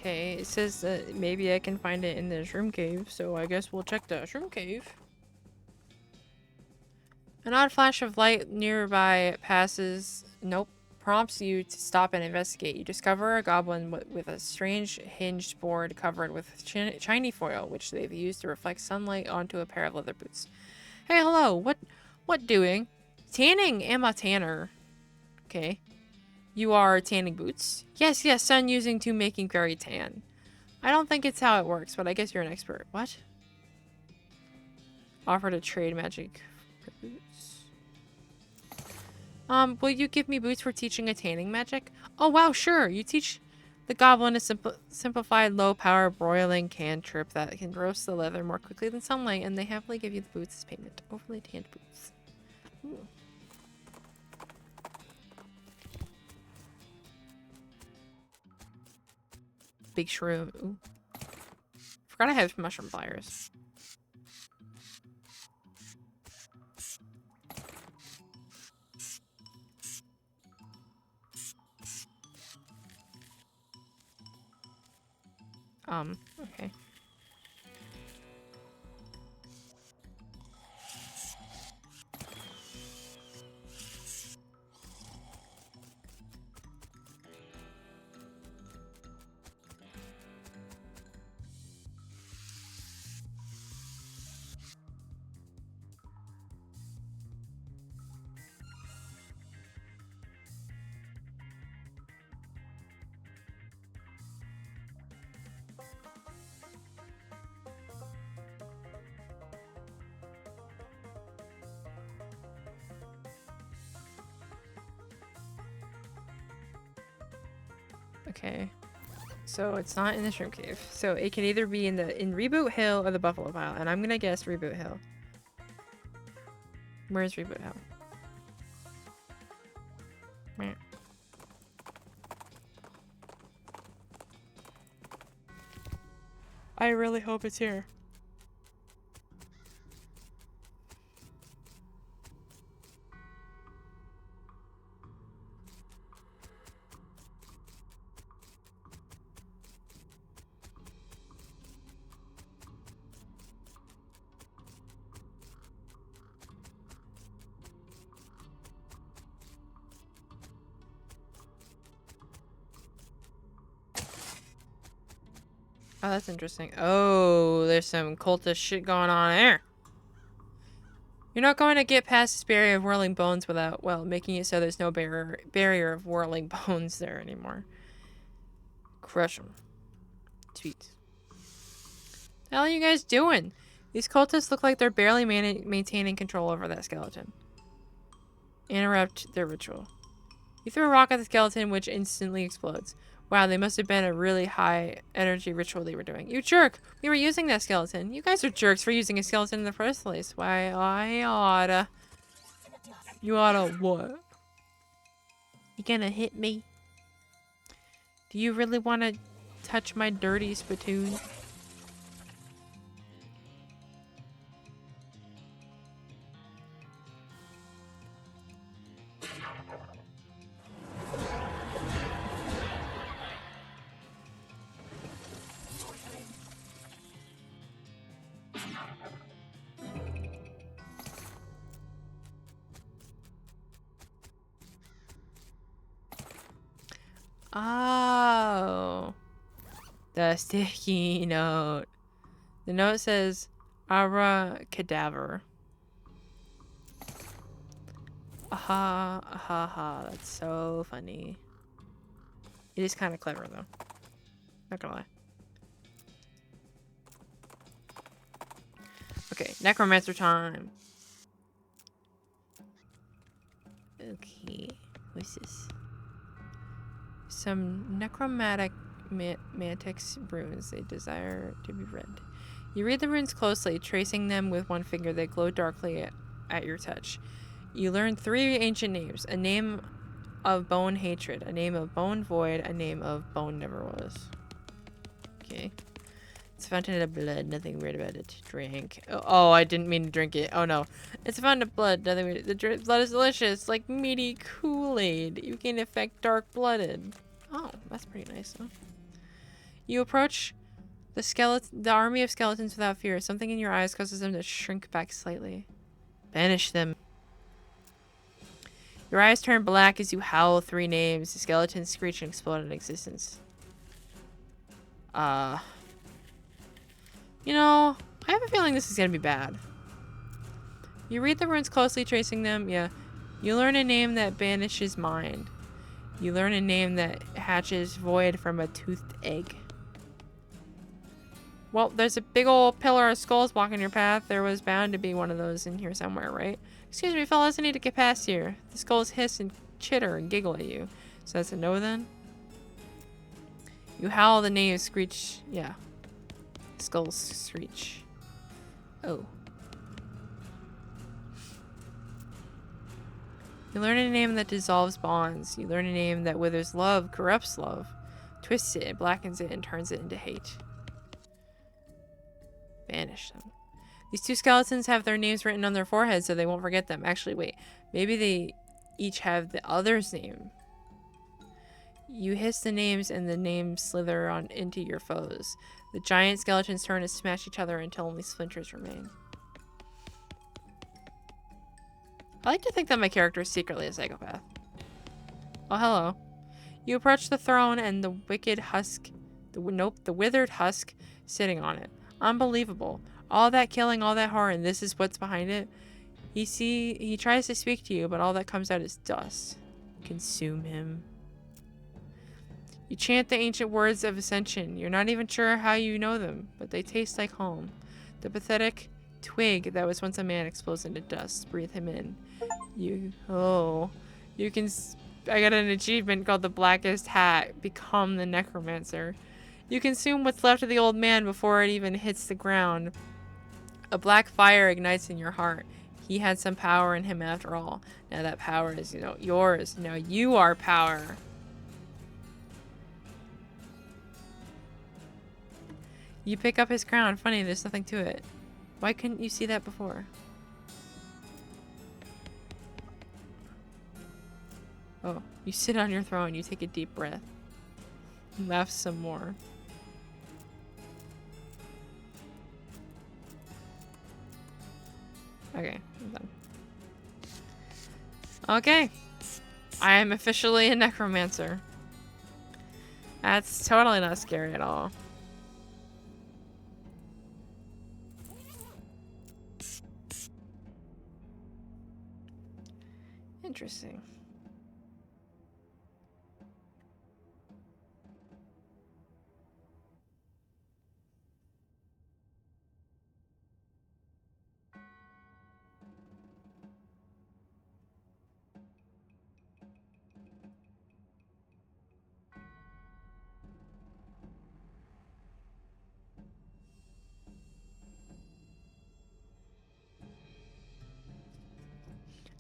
Okay, it says that maybe I can find it in the shroom cave, so I guess we'll check the shroom cave. An odd flash of light nearby passes. Nope. Prompts you to stop and investigate. You discover a goblin with a strange hinged board covered with shiny foil, which they've used to reflect sunlight onto a pair of leather boots. Hey, hello. What doing? Tanning. Am a tanner. Okay. You are tanning boots? Yes, yes. Sun using to making very tan. I don't think it's how it works, but I guess you're an expert. What? Offer to trade magic for boots. Will you give me boots for teaching a tanning magic? Oh, wow, sure. You teach the goblin a simplified low-power broiling cantrip that can roast the leather more quickly than sunlight, and they happily give you the boots as payment. Overly tanned boots. Ooh. Big shroom. Ooh. Forgot I have mushroom pliers. Okay. Okay. So it's not in the shrimp cave. So it can either be in Reboot Hill or the Buffalo Pile, and I'm gonna guess Reboot Hill. Where's Reboot Hill? Meh. I really hope it's here. Oh, that's interesting. Oh, there's some cultist shit going on there. You're not going to get past this barrier of whirling bones without, well, making it so there's no barrier of whirling bones there anymore. Crush them. Sweet. What the hell are you guys doing? These cultists look like they're barely maintaining control over that skeleton. Interrupt their ritual. You throw a rock at the skeleton, which instantly explodes. Wow, they must have been a really high energy ritual they were doing. You jerk! We were using that skeleton. You guys are jerks for using a skeleton in the first place. Why, I oughta... You oughta what? You gonna hit me? Do you really want to touch my dirty spittoon? Oh. The sticky note. The note says, Ara cadaver. Aha, aha, aha. That's so funny. It is kind of clever, though. Not gonna lie. Okay, necromancer time. Okay, what's this? Some necromantic mantics runes they desire to be read. You read the runes closely, tracing them with one finger. They glow darkly at your touch. You learn 3 ancient names. A name of bone hatred, a name of bone void, a name of bone never was. Okay. It's a fountain of blood, nothing weird about it. Drink. Oh, I didn't mean to drink it. Oh no. It's a fountain of blood, nothing weird. The blood is delicious, like meaty Kool-Aid. You can affect dark-blooded. Oh, that's pretty nice, huh? You approach the army of skeletons without fear. Something in your eyes causes them to shrink back slightly. Banish them. Your eyes turn black as you howl 3 names. The skeletons screech and explode in existence. You know, I have a feeling this is gonna be bad. You read the runes closely, tracing them. Yeah. You learn a name that banishes mind. You learn a name that hatches void from a toothed egg. Well, there's a big old pillar of skulls blocking your path. There was bound to be one of those in here somewhere, right? Excuse me, fellas, I need to get past here. The skulls hiss and chitter and giggle at you. So that's a no then? You howl the name, screech. Yeah. Skulls screech. Oh. You learn a name that dissolves bonds. You learn a name that withers love, corrupts love, twists it, blackens it, and turns it into hate. Banish them. These 2 skeletons have their names written on their foreheads so they won't forget them. Actually, wait. Maybe they each have the other's name. You hiss the names and the names slither on into your foes. The giant skeletons turn and smash each other until only splinters remain. I like to think that my character is secretly a psychopath. Oh, hello. You approach the throne and the wicked husk, the withered husk sitting on it. Unbelievable. All that killing, all that horror, and this is what's behind it. He tries to speak to you, but all that comes out is dust. Consume him. You chant the ancient words of ascension. You're not even sure how you know them, but they taste like home. The pathetic twig that was once a man explodes into dust. Breathe him in. You can... I got an achievement called the Blackest Hat. Become the Necromancer. You consume what's left of the old man before it even hits the ground. A black fire ignites in your heart. He had some power in him after all. Now that power is, yours. Now you are power. You pick up his crown. Funny, there's nothing to it. Why couldn't you see that before? Oh, you sit on your throne. You take a deep breath. Laugh some more. Okay, I'm done. Okay. I am officially a necromancer. That's totally not scary at all. Interesting.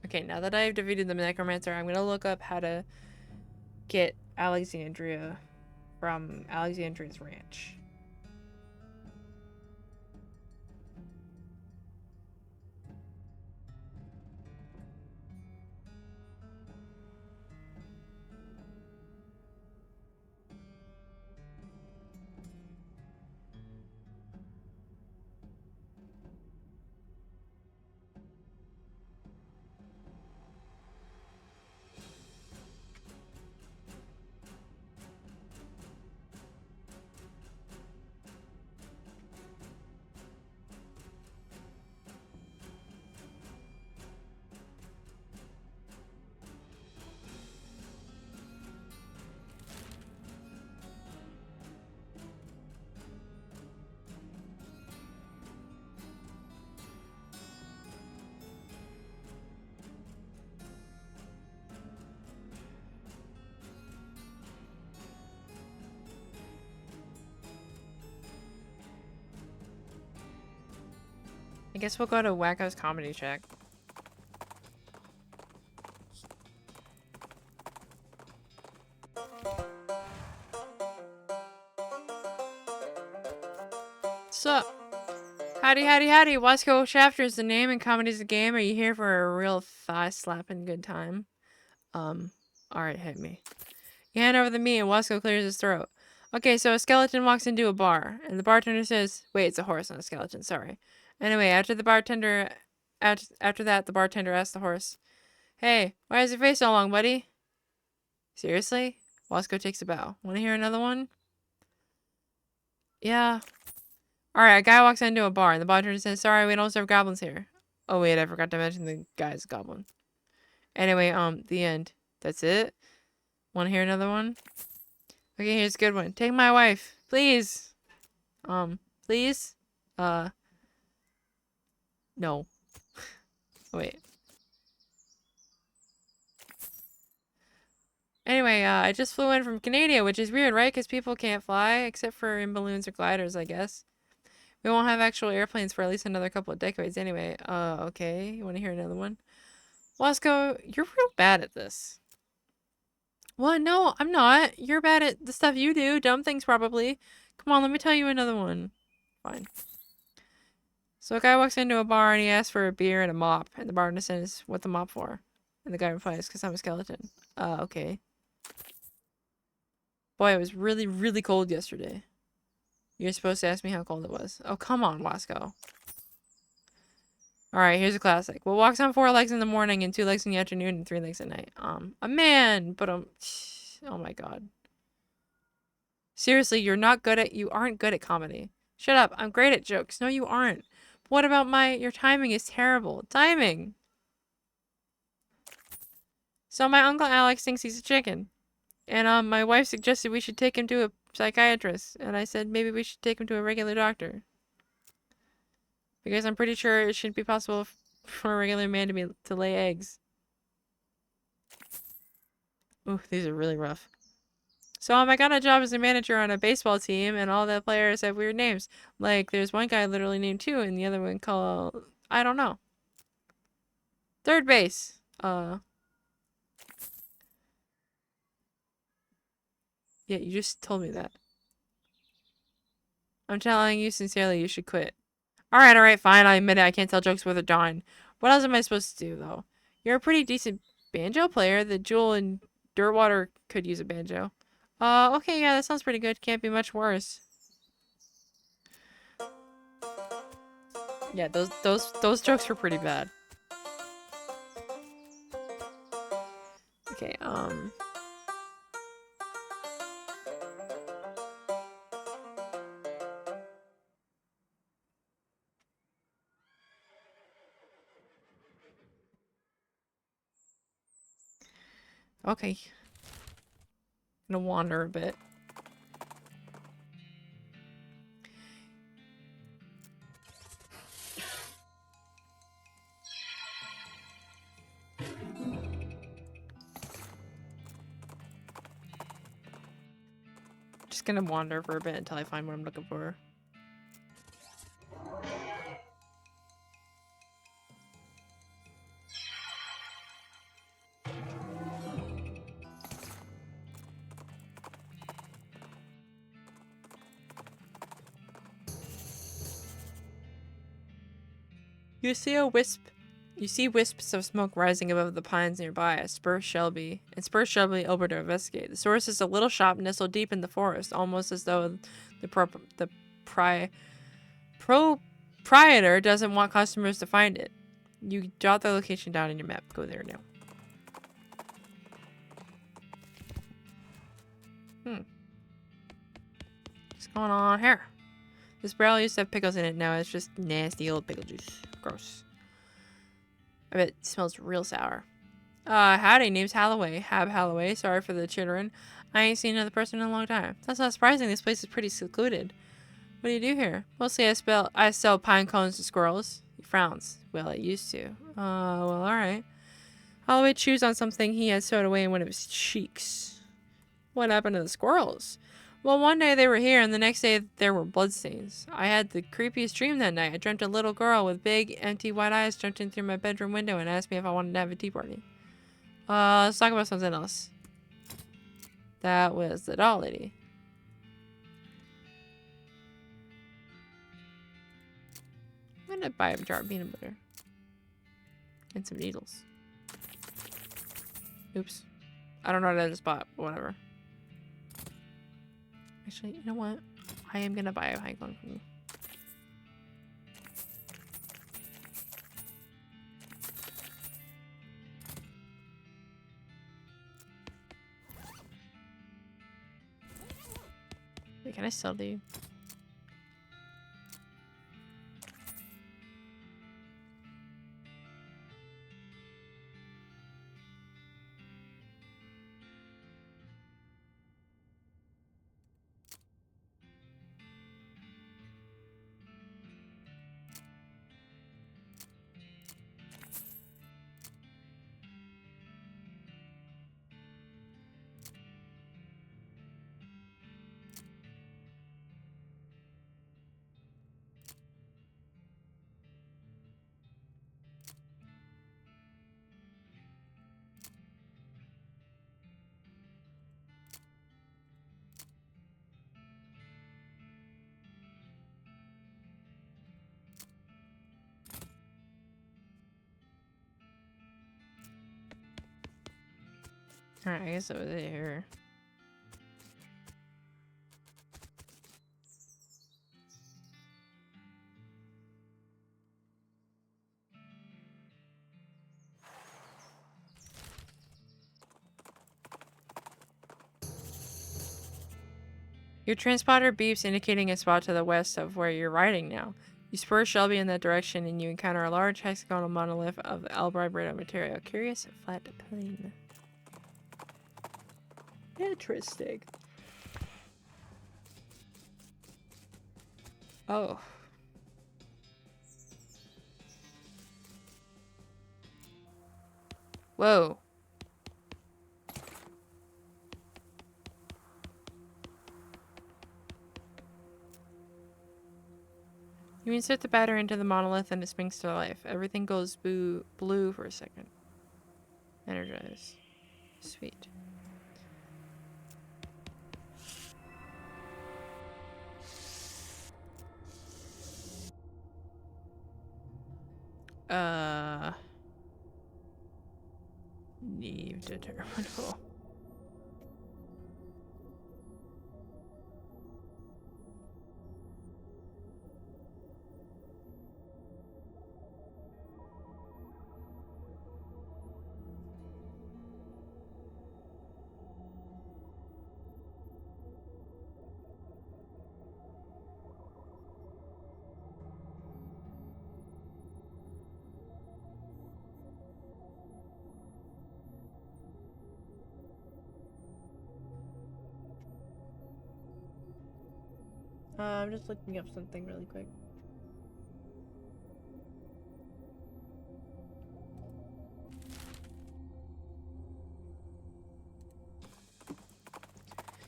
Okay, now that I've defeated the necromancer, I'm gonna look up how to get Alexandria from Alexandria's ranch. I guess we'll go to Wacko's Comedy Check. Sup? Howdy, howdy, howdy. Wasco Shafter is the name and comedy's the game. Are you here for a real thigh-slapping good time? Alright, hit me. You hand over the meat and Wasco clears his throat. Okay, so a skeleton walks into a bar, and the bartender says, "Wait, it's a horse, not a skeleton. Sorry." Anyway, after that, the bartender asks the horse, "Hey, why is your face so long, buddy?" Seriously? Wasco takes a bow. Want to hear another one? Yeah. Alright, a guy walks into a bar, and the bartender says, "Sorry, we don't serve goblins here." Oh wait, I forgot to mention the guy's a goblin. Anyway, the end. That's it? Want to hear another one? Okay, here's a good one. Take my wife, please. Please? No. Wait. Anyway, I just flew in from Canada, which is weird, right? Because people can't fly, except for in balloons or gliders, I guess. We won't have actual airplanes for at least another couple of decades anyway. Okay. You want to hear another one? Wasco, you're real bad at this. What? No, I'm not. You're bad at the stuff you do. Dumb things, probably. Come on, let me tell you another one. Fine. So a guy walks into a bar and he asks for a beer and a mop. And the bartender says, "What the mop for?" And the guy replies, "Because I'm a skeleton." Okay. Boy, it was really, really cold yesterday. You're supposed to ask me how cold it was. Oh, come on, Wasco. Alright, here's a classic. What walks on 4 legs in the morning and 2 legs in the afternoon and 3 legs at night? A man, but oh my god. Seriously, you aren't good at comedy. Shut up, I'm great at jokes. No, you aren't. What about your timing is terrible. Timing! So my Uncle Alex thinks he's a chicken. And, my wife suggested we should take him to a psychiatrist. And I said maybe we should take him to a regular doctor. Because I'm pretty sure it shouldn't be possible for a regular man to lay eggs. Ooh, these are really rough. So I got a job as a manager on a baseball team, and all the players have weird names. Like, there's one guy literally named 2, and the other one called, I don't know. Third base. Yeah, you just told me that. I'm telling you sincerely, you should quit. Alright, fine, I admit it, I can't tell jokes with a Dawn. What else am I supposed to do, though? You're a pretty decent banjo player. The Jewel and Dirtwater could use a banjo. Okay, yeah, that sounds pretty good. Can't be much worse. Yeah, those jokes were pretty bad. Okay, okay. I'm gonna wander a bit. Just gonna wander for a bit until I find what I'm looking for. You see wisps of smoke rising above the pines nearby as Spur Shelby over to investigate. The source is a little shop nestled deep in the forest, almost as though the proprietor doesn't want customers to find it. You jot the location down in your map. Go there now. What's going on here? This barrel used to have pickles in it. Now it's just nasty old pickle juice. Gross. I bet it smells real sour. Howdy, name's Halloway. Hab Halloway. Sorry for the chittering. I ain't seen another person in a long time. That's not surprising. This place is pretty secluded. What do you do here? Mostly I sell pine cones to squirrels. He frowns. Well, I used to. Well, alright. Holloway chews on something he had sewed away in one of his cheeks. What happened to the squirrels? Well, one day they were here, and the next day there were bloodstains. I had the creepiest dream that night. I dreamt a little girl with big, empty, white eyes jumped in through my bedroom window and asked me if I wanted to have a tea party. Let's talk about something else. That was the doll lady. I'm gonna buy a jar of peanut butter. And some needles. Oops. I don't know how to spot. Whatever. Actually, you know what? I am gonna buy a high cone from you. Wait, can I sell to you? Alright, I guess it was here. Your transponder beeps, indicating a spot to the west of where you're riding now. You spur Shelby in that direction and you encounter a large hexagonal monolith of albright material. Curious flat plane. Interesting. Oh. Whoa. You insert the battery into the monolith and it springs to life. Everything goes blue for a second. Energize. Sweet. Leave the terminal. I'm just looking up something really quick.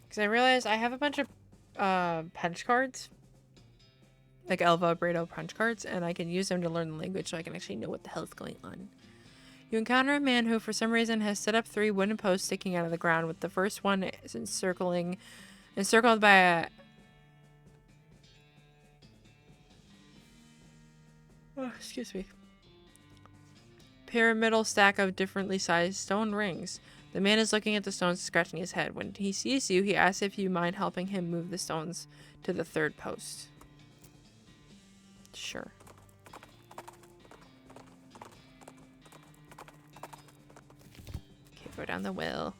Because I realized I have a bunch of punch cards. Like Elva Brado punch cards, and I can use them to learn the language so I can actually know what the hell is going on. You encounter a man who, for some reason, has set up 3 wooden posts sticking out of the ground, with the first one is encircled by a... Oh, excuse me. Pyramidal stack of differently sized stone rings. The man is looking at the stones, scratching his head. When he sees you, he asks if you mind helping him move the stones to the 3rd post. Sure. Okay, go down the well.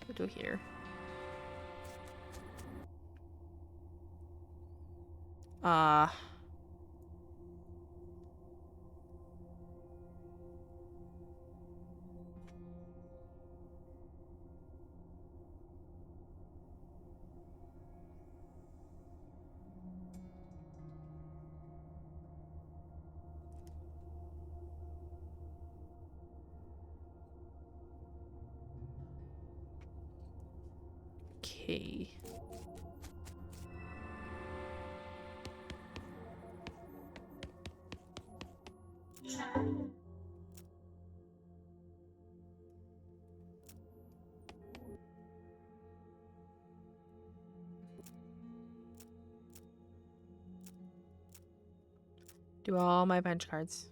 Go to here. Okay. Do all my punch cards.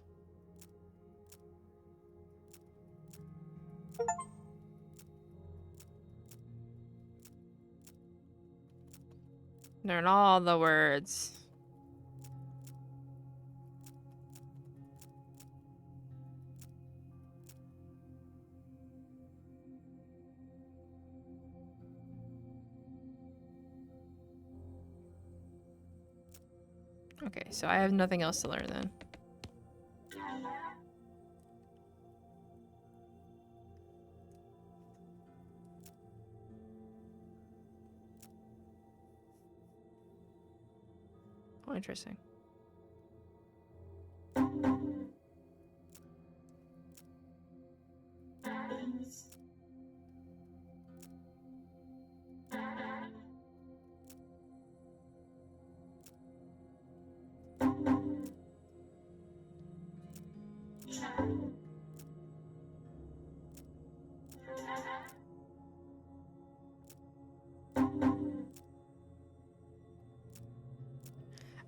Learn all the words. Okay, so I have nothing else to learn then. Oh, interesting.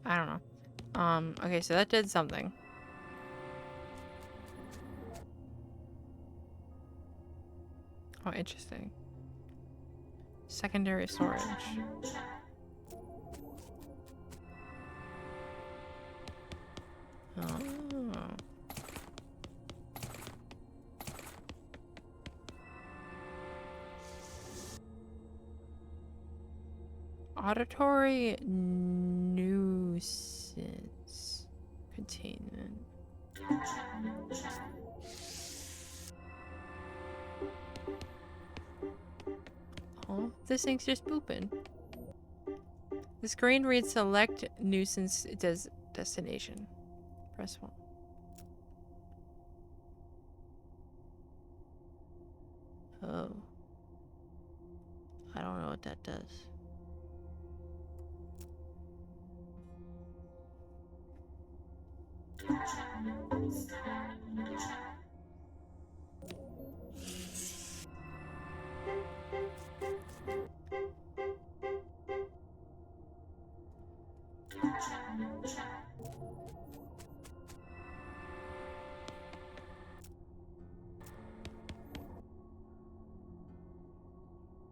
I don't know. Okay, so that did something. Oh, interesting. Secondary storage. Oh. Auditory nuisance containment. Oh, this thing's just booping. The screen reads select nuisance destination. Press 1. Oh. I don't know what that does.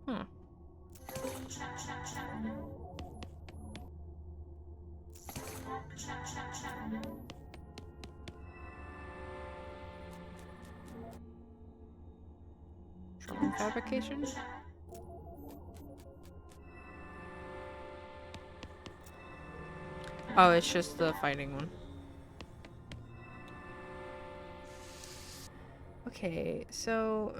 Hmm. Drone fabrication? Oh, it's just the fighting one. Okay, so...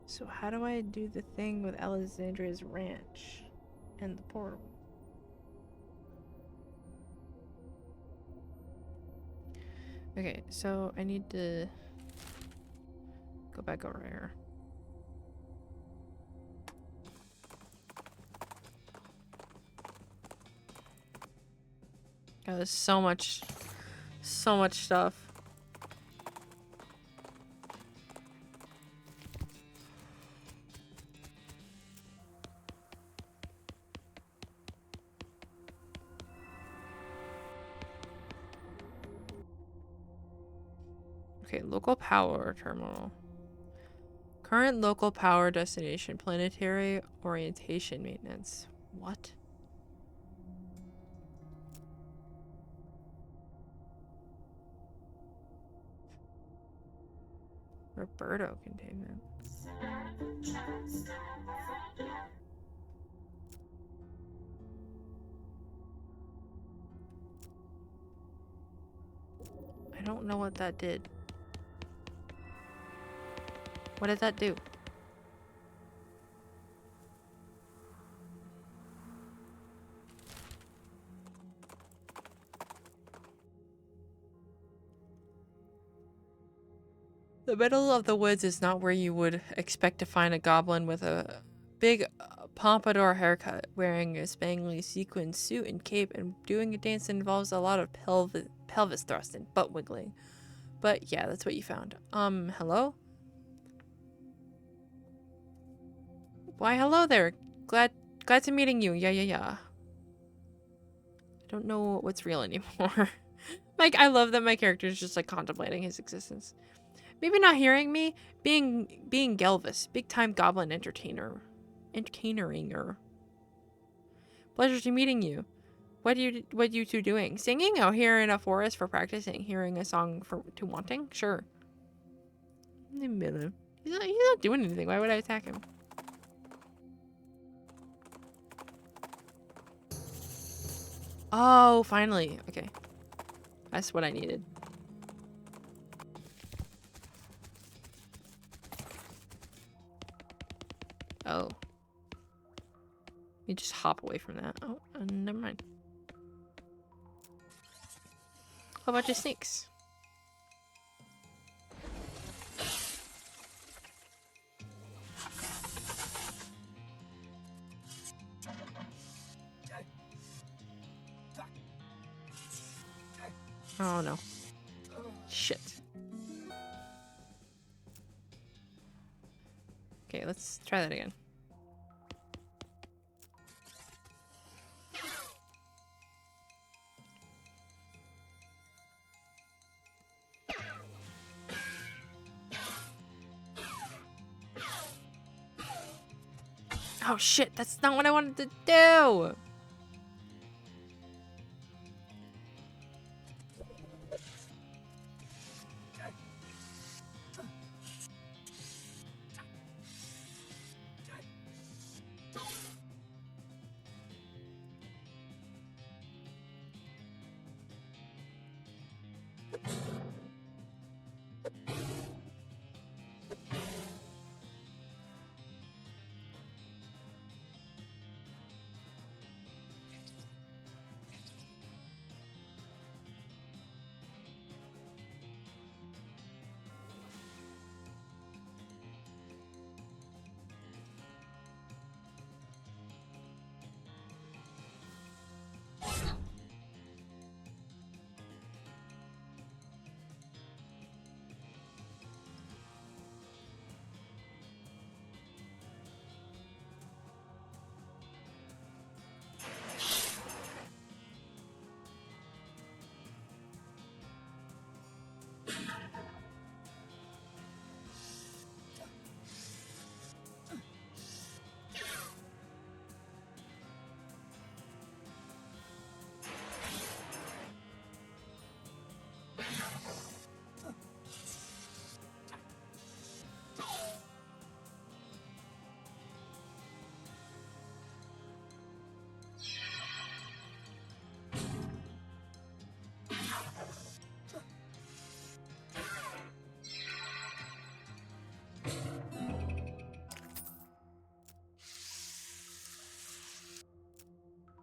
So how do I do the thing with Alexandria's ranch and the portal? Okay, so I need to go back over here. Oh, there's so much stuff. Okay, local power terminal. Current local power destination, planetary orientation maintenance. What? Roberto containment. I don't know what that did. What did that do? The middle of the woods is not where you would expect to find a goblin with a big pompadour haircut, wearing a spangly sequin suit and cape, and doing a dance that involves a lot of pelvis thrust and butt wiggling. But yeah, that's what you found. Hello? Why, hello there. Glad to meeting you. Yeah. I don't know what's real anymore. Like, I love that my character is just like contemplating his existence. Maybe not hearing me, being Gelvis, big time goblin entertaineringer. Pleasure to meeting you. What you two doing? Singing out here in a forest for practicing, hearing a song to wanting? Sure. He's not doing anything. Why would I attack him? Oh, finally. Okay. That's what I needed. Oh. You just hop away from that. Oh, never mind. A bunch of snakes. Oh no. Shit. Okay, let's try that again. Oh shit, that's not what I wanted to do!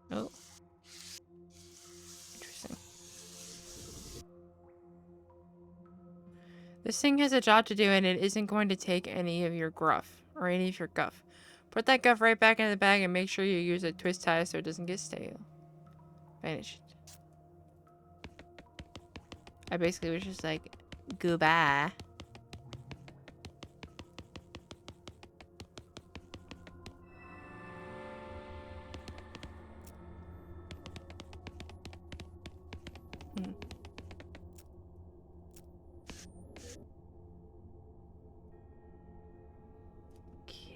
Oh. Interesting. This thing has a job to do and it isn't going to take any of your gruff. Or any of your guff. Put that guff right back in the bag and make sure you use a twist tie so it doesn't get stale. Vanished. I basically was just like, goodbye.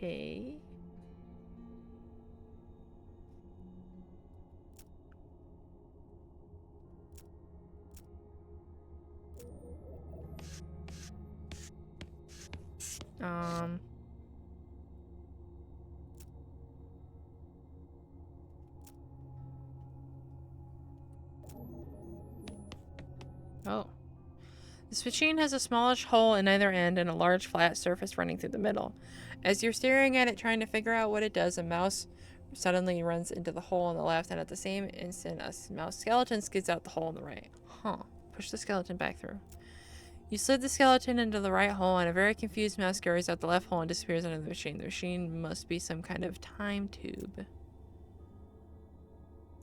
Okay. Oh. This machine has a smallish hole in either end and a large flat surface running through the middle. As you're staring at it trying to figure out what it does, a mouse suddenly runs into the hole on the left, and at the same instant, a mouse skeleton skids out the hole on the right. Huh. Push the skeleton back through. You slid the skeleton into the right hole, and a very confused mouse scurries out the left hole and disappears under the machine. The machine must be some kind of time tube.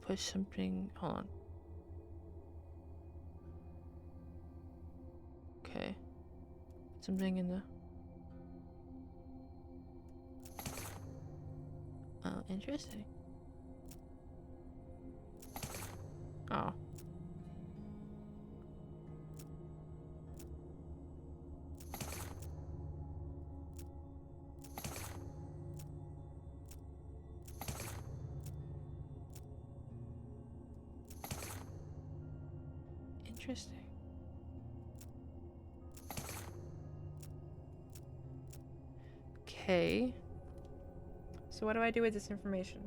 Push something. Hold on. Okay. Something in the... Oh, interesting. Oh. Interesting. Okay. So what do I do with this information?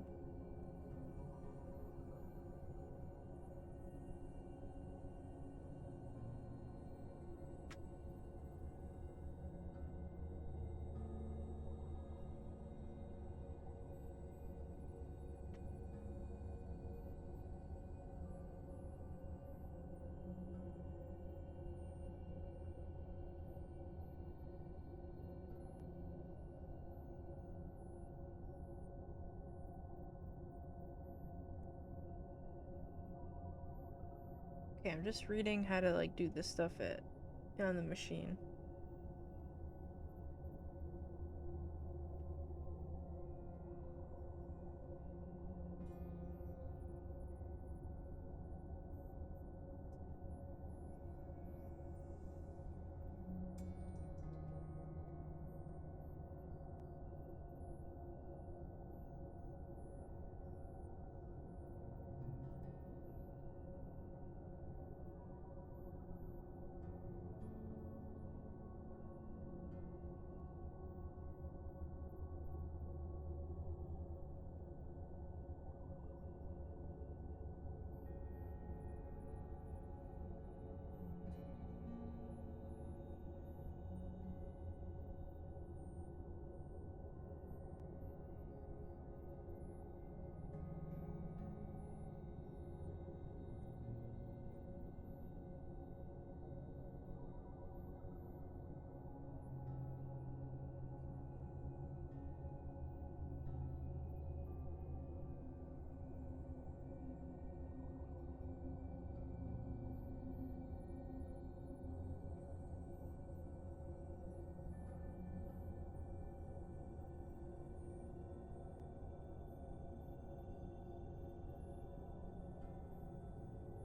Okay, I'm just reading how to like do this stuff on the machine.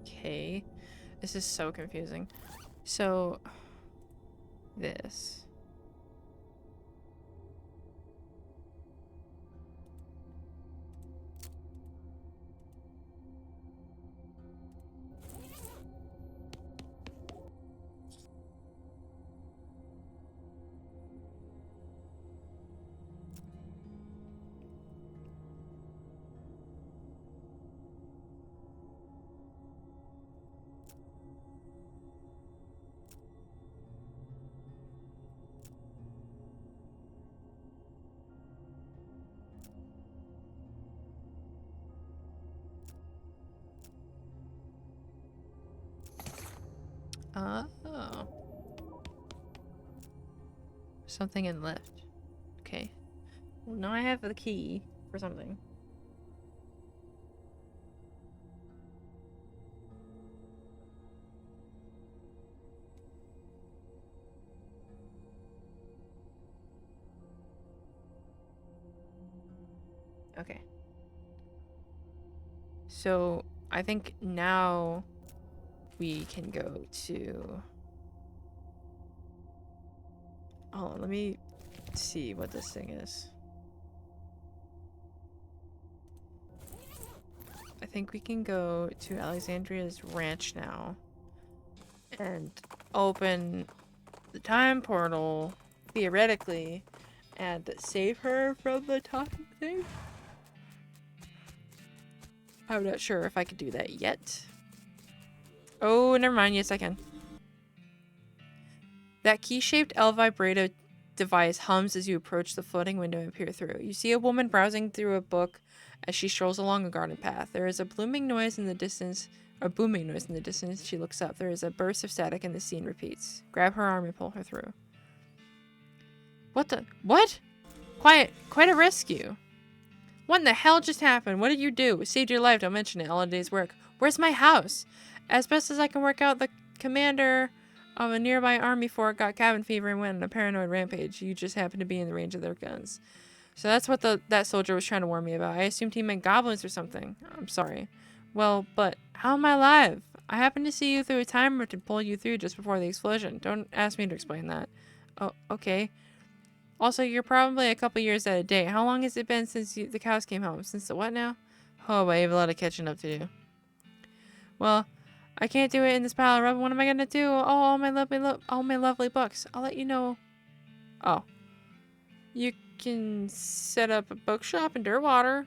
Okay. This is so confusing. So, this. Oh. Something in lift. Okay. Well, now I have the key for something. Okay. So, I think now we can go to... Hold on, let me see what this thing is. I think we can go to Alexandria's ranch now and open the time portal, theoretically, and save her from the talking thing. I'm not sure if I could do that yet. Oh, never mind. Yes, I can. That key-shaped L vibrato device hums as you approach the floating window and peer through. You see a woman browsing through a book as she strolls along a garden path. There is a blooming noise in the distance A booming noise in the distance. She looks up. There is a burst of static and the scene repeats. Grab her arm and pull her through. What the? What? Quiet. Quite a rescue. What in the hell just happened? What did you do? Saved your life. Don't mention it. All a day's work. Where's my house? As best as I can work out, the commander of a nearby army fort got cabin fever and went on a paranoid rampage. You just happened to be in the range of their guns. So that's what that soldier was trying to warn me about. I assumed he meant goblins or something. I'm sorry. Well, but how am I alive? I happened to see you through a timer to pull you through just before the explosion. Don't ask me to explain that. Oh, okay. Also, you're probably a couple years out of date. How long has it been since the cows came home? Since the what now? Oh, I have a lot of catching up to do. Well, I can't do it in this pile of rubble. What am I gonna do? Oh, all my lovely books. I'll let you know. Oh. You can set up a bookshop in Dirtwater.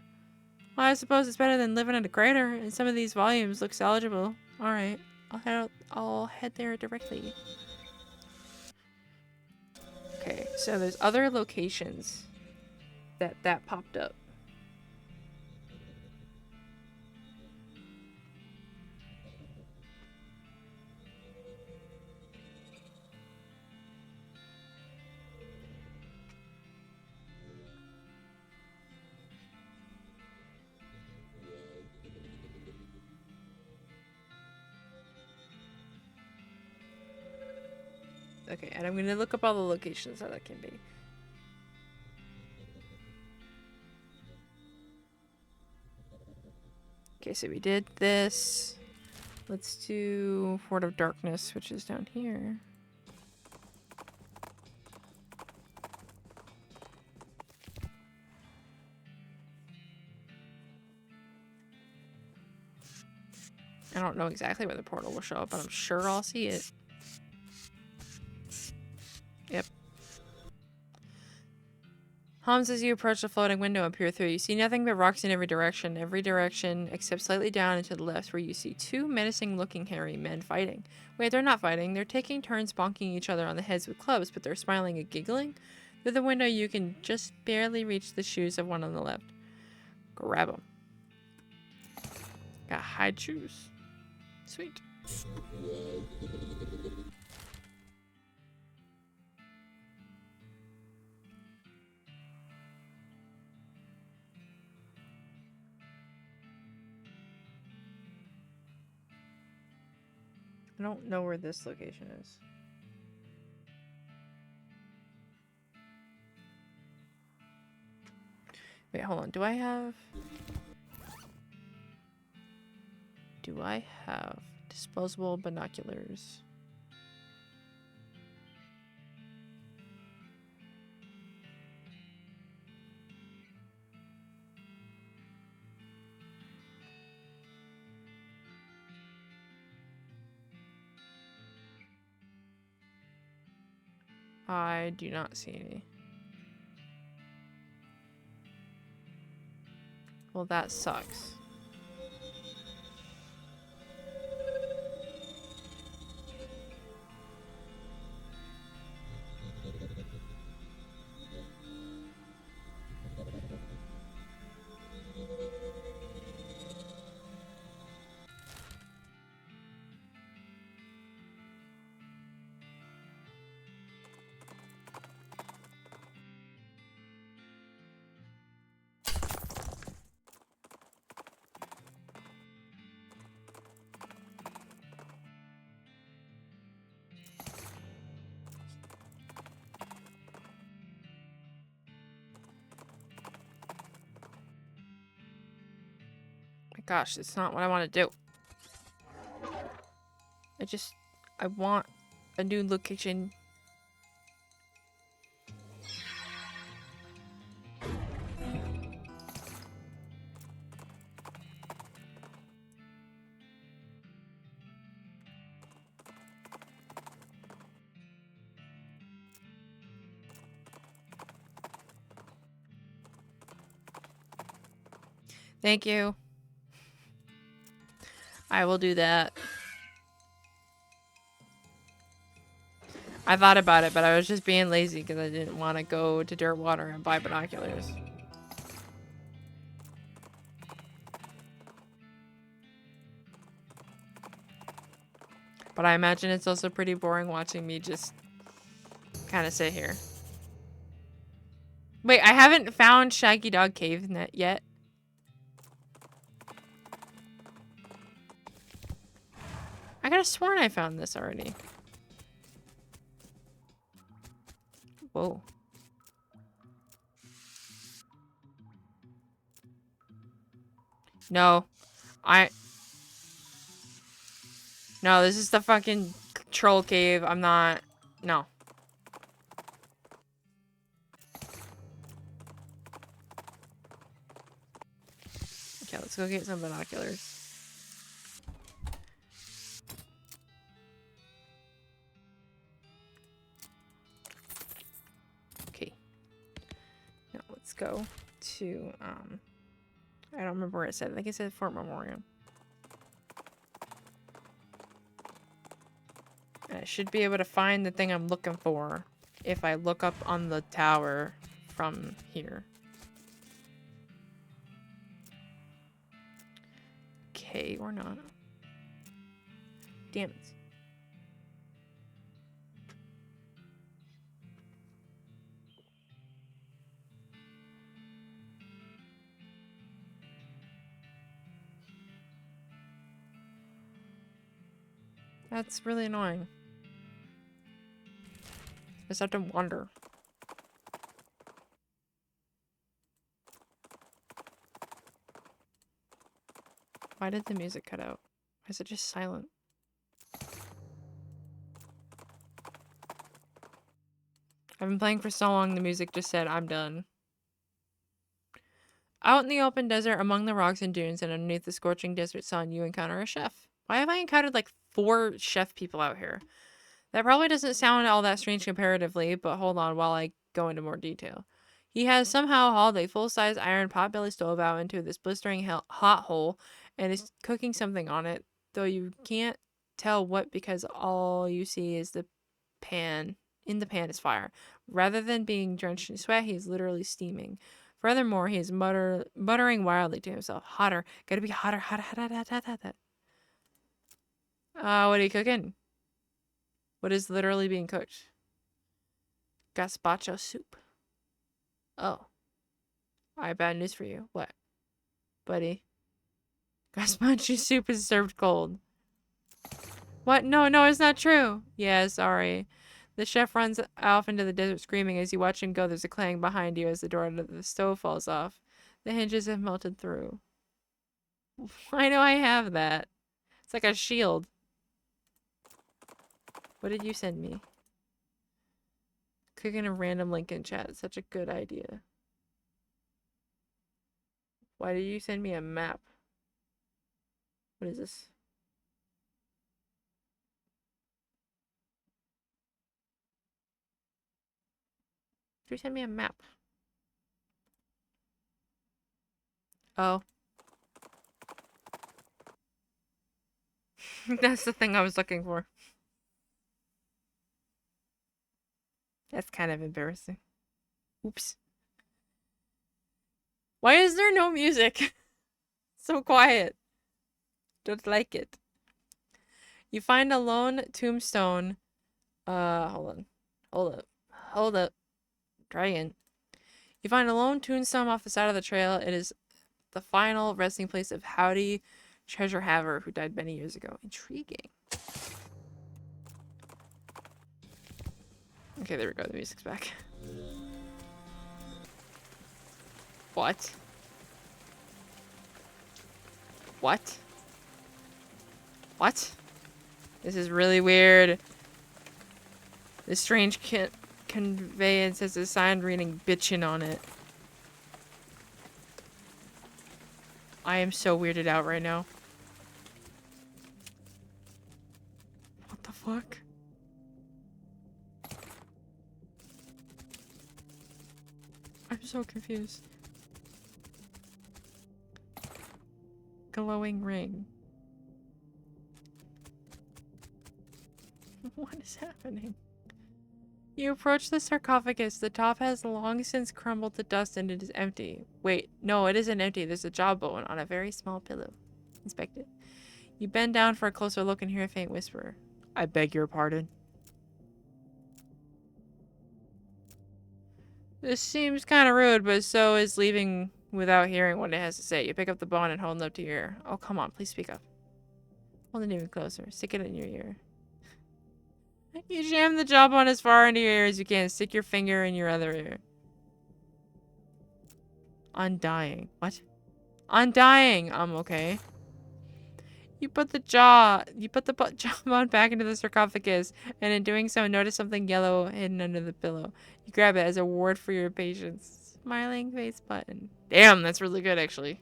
Well, I suppose it's better than living in a crater, and some of these volumes look salvageable. Alright, I'll head there directly. Okay, so there's other locations that popped up. Okay, and I'm gonna look up all the locations that can be. Okay, so we did this. Let's do Fort of Darkness, which is down here. I don't know exactly where the portal will show up, but I'm sure I'll see it. Yep. Hums as you approach the floating window and peer through. You see nothing but rocks in every direction except slightly down and to the left where you see two menacing-looking hairy men fighting. Wait, they're not fighting. They're taking turns bonking each other on the heads with clubs, but they're smiling and giggling. Through the window, you can just barely reach the shoes of one on the left. Grab them. Got high shoes. Sweet. I don't know where this location is. Wait, hold on. Do I have disposable binoculars? I do not see any. Well, that sucks. Gosh, it's not what I want to do. I want a new location. Thank you. I will do that. I thought about it, but I was just being lazy because I didn't want to go to Dirtwater and buy binoculars. But I imagine it's also pretty boring watching me just kind of sit here. Wait, I haven't found Shaggy Dog Cave yet. I could have sworn I found this already. Whoa. No. No, this is the fucking troll cave. I'm not... No. Okay, let's go get some binoculars. Okay. Now let's go to, I don't remember where it said. I think it said Fort Memorial. I should be able to find the thing I'm looking for if I look up on the tower from here. Okay, or not. Damn it. That's really annoying. I just have to wander. Why did the music cut out? Why is it just silent? I've been playing for so long, the music just said, I'm done. Out in the open desert, among the rocks and dunes, and underneath the scorching desert sun, you encounter a chef. Why have I encountered like 4 chef people out here? That probably doesn't sound all that strange comparatively, but hold on while I go into more detail. He has somehow hauled a full-size iron pot-belly stove out into this blistering hot hole and is cooking something on it, though you can't tell what because all you see is the pan. In the pan is fire. Rather than being drenched in sweat, he is literally steaming. Furthermore, he is muttering wildly to himself. Hotter. Gotta be hotter. Hotter. What are you cooking? What is literally being cooked? Gazpacho soup. Oh. I have bad news for you. What? Buddy. Gazpacho soup is served cold. What? No, it's not true. Yeah, sorry. The chef runs off into the desert screaming. As you watch him go, there's a clang behind you as the door to the stove falls off. The hinges have melted through. Why do I have that? It's like a shield. What did you send me? Clicking a random link in chat. Such a good idea. Why did you send me a map? What is this? Did you send me a map? Oh. That's the thing I was looking for. That's kind of embarrassing. Oops. Why is there no music? So quiet. Don't like it. You find a lone tombstone. Hold up. Try again. You find a lone tombstone off the side of the trail. It is the final resting place of Howdy Treasure Haver, who died many years ago. Intriguing. Okay, there we go. The music's back. What? What? What? This is really weird. This strange conveyance has a sign reading bitchin' on it. I am so weirded out right now. What the fuck? I'm so confused. Glowing ring. What is happening? You approach the sarcophagus. The top has long since crumbled to dust and it is empty. Wait, no, it isn't empty. There's a jawbone on a very small pillow. Inspect it. You bend down for a closer look and hear a faint whisper. I beg your pardon. This seems kind of rude, but so is leaving without hearing what it has to say. You pick up the bone and hold it up to your ear. Oh, come on. Please speak up. Hold it even closer. Stick it in your ear. You jam the jawbone as far into your ear as you can. Stick your finger in your other ear. Undying. What? Undying. Okay. You put the jawbone back into the sarcophagus, and in doing so, notice something yellow hidden under the pillow. You grab it as a reward for your patience. Smiling face button. Damn, that's really good, actually.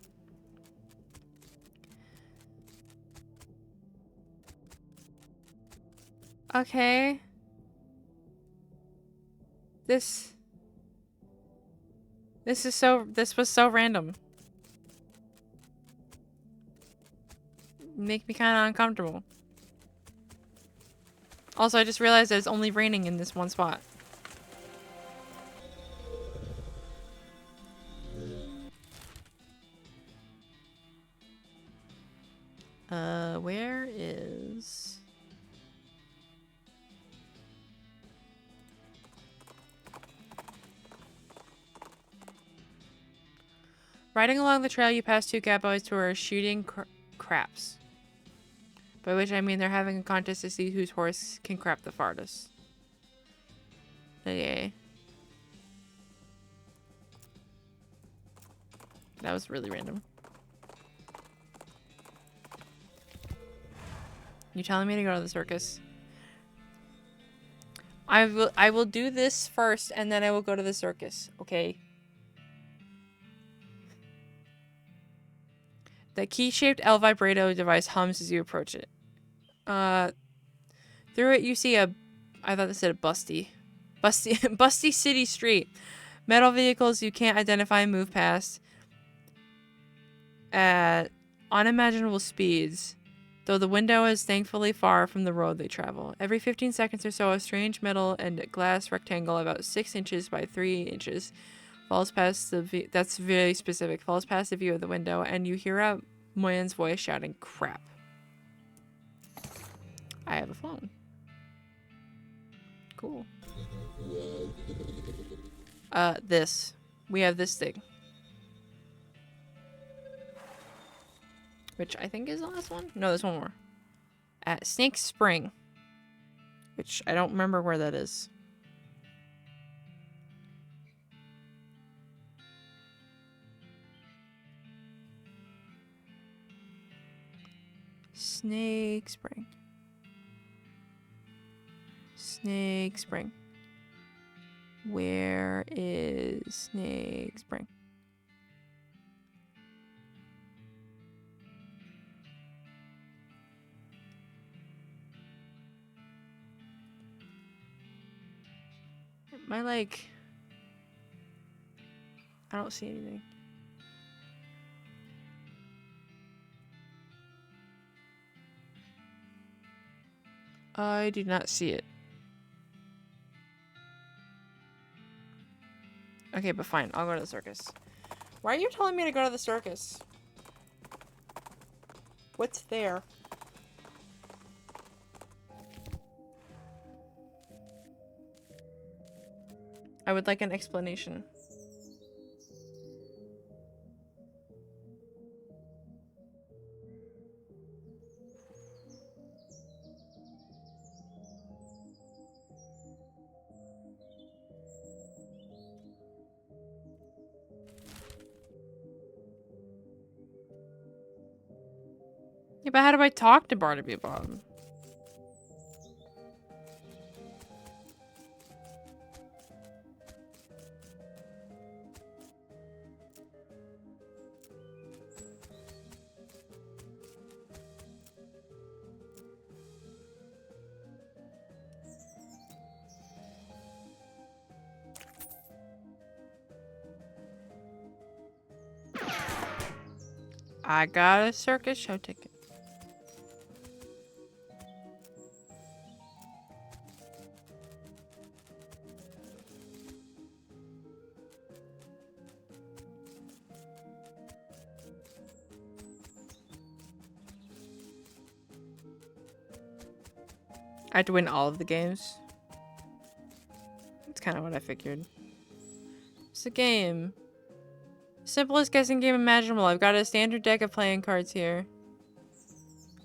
Okay. This was so random. Make me kind of uncomfortable. Also, I just realized that it's only raining in this one spot. Where is... Riding along the trail, you pass two cowboys who are shooting craps. By which I mean they're having a contest to see whose horse can crap the farthest. Okay. That was really random. You telling me to go to the circus? I will do this first and then I will go to the circus, okay? The key-shaped L vibrato device hums as you approach it. Through it you see a... I thought this said a busty city street. Metal vehicles you can't identify and move past at unimaginable speeds, though the window is thankfully far from the road they travel. Every 15 seconds or so, a strange metal and glass rectangle about 6 inches by 3 inches falls past the that's very specific. Falls past the view of the window, and you hear a man's voice shouting, "Crap." I have a phone. Cool. This. We have this thing. Which I think is the last one? No, there's one more. At Snake Spring. Which I don't remember where that is. Snake Spring. Snake Spring. Where is Snake Spring? Am I like... I don't see anything. I do not see it. Okay, but fine. I'll go to the circus. Why are you telling me to go to the circus? What's there? I would like an explanation. Yeah, but how do I talk to Barnaby about him? I got a circus show ticket. I have to win all of the games. That's kind of what I figured. It's a game. Simplest guessing game imaginable. I've got a standard deck of playing cards here.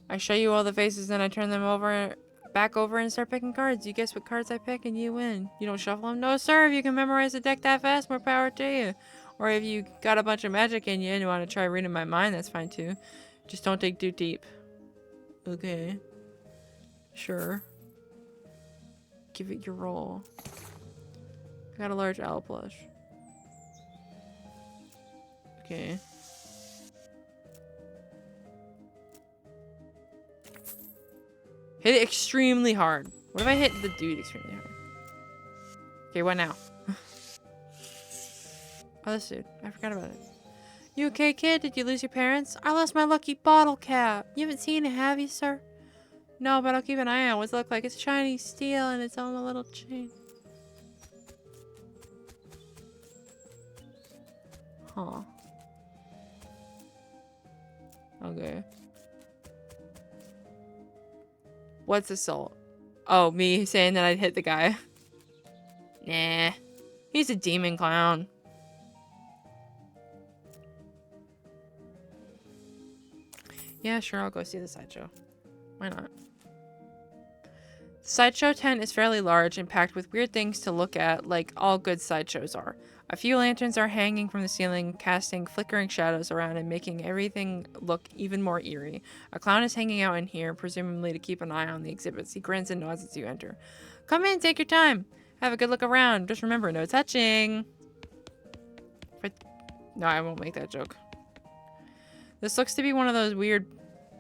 I show you all the faces, then I turn them back over and start picking cards. You guess what cards I pick and you win. You don't shuffle them? No, sir. If you can memorize the deck that fast, more power to you. Or if you got a bunch of magic in you and you want to try reading my mind, that's fine too. Just don't dig too deep. Okay. Sure. Give it your roll. I got a large owl plush. Okay. Hit it extremely hard. What if I hit the dude extremely hard? Okay, what now? Oh, this dude. I forgot about it. You okay, kid? Did you lose your parents? I lost my lucky bottle cap. You haven't seen it, have you, sir? No, but I'll keep an eye on what's it look like. It's shiny steel and it's on a little chain. Huh. Okay. What's assault? Oh, me saying that I'd hit the guy. Nah. He's a demon clown. Yeah, sure, I'll go see the sideshow. Why not? The sideshow tent is fairly large and packed with weird things to look at, like all good sideshows are. A few lanterns are hanging from the ceiling, casting flickering shadows around and making everything look even more eerie. A clown is hanging out in here, presumably to keep an eye on the exhibits. He grins and nods as you enter. Come in, take your time. Have a good look around. Just remember, no touching. No, I won't make that joke. This looks to be one of those weird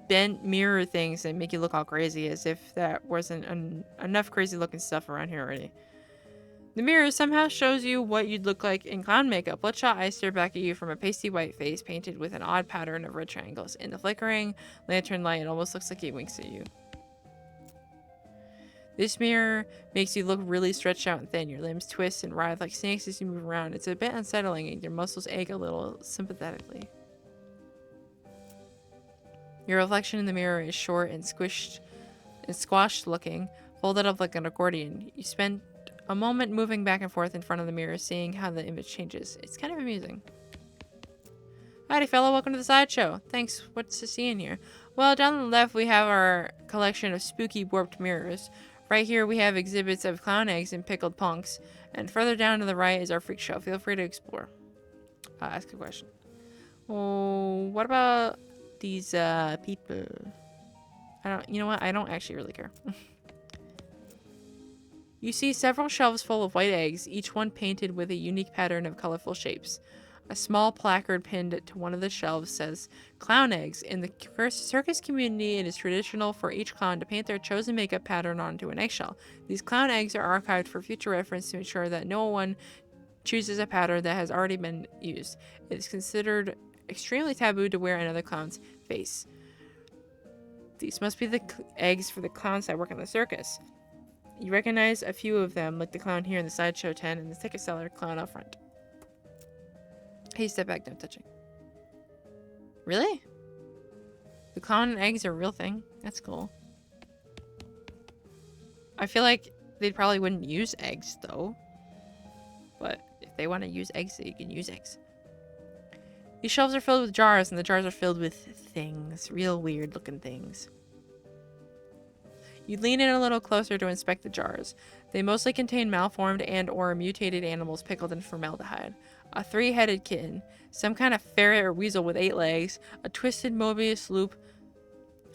bent mirror things that make you look all crazy, as if that wasn't enough crazy looking stuff around here already. The mirror somehow shows you what you'd look like in clown makeup. Bloodshot eyes stare back at you from a pasty white face painted with an odd pattern of red triangles. In the flickering lantern light, it almost looks like he winks at you. This mirror makes you look really stretched out and thin. Your limbs twist and writhe like snakes as you move around. It's a bit unsettling and your muscles ache a little sympathetically. Your reflection in the mirror is short and squashed looking, folded up like an accordion. You spend a moment moving back and forth in front of the mirror, seeing how the image changes. It's kind of amusing. Howdy, fella. Welcome to the sideshow. Thanks. What's to see in here? Well, down on the left, we have our collection of spooky warped mirrors. Right here, we have exhibits of clown eggs and pickled punks. And further down to the right is our freak show. Feel free to explore. Ask a question. Oh, what about these people? You know what? I don't actually really care. You see several shelves full of white eggs, each one painted with a unique pattern of colorful shapes. A small placard pinned to one of the shelves says, "Clown eggs. In the circus community, it is traditional for each clown to paint their chosen makeup pattern onto an eggshell. These clown eggs are archived for future reference to ensure that no one chooses a pattern that has already been used. It is considered extremely taboo to wear another clown's face. These must be the eggs for the clowns that work in the circus. You recognize a few of them, like the clown here in the sideshow tent and the ticket seller clown up front." Hey, step back, no touching. Really? The clown and eggs are a real thing. That's cool. I feel like they probably wouldn't use eggs, though. But if they want to use eggs, they can use eggs. These shelves are filled with jars, and the jars are filled with things. Real weird looking things. You lean in a little closer to inspect the jars. They mostly contain malformed and or mutated animals pickled in formaldehyde. A 3-headed kitten, some kind of ferret or weasel with 8 legs, a twisted Mobius loop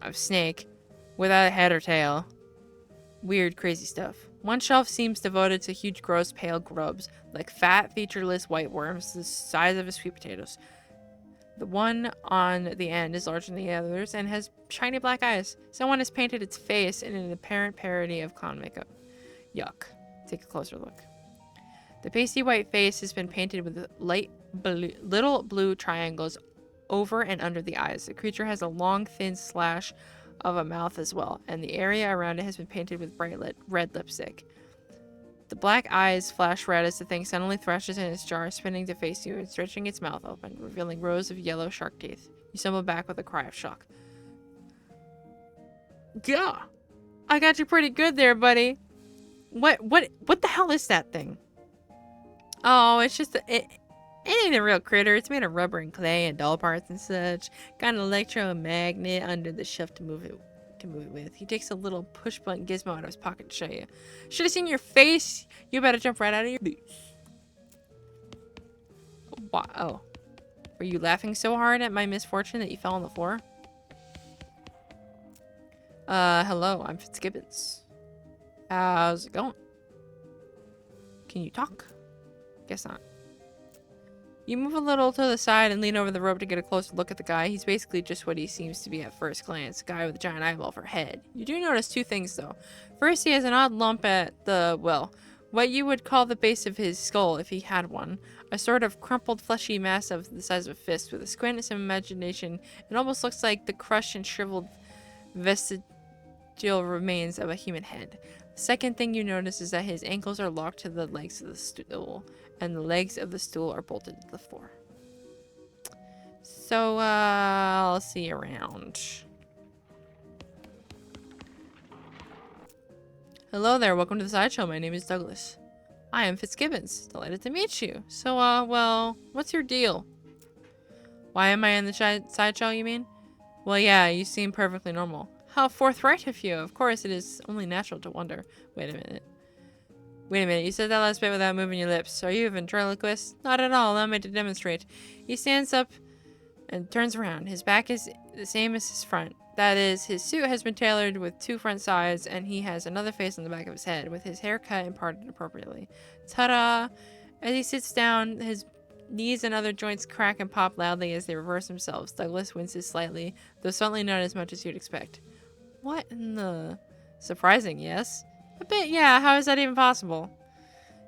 of snake without a head or tail. Weird, crazy stuff. One shelf seems devoted to huge, gross, pale grubs, like fat, featureless white worms the size of sweet potatoes. The one on the end is larger than the others and has shiny black eyes. Someone has painted its face in an apparent parody of clown makeup. Yuck. Take a closer look. The pasty white face has been painted with little blue triangles over and under the eyes. The creature has a long, thin slash of a mouth as well, and the area around it has been painted with bright red lipstick. The black eyes flash red as the thing suddenly thrashes in its jar, spinning to face you and stretching its mouth open, revealing rows of yellow shark teeth. You stumble back with a cry of shock. Gah! I got you pretty good there, buddy. What the hell is that thing? Oh, it's just it ain't a real critter. It's made of rubber and clay and doll parts and such. Got an electromagnet under the shelf to move it with. He takes a little push button gizmo out of his pocket to show you. Should have seen your face. You better jump right out of your boots. Wow. Oh. Were you laughing so hard at my misfortune that you fell on the floor? Hello, I'm Fitzgibbons. How's it going? Can you talk? Guess not. You move a little to the side and lean over the rope to get a closer look at the guy. He's basically just what he seems to be at first glance, a guy with a giant eyeball for a head. You do notice two things, though. First, he has an odd lump at the, well, what you would call the base of his skull if he had one. A sort of crumpled, fleshy mass of the size of a fist. With a squint and some imagination, it almost looks like the crushed and shriveled vestigial remains of a human head. The second thing you notice is that his ankles are locked to the legs of the stool, and the legs of the stool are bolted to the floor. So, I'll see you around. Hello there, welcome to the sideshow. My name is Douglas. I am Fitzgibbons. Delighted to meet you. So, well, what's your deal? Why am I in the sideshow, you mean? Well, yeah, you seem perfectly normal. How forthright of you. Of course, it is only natural to wonder. Wait a minute. You said that last bit without moving your lips. Are you a ventriloquist? Not at all. Allow me to demonstrate. He stands up and turns around. His back is the same as his front. That is, his suit has been tailored with two front sides, and he has another face on the back of his head, with his hair cut and parted appropriately. Ta-da! As he sits down, his knees and other joints crack and pop loudly as they reverse themselves. Douglas winces slightly, though certainly not as much as you'd expect. What in the... Surprising, yes? A bit, yeah. How is that even possible?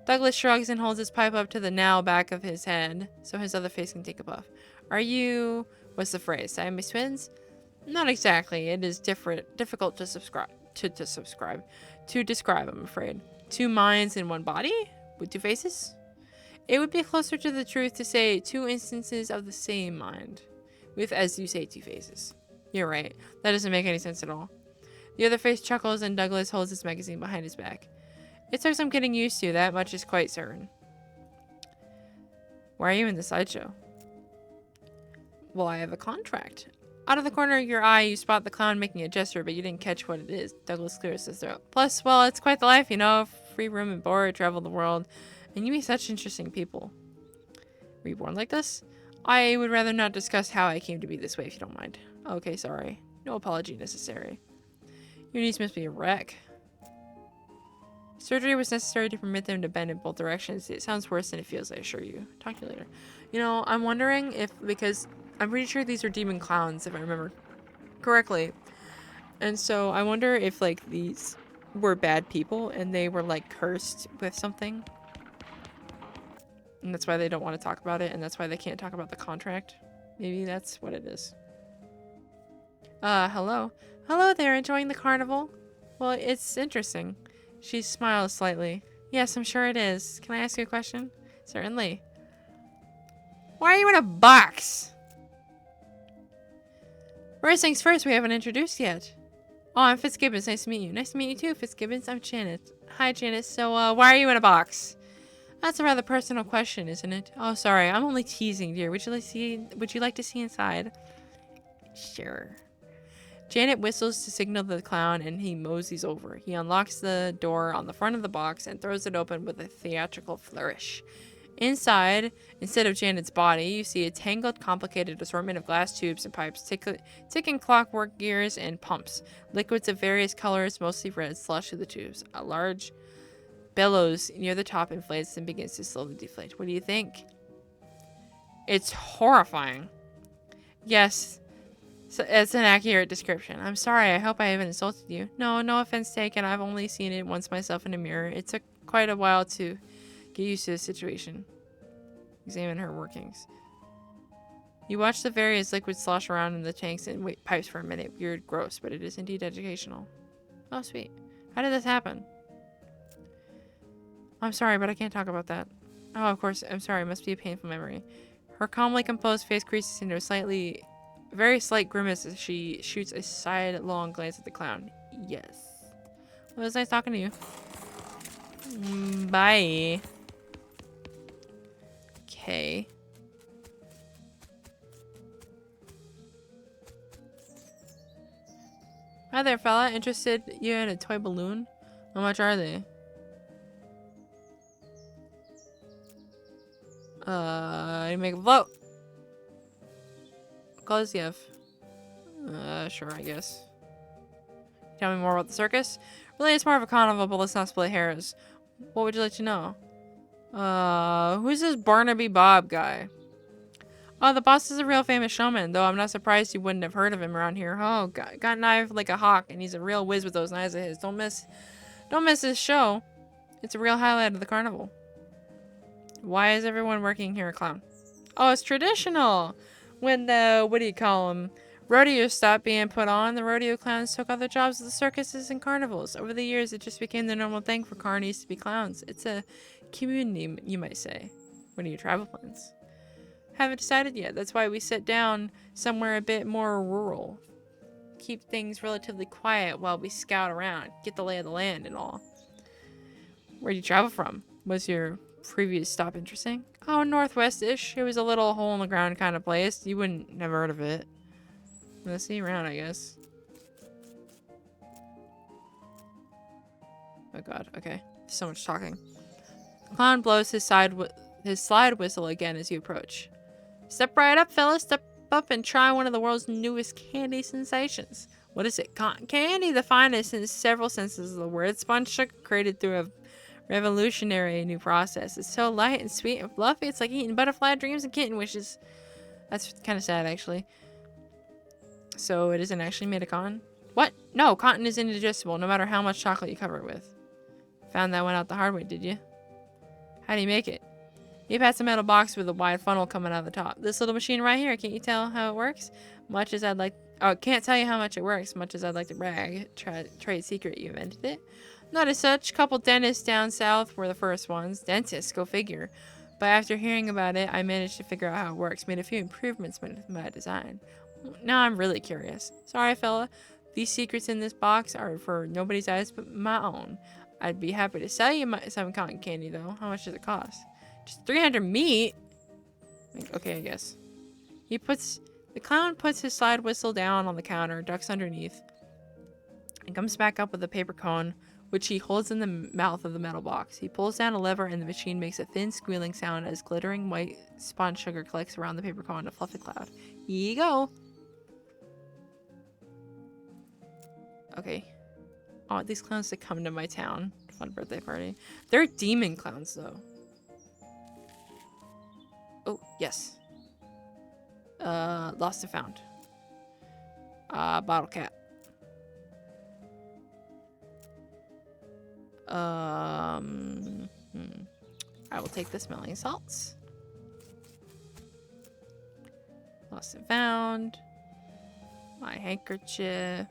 Douglas shrugs and holds his pipe up to the now back of his head, so his other face can take a puff. Are you... What's the phrase? Siamese twins? Not exactly. It is difficult to describe, I'm afraid. Two minds in one body? With two faces? It would be closer to the truth to say two instances of the same mind. With, as you say, two faces. You're right. That doesn't make any sense at all. The other face chuckles and Douglas holds his magazine behind his back. It took some getting used to, that much is quite certain. Why are you in the sideshow? Well, I have a contract. Out of the corner of your eye, you spot the clown making a gesture, but you didn't catch what it is. Douglas clears his throat. Plus, well, it's quite the life, you know. Free room and board, travel the world, and you meet such interesting people. Were you born like this? I would rather not discuss how I came to be this way, if you don't mind. Okay, sorry. No apology necessary. Your knees must be a wreck. Surgery was necessary to permit them to bend in both directions. It sounds worse than it feels, I assure you. Talk to you later. You know, I'm wondering if, because I'm pretty sure these are demon clowns, if I remember correctly. And so I wonder if, like, these were bad people and they were, like, cursed with something. And that's why they don't want to talk about it, and that's why they can't talk about the contract. Maybe that's what it is. Hello. Hello there, enjoying the carnival? Well, it's interesting. She smiles slightly. Yes, I'm sure it is. Can I ask you a question? Certainly. Why are you in a box? First things first, we haven't introduced yet. Oh, I'm Fitzgibbons. Nice to meet you. Nice to meet you too, Fitzgibbons. I'm Janet. Hi, Janet. So, why are you in a box? That's a rather personal question, isn't it? Oh, sorry. I'm only teasing, dear. Would you like to see inside? Sure. Janet whistles to signal the clown, and he moseys over. He unlocks the door on the front of the box and throws it open with a theatrical flourish. Inside, instead of Janet's body, you see a tangled, complicated assortment of glass tubes and pipes, ticking clockwork gears and pumps. Liquids of various colors, mostly red, slush through the tubes. A large bellows near the top inflates and begins to slowly deflate. What do you think? It's horrifying. Yes. So it's an accurate description. I'm sorry, I hope I haven't insulted you. No offense taken. I've only seen it once myself in a mirror. It took quite a while to get used to the situation. Examine her workings. You watch the various liquids slosh around in the tanks and pipes for a minute. Weird, gross, but it is indeed educational. Oh, sweet. How did this happen? I'm sorry, but I can't talk about that. Oh, of course, I'm sorry. It must be a painful memory. Her calmly composed face creases into a very slight grimace as she shoots a sidelong glance at the clown. Yes. It was nice talking to you. Bye. Okay. Hi there, fella. Interested you in a toy balloon? How much are they? You make a float. Close the F. Sure, I guess. Tell me more about the circus. Really, it's more of a carnival, but let's not split hairs. What would you like to know? Who's this Barnaby Bob guy? Oh, the boss is a real famous showman, though I'm not surprised you wouldn't have heard of him around here. Oh, got knifed like a hawk, and he's a real whiz with those knives of his. Don't miss his show. It's a real highlight of the carnival. Why is everyone working here a clown? Oh, it's traditional. When the, what do you call them, rodeos stopped being put on, the rodeo clowns took other jobs at the circuses and carnivals. Over the years, it just became the normal thing for carnies to be clowns. It's a community, you might say. What are your travel plans? Haven't decided yet. That's why we sit down somewhere a bit more rural. Keep things relatively quiet while we scout around, get the lay of the land and all. Where'd you travel from? Was your previous stop interesting? Oh, northwest-ish. It was a little hole-in-the-ground kind of place. You wouldn't never heard of it. Let's see you around, I guess. Oh god, okay. So much talking. The clown blows his slide whistle again as you approach. Step right up, fellas. Step up and try one of the world's newest candy sensations. What is it? Cotton candy, the finest in several senses of the word. Sponge sugar created through a revolutionary new process. It's so light and sweet and fluffy. It's like eating butterfly dreams and kitten wishes. That's kind of sad, actually. So it isn't actually made of cotton? What? No, cotton is indigestible, no matter how much chocolate you cover it with. Found that one out the hard way, did you? How do you make it? You pass a metal box with a wide funnel coming out of the top. This little machine right here, can't you tell how it works? Much as I'd like... Oh, can't tell you how much it works, much as I'd like to brag. Trade secret, you invented it. Not as such. Couple dentists down south were the first ones. Dentists, go figure. But after hearing about it, I managed to figure out how it works. Made a few improvements with my design. Now I'm really curious. Sorry, fella. These secrets in this box are for nobody's eyes but my own. I'd be happy to sell you some cotton candy, though. How much does it cost? Just 300 meat? Okay, I guess. The clown puts his slide whistle down on the counter, ducks underneath, and comes back up with a paper cone, which he holds in the mouth of the metal box. He pulls down a lever and the machine makes a thin squealing sound as glittering white sponge sugar collects around the paper cone in a fluffy cloud. Here you go. Okay. I want these clowns to come to my town. Fun birthday party. They're demon clowns, though. Oh, yes. Lost and found. Bottle cap. I will take the smelling salts. Lost and found. My handkerchief.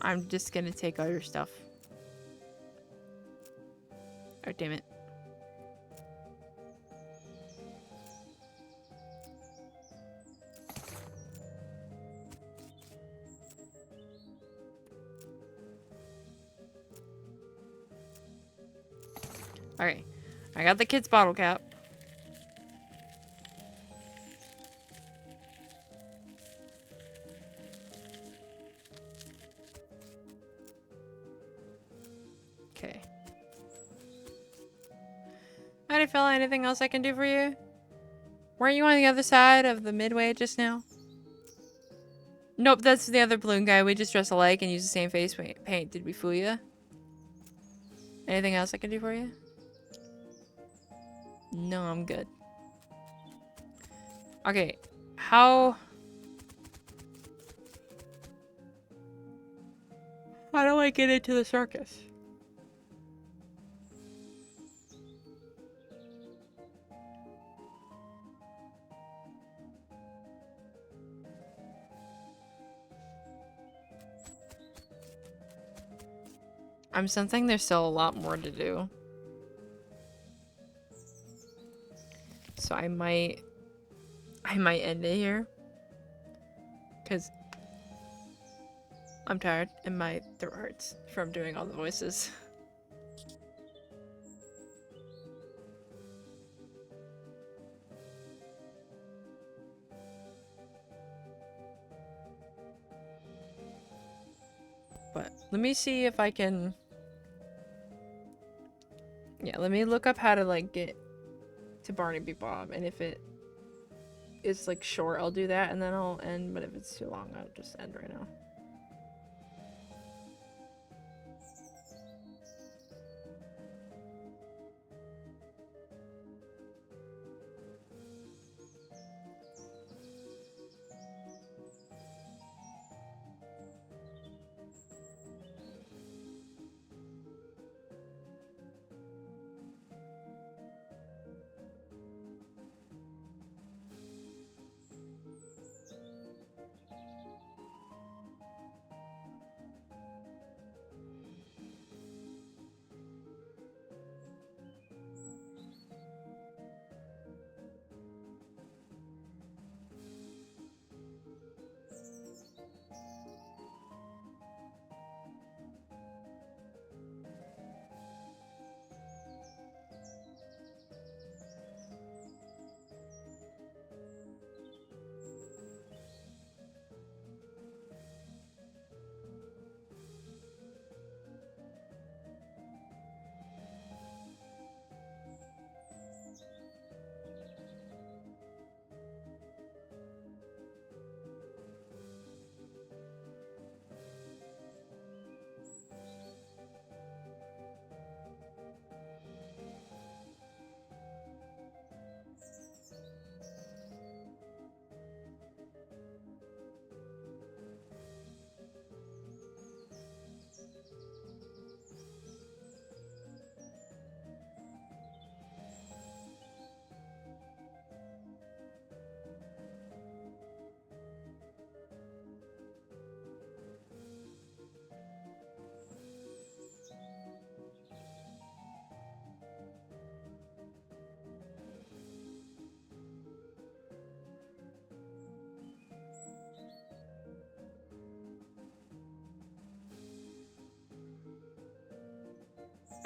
I'm just gonna take all your stuff. Oh, damn it. Okay. I got the kid's bottle cap. Okay. Howdy, fella. Anything else I can do for you? Weren't you on the other side of the midway just now? Nope, that's the other balloon guy. We just dress alike and use the same face paint. Did we fool you? Anything else I can do for you? No, I'm good. Okay, how do I get into the circus? I'm sensing there's still a lot more to do. So I might end it here. Because I'm tired and my throat hurts from doing all the voices. But let me see if I can... Yeah, let me look up how to, like, get to Barnaby Bob. And if it is, like, short, I'll do that and then I'll end. But if it's too long, I'll just end right now.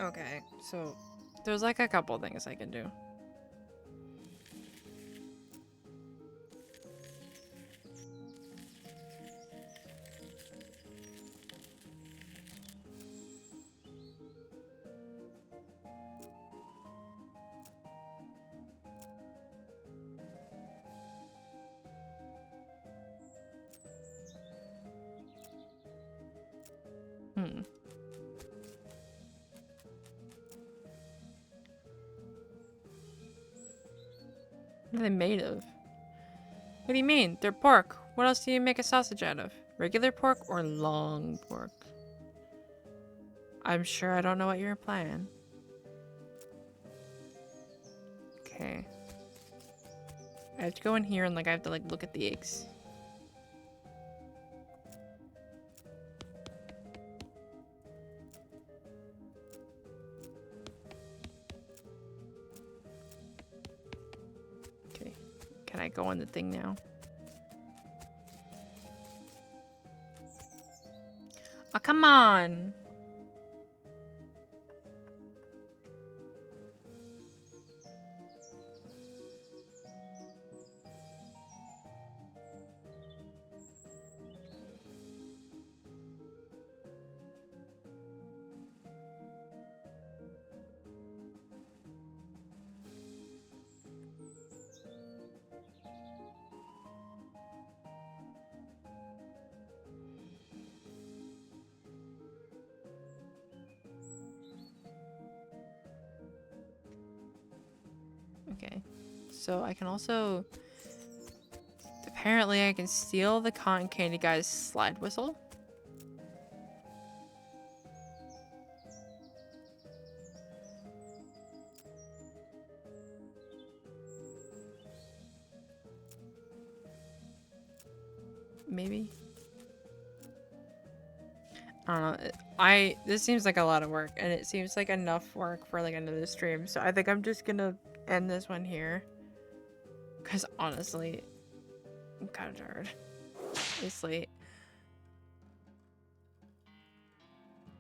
Okay, so there's like a couple things I can do. What are they made of? What do you mean? They're pork. What else do you make a sausage out of? Regular pork or long pork? I'm sure I don't know what you're implying. Okay. I have to go in here and like I have to like look at the eggs. Okay. Can I go on the thing now? Oh, come on. Okay. So I can also... Apparently I can steal the cotton candy guy's slide whistle. Maybe. I don't know. This seems like a lot of work, and it seems like enough work for like another stream. So I think I'm just gonna end this one here. Cause honestly, I'm kind of tired. It's late.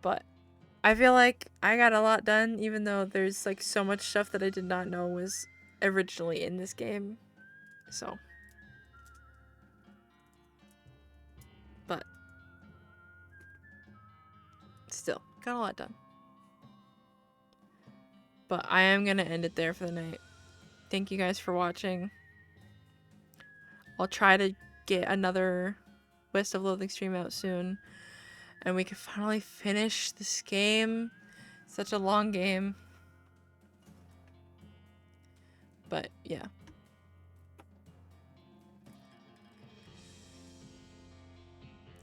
But I feel like I got a lot done, even though there's like so much stuff that I did not know was originally in this game. So. But still, got a lot done. But I am going to end it there for the night. Thank you guys for watching. I'll try to get another West of Loathing stream out soon. And we can finally finish this game. Such a long game. But yeah.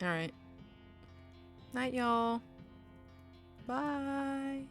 Alright. Night, y'all. Bye.